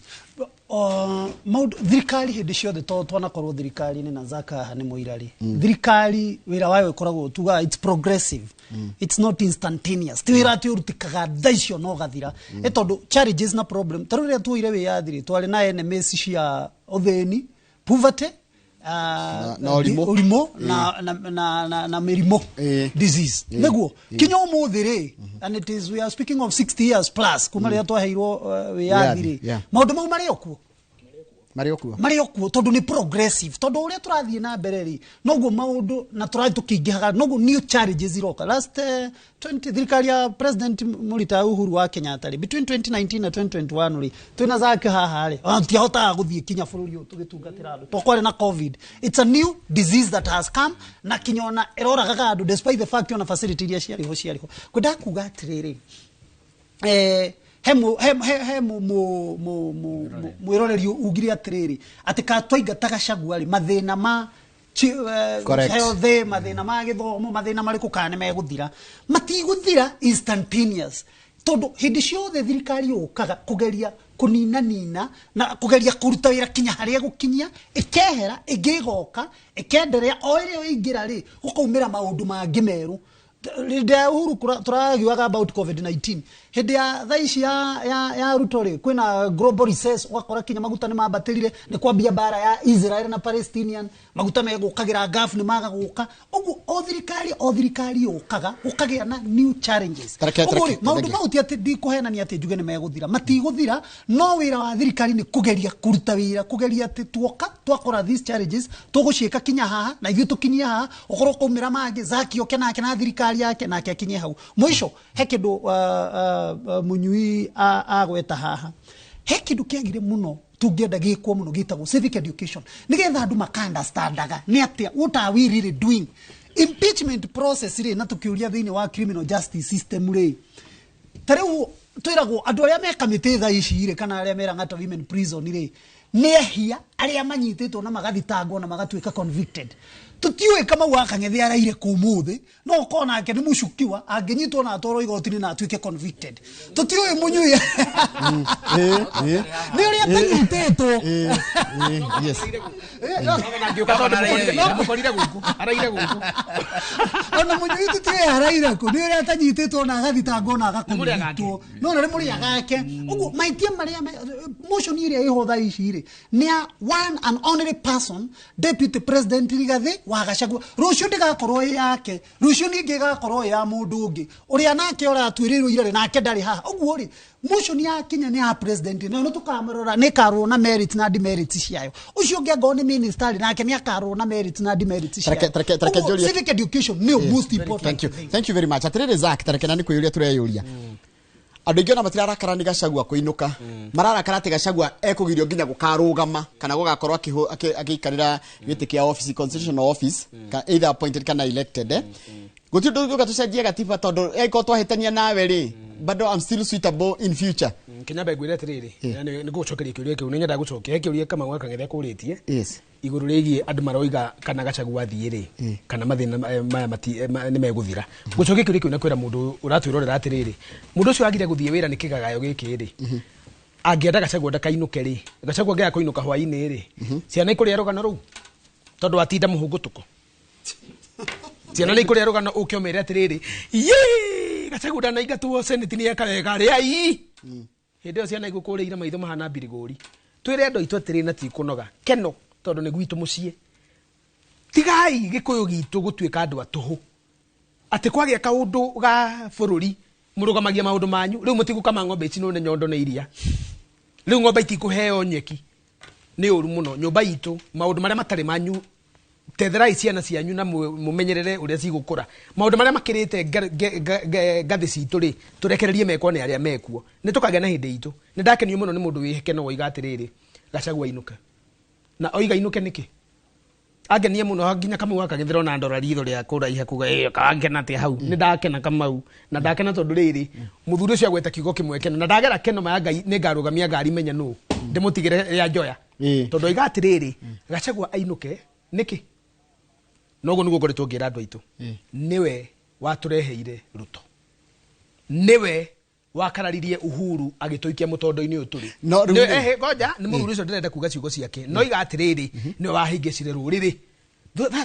maundu thirikari hindi ciothe twana korwo thirikari ni na zaka ni muirari thirikari wira wayo ikoragwo tuga it's progressive it's not instantaneous ti wira ati urutikaga thaicio no gathira etondu challenges na problem tarure tuire we yathiri twari na enemies cia utheni poverty urimo na merimo disease neguo kinyo muthire and it is we are speaking of 60 years plus kuma ria twaheirwo we yathiri maundu mau mari okuo tondu ni progressive tondu uria turathie na mbere ri noguo maundu na turathi tukingihaga noguo new challenges iroka last 20 thirikari ya president Murita Uhuru wa Kenyatta ri between 2019 na 2021 ri twina zake haha ri antiahota guthie kinya bururi uyu tugitungatira andu tokware na covid it's a new disease that has come na kinyona eroraga andu despite the fact ona facility iria ciariho kwenda kuga atiriri mwiroreri ugiri atiriri ati ka twainga tagacagua ri mathina ma mathina ma githomo mathina mariku kana meguthira matiguthira instantaneous tondu hindi ciothe thirikari ukaga kugeria kunina na kugeria kuruta wira kinya haria gukinyia ikehera igigoka ikenderea o irio ingira ri gukaumira maundu mangi meru Linda Uhuru turagiwaga about COVID-19 hindi ya thaici ya Ruto kwina global recess wakora kinya maguta ni mabatirire ni kwambia bara ya Israel na Palestinian maguta megukagira gaf ni magaguka ugu othirikari ukagia na new challenges ugu maundu mauti ati ndikuhena ni ati njuge ni meguthira matiguthira no wira wa thirikari ni kugeria kuruta wira kugeria ati twakora these challenges tuguciika kinya haha na ithu tukinyia haha ukorwo kumira mangi zakio kenake na thirikari yake nake akinye hau mwisho hekindu munyui agweta haha hekindu kiagire muno tungenda gikwo muno gitagwo civic education nigetha andu makandastandaga ni atia what are we really doing impeachment process ri na tukiuria thini wa criminal justice system ri tareu twiragwo andu aria meka mititha ici ri kana aria mera ngata women prison ri nehia aria manyititwo na magathitangwo na magatuika convicted tutiwe kama wakang'ethi araire kumuthi no kona ake ni mushukiwa angenyitwo na atoro igotini na atuike convicted tutiwe munyui ni uria tanyititwo yes ona munyui tutiwe araire ku ni uria tanyititwo na agathitangwo na agakumitwo no na muri agake ugu maitia maria motion iria ihotha iciri ni one and only person deputy president Rigathi wagacagua rucio ndigakorwo yake rucio ningi gakorwo ya mundu ungi uria nake ora atwirirwo ire nake ndari haha uguo ri motion ya Kenya ni ya president no tukamarora ni karwo na merit na demerit ciayo ucio ngego ni minister nake ni akarwo na merit na demerit ciayo civic education ni most important thank you very much atirire Zak tarekana ni kuyuria tureyuria andu ingi ona matirarakara ni Gachagua kuinuka mararakara ati Gachagua ekugirio nginya gukarugama kana gugakorwo akikarira giti kia office constitutional office either appointed kana elected gutindo gatucenjia gatiba tondu eko twahitania nawe ri bado I'm still suitable in future Kenya begwire atiriri ni gucokeria kiuria kiu ninyenda gucokia kiuria kama gwaka ngethe kuritie yes iguru rigie andu maroiga kana Gachagua thiire kana mathina maya ni meguthira gucokia kiuria kiu na kwira mundu uratwirorera atiriri mundu ucio agire guthie wira ni kigagayo giki ri angienda Gachagua ndakainuke ri Gachagua ngia kuinuka hwaini ri ciana ikuria rugano ru tondu atinda muhungutuko ciana ikuria rugano ukiomere atiriri Gachagua ndanaingatwo senate ni yakawega ri ai hindi o ciana igukurira maitho mahana mbirigori twire andu itu atiri na ti kunoga keno tondu ni gwitu mucie tigai gikuyu gitu gutuika andu atuhu ati kwagia kaundu ga bururi murugamagia maundu manyu riu mutigukama ng'ombe ici none nyondo na iria riu ng'ombe itikuheo nyeki ni uru muno nyumba itu maundu maria matari manyu tetherai ciana cianyu na mumenyerere uria cigukura maundu maria makirite gathi citu ri turekererie mekwo ni aria mekuo ni tukagea na hindi itu ni ndakenio muno ni mundu wihekeno oiga atiriri Gachagua inuke na oiga inuke niki agenie muno nginya Kamau akagithira na ndora ritho ria kura ihe kuga kagena ati hau ni ndakena Kamau na ndakena tondu riri muthuri ucio agweta kiugo kimwe kena na ndagera keno ma Ngai ni ngarugamia ngari menya nu ndimutigire ya njoya tondu oiga atiriri Gachagua ainuke niki nogo nugo ngoretwo ngira andu aitu niwe watureheire Ruto niwe wakararirie Uhuru agitoikia mutondo-ini uyu turi goja ni muthuri ucio ndirenda kuga ciugo ciake no iga atiriri niwe wahingicire ruriri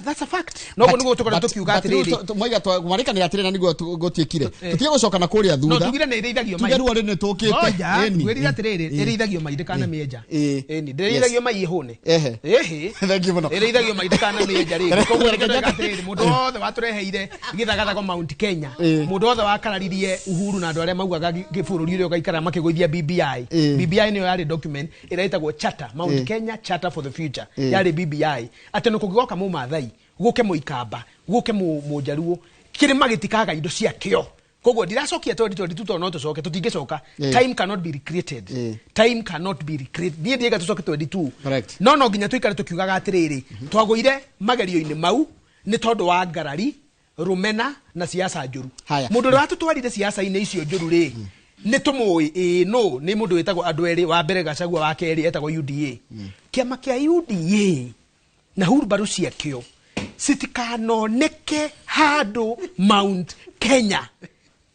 that's a fact nogo nugo tukora tukiuga atiriri moiga twarekanira atiriri niguo gutiekire tutige gucoka na kuria thutha no tugire ni irithagio mai tugeru ri tukite gwirira atiriri irithagio mai ndikana meja ni ndirithagio mai ihune thank you muno irithagio mai ndikana meja ri koguo rekega atiriri mundu othe watureheire githagathago Mount Kenya mundu othe wakararirie Uhuru na andu aria maugaga gibururi urio gaikara makiguithia BBI BBI niyo yari document iraitagwo charter Mount Kenya Charter for the Future yari BBI ati no kugigoka Mathai guke muikamba guke mujaruo kirima gitikaga indo cia kio koguo ndiracokia 2022 no tucoke tutingicoka time cannot be recreated time cannot be recreated nie ndiga tucoke 22 no nginya tuikare tukiugaga atiriri twaguire magerio-ini mau ni tondu wa ngarari rumena na siasa njuru mundu ria tutwarire siasa-ini icio njuru ri ni tumui no ni mundu wetagwo andu eri wa mbere Gachagua wa keri etagwo UDA kiama kia UDA na hurbaru ciakio citikanoneke handu Mount Kenya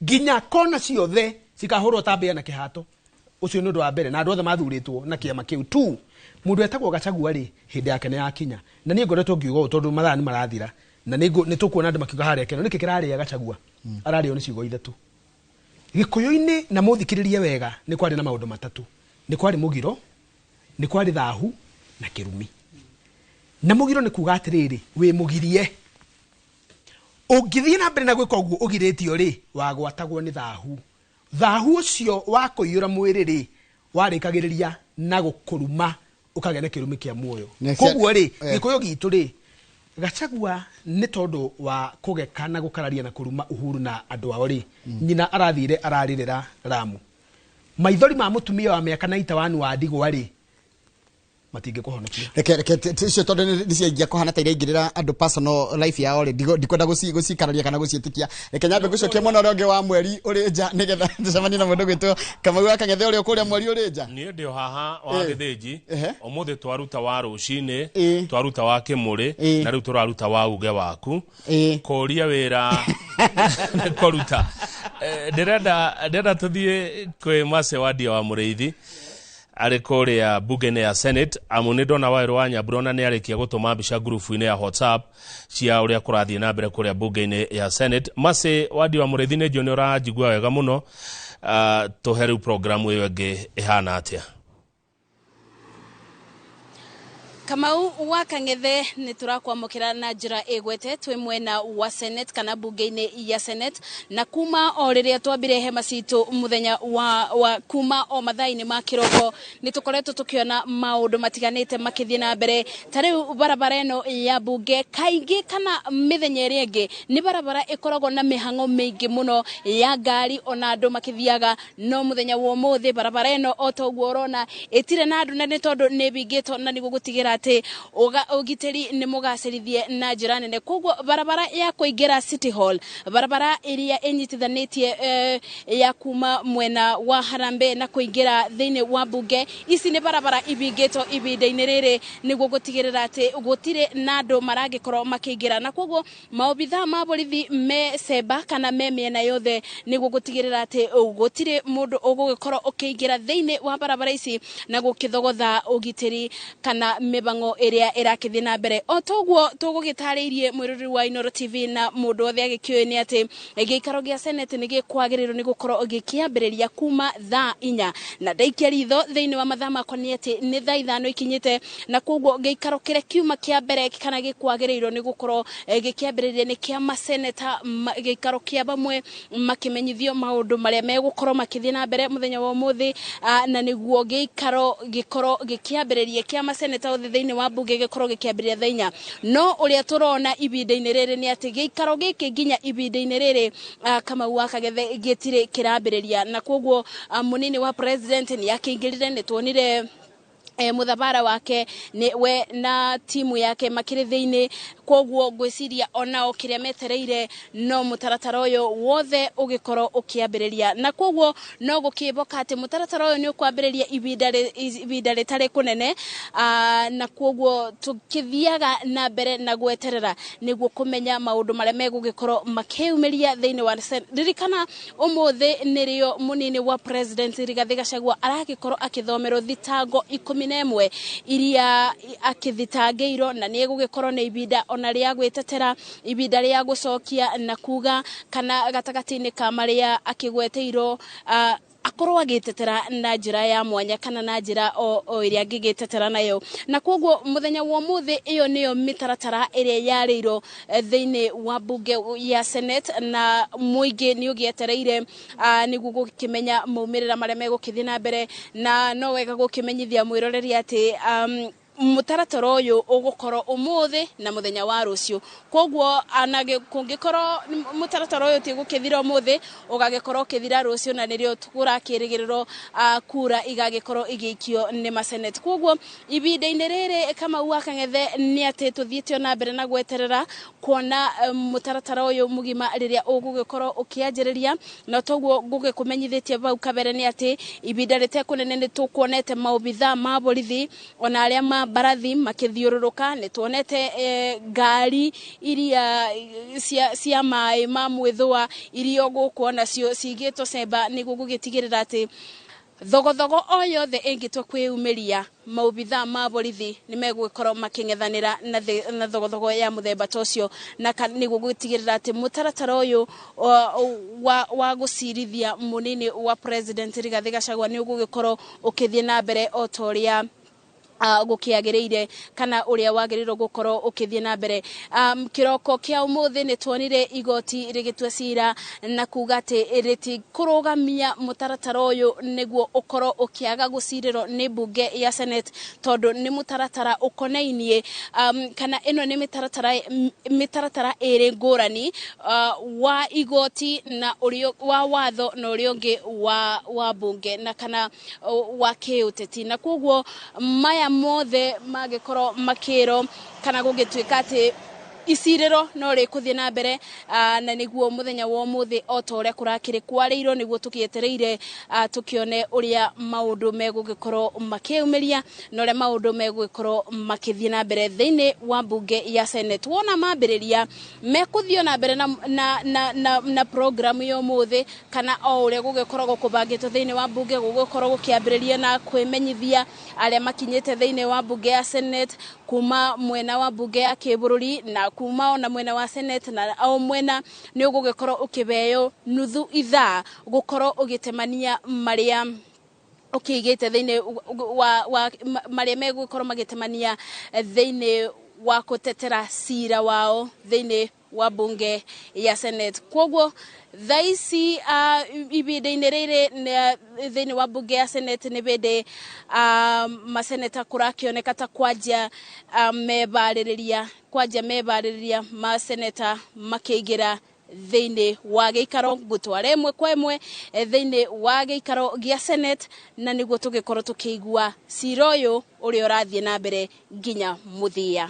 ginya kona ciothe cikahurwo tambia na kihato ucio ni undu wa mbere na andu othe mathuritwo na kiama kiu tu mundu etagwo Gachagua ri hindi yake ni yakinya na ni ngoretwo ngiugo tondu mathaa ni marathira na ni tukuona andu makiuga haria keno niki kiraria Gachagua arario ni ciugo ithatu gikuyu-ini na muthikiririe wega ni kwari na maundu matatu ni kwari mugiro ni kwari thahu na kirumi na mugiro ni kuga atiriri we mugirie ungithie na mbere na gwika uguo ugiritio ri wagwatagwo ni thahu ucio wa kuiyura mwiri ri warikagiriria na gukuruma ukagena kirumi kia muoyo koguo ri gikuyu gitu ri Gachagua ni tondu wa kugeka na gukararia na kuruma Uhuru na andu ao ri nyina arathire araririra Ramu maithori ma mutumia wa miaka 91 wa Ndigwa ri matinge kuhonokia reke ticio tondu ni ciangia kuhana ta iringirira andu personal life yao ri ndikwenda gucikararia kana gucietikia reke nyambe gucokia mwana uria ungi wa mweri uri nja nigetha ndicemanie na mundu gwitwo Kamau Akang'ethe uria ukuria mweri uri nja ni ndio haha wa githiji umuthi twaruta wa rucini twaruta wa kimuri na riu turaruta wa uge waku kuria wira kuruta ndirenda tuthie kwi Mase Wadia wa Muriithi ari kuria bunge-ini ya Senate amuni ndona Wairũ wa Nyambura ni arikia gutuma mbica grupu-ini ya WhatsApp cia uria kurathie na mbere kuria bunge-ini ya Senate Mase Wadia wa Muriithi ni ndio ni uranjigua wega muno tuheru programu iyo ngi ihana atia Kamau Akang'ethe ni turakwamukira na njira igwete twi mwena wa Senate kana bunge-ini ya Senate na kuma o riria twambire hema citu muthenya wa kuma o mathaa-ini ma kiroko ni tukoretwo tukiona maundu matiganite makithie na mbere tariu barabara eno ya bunge kaingi kana mithenya iri ingi ni barabara ikoragwo na mihango mingi muno ya ngari ona andu makithiaga no muthenya wa umuthi barabara eno otoguo urona itire na andu na ni tondu ni bingito na niguo gutigira ati ugiteri ni mugacirithie na njira nene koguo barabara ya kuingira City Hall barabara iria inyitithanitie ya kuma mwena wa Harambee na kuingira thiini wa bunge ici ni barabara ibingito ibinda-ini riri niguo gutigirira ati gutire na andu maragikorwo makiingira na koguo maobitha ma borithi me Semba kana me miena yothe niguo gutigirira ati gutire mundu ugugikorwo ukiingira thiini wa barabara ici na gukithogotha ugiteri kana mibango iria irakithie na mbere otogwo tugugitariirie mwiruri wa Inooro TV na mundu othe agikioe ni ati giikaro gia Senate ni gikwagirirwo ni gukorwo gikiambiriria kuma thaa 4 na ndaikia ritho thiini wa mathaa makoni ati ni thaa 5 ikinyite na kogwo giikaro kire kiuma kia mbere kana gikwagirirwo ni gukorwo gikiambiriria ni kia maseneta giikaro kia bamwe makimenyithio maundu maria megukorwo makithie na mbere muthenya wa umuthi na niguo giikaro gikorwo gikiambiriria kia maseneta othe thiini wa bunge gikorwo gikiambiriria thaa 4 no uria turona ibinda-ini riri ni ati giikaro giki nginya ibinda-ini riri Kamau wa Kagethe gitire kirambiriria na kogwo munini wa president ni akingirire ni tuonire muthabara wake ni we na timu yake makiri thiini kogwo gwiciria onao kiria metereire no mutaratara uyu wothe ugikoro ukiambiriria na kogwo no gukiboka ati mutaratara uyu ni ukwambiriria ibinda ritari kunene na kogwo tukithiaga na mbere na gweterera niguo kumenya maundu maria megugikoro makiumiria thiini wa ririkana umuthi nirio munini wa president Rigathi Gachagua aragikorwo akithomerwo thitango 11 iria akithitangirwo na ni gugikorwo ni ibinda ona ria gwetetera ibinda ria gucokia na kuga kana gatagati-ini ka maria akigweteirwo akorwo agitetera na njira ya mwanya kana na njira o iria ngigitetera nayo na kogwo muthenya wa muthi iyo niyo mitaratara iria yarirwo thiini wa bunge ya Senate na muingi ni ugietereire niguo gukimenya maumirira maria megukithie na mbere na no wega gukimenyithia mwiroreri ati mutaratara uyu ugukorwo umuthi na muthenya wa rucio kogwo anage kungikorwo mutaratara uyu ti gukithira umuthi ugagikorwo kithira rucio na nirio turakirigirirwo kura igagikorwo igikio ni masenate kogwo ibinda-ini riri Kamau wa Kagethe ni ati tuthietio na mbere na gweterera kuona mutaratara uyu mugima riria ugugikorwo ukianjiriria na togwo gugikumenyithitie bau kabere ni ati ibinda ritekunene ni tukuonete maobitha ma borithi ona aria barathi makithiururuka ni tuonete ngari iria cia mai ma mwithwa iria gukuona cio cigitwo cemba niguo gugitigirira ati thogothogo o yothe ingitwa kwiumiria maobitha ma borithi ni megwikorwo making'ethanira na thogothogo ya muthemba tocio na niguo gutigirira ati mutaratara uyu wa gucirithia munini wa president Rigathi Gachagua ni ugugikorwo ukithie na mbere o toria gukiagiriire kana uria wagirirwo gukorwo ukithie na mbere kiroko kia umuthi ni tuonire igoti rigitwe cira na kuga ati riti kurugamia mutaratara uyu niguo ukorwo ukiaga gucirirwo ni bunge ya Senate tondu ni mutaratara ukonainie kana ino ni mitaratara iri ngurani wa igoti na urio wa watho na urio ngi wa bunge na kana wa kiuteti na kogwo maya mothe magikorwo makiro kana gugitwika ati isiriro no rikuthie na mbere na niguo muthenya wa umuthi o ta uria kurakiri kwariirwo niguo tukietereire tukione uria maundu megugikorwo makiumiria na uria maundu megugikorwo makithie na mbere thiini wa bunge ya Senate wona mambiriria mekuthio na mbere na program yo umuthi kana o uria gugikorwo kubangitwo thiini wa bunge gugikorwo gukiambiriria na kwimenyithia aria makinyite thiini wa bunge ya Senate kuma mwena wa bunge ya kibururi na kuma ona mwena wa Senate na au mwena ni ugugikorwo ukibeyo nuthu ithaa gukorwo ugitemania maria ukigite thiini wa maria megukorwo magitemania thiini wa kutetera cira wao thiini wa bunge ya Senate kogwo thaisi ibinda-ini riri thiini wa bunge ya Senate ni bende maseneta kurakioneka ta kwanja mebaririria maseneta makiingira thiini wa giikaro gutwara imwe kwa imwe thiini wa giikaro gia Senate na niguo tugikorwo tukiigua cira uyu uria urathie na mbere nginya muthia.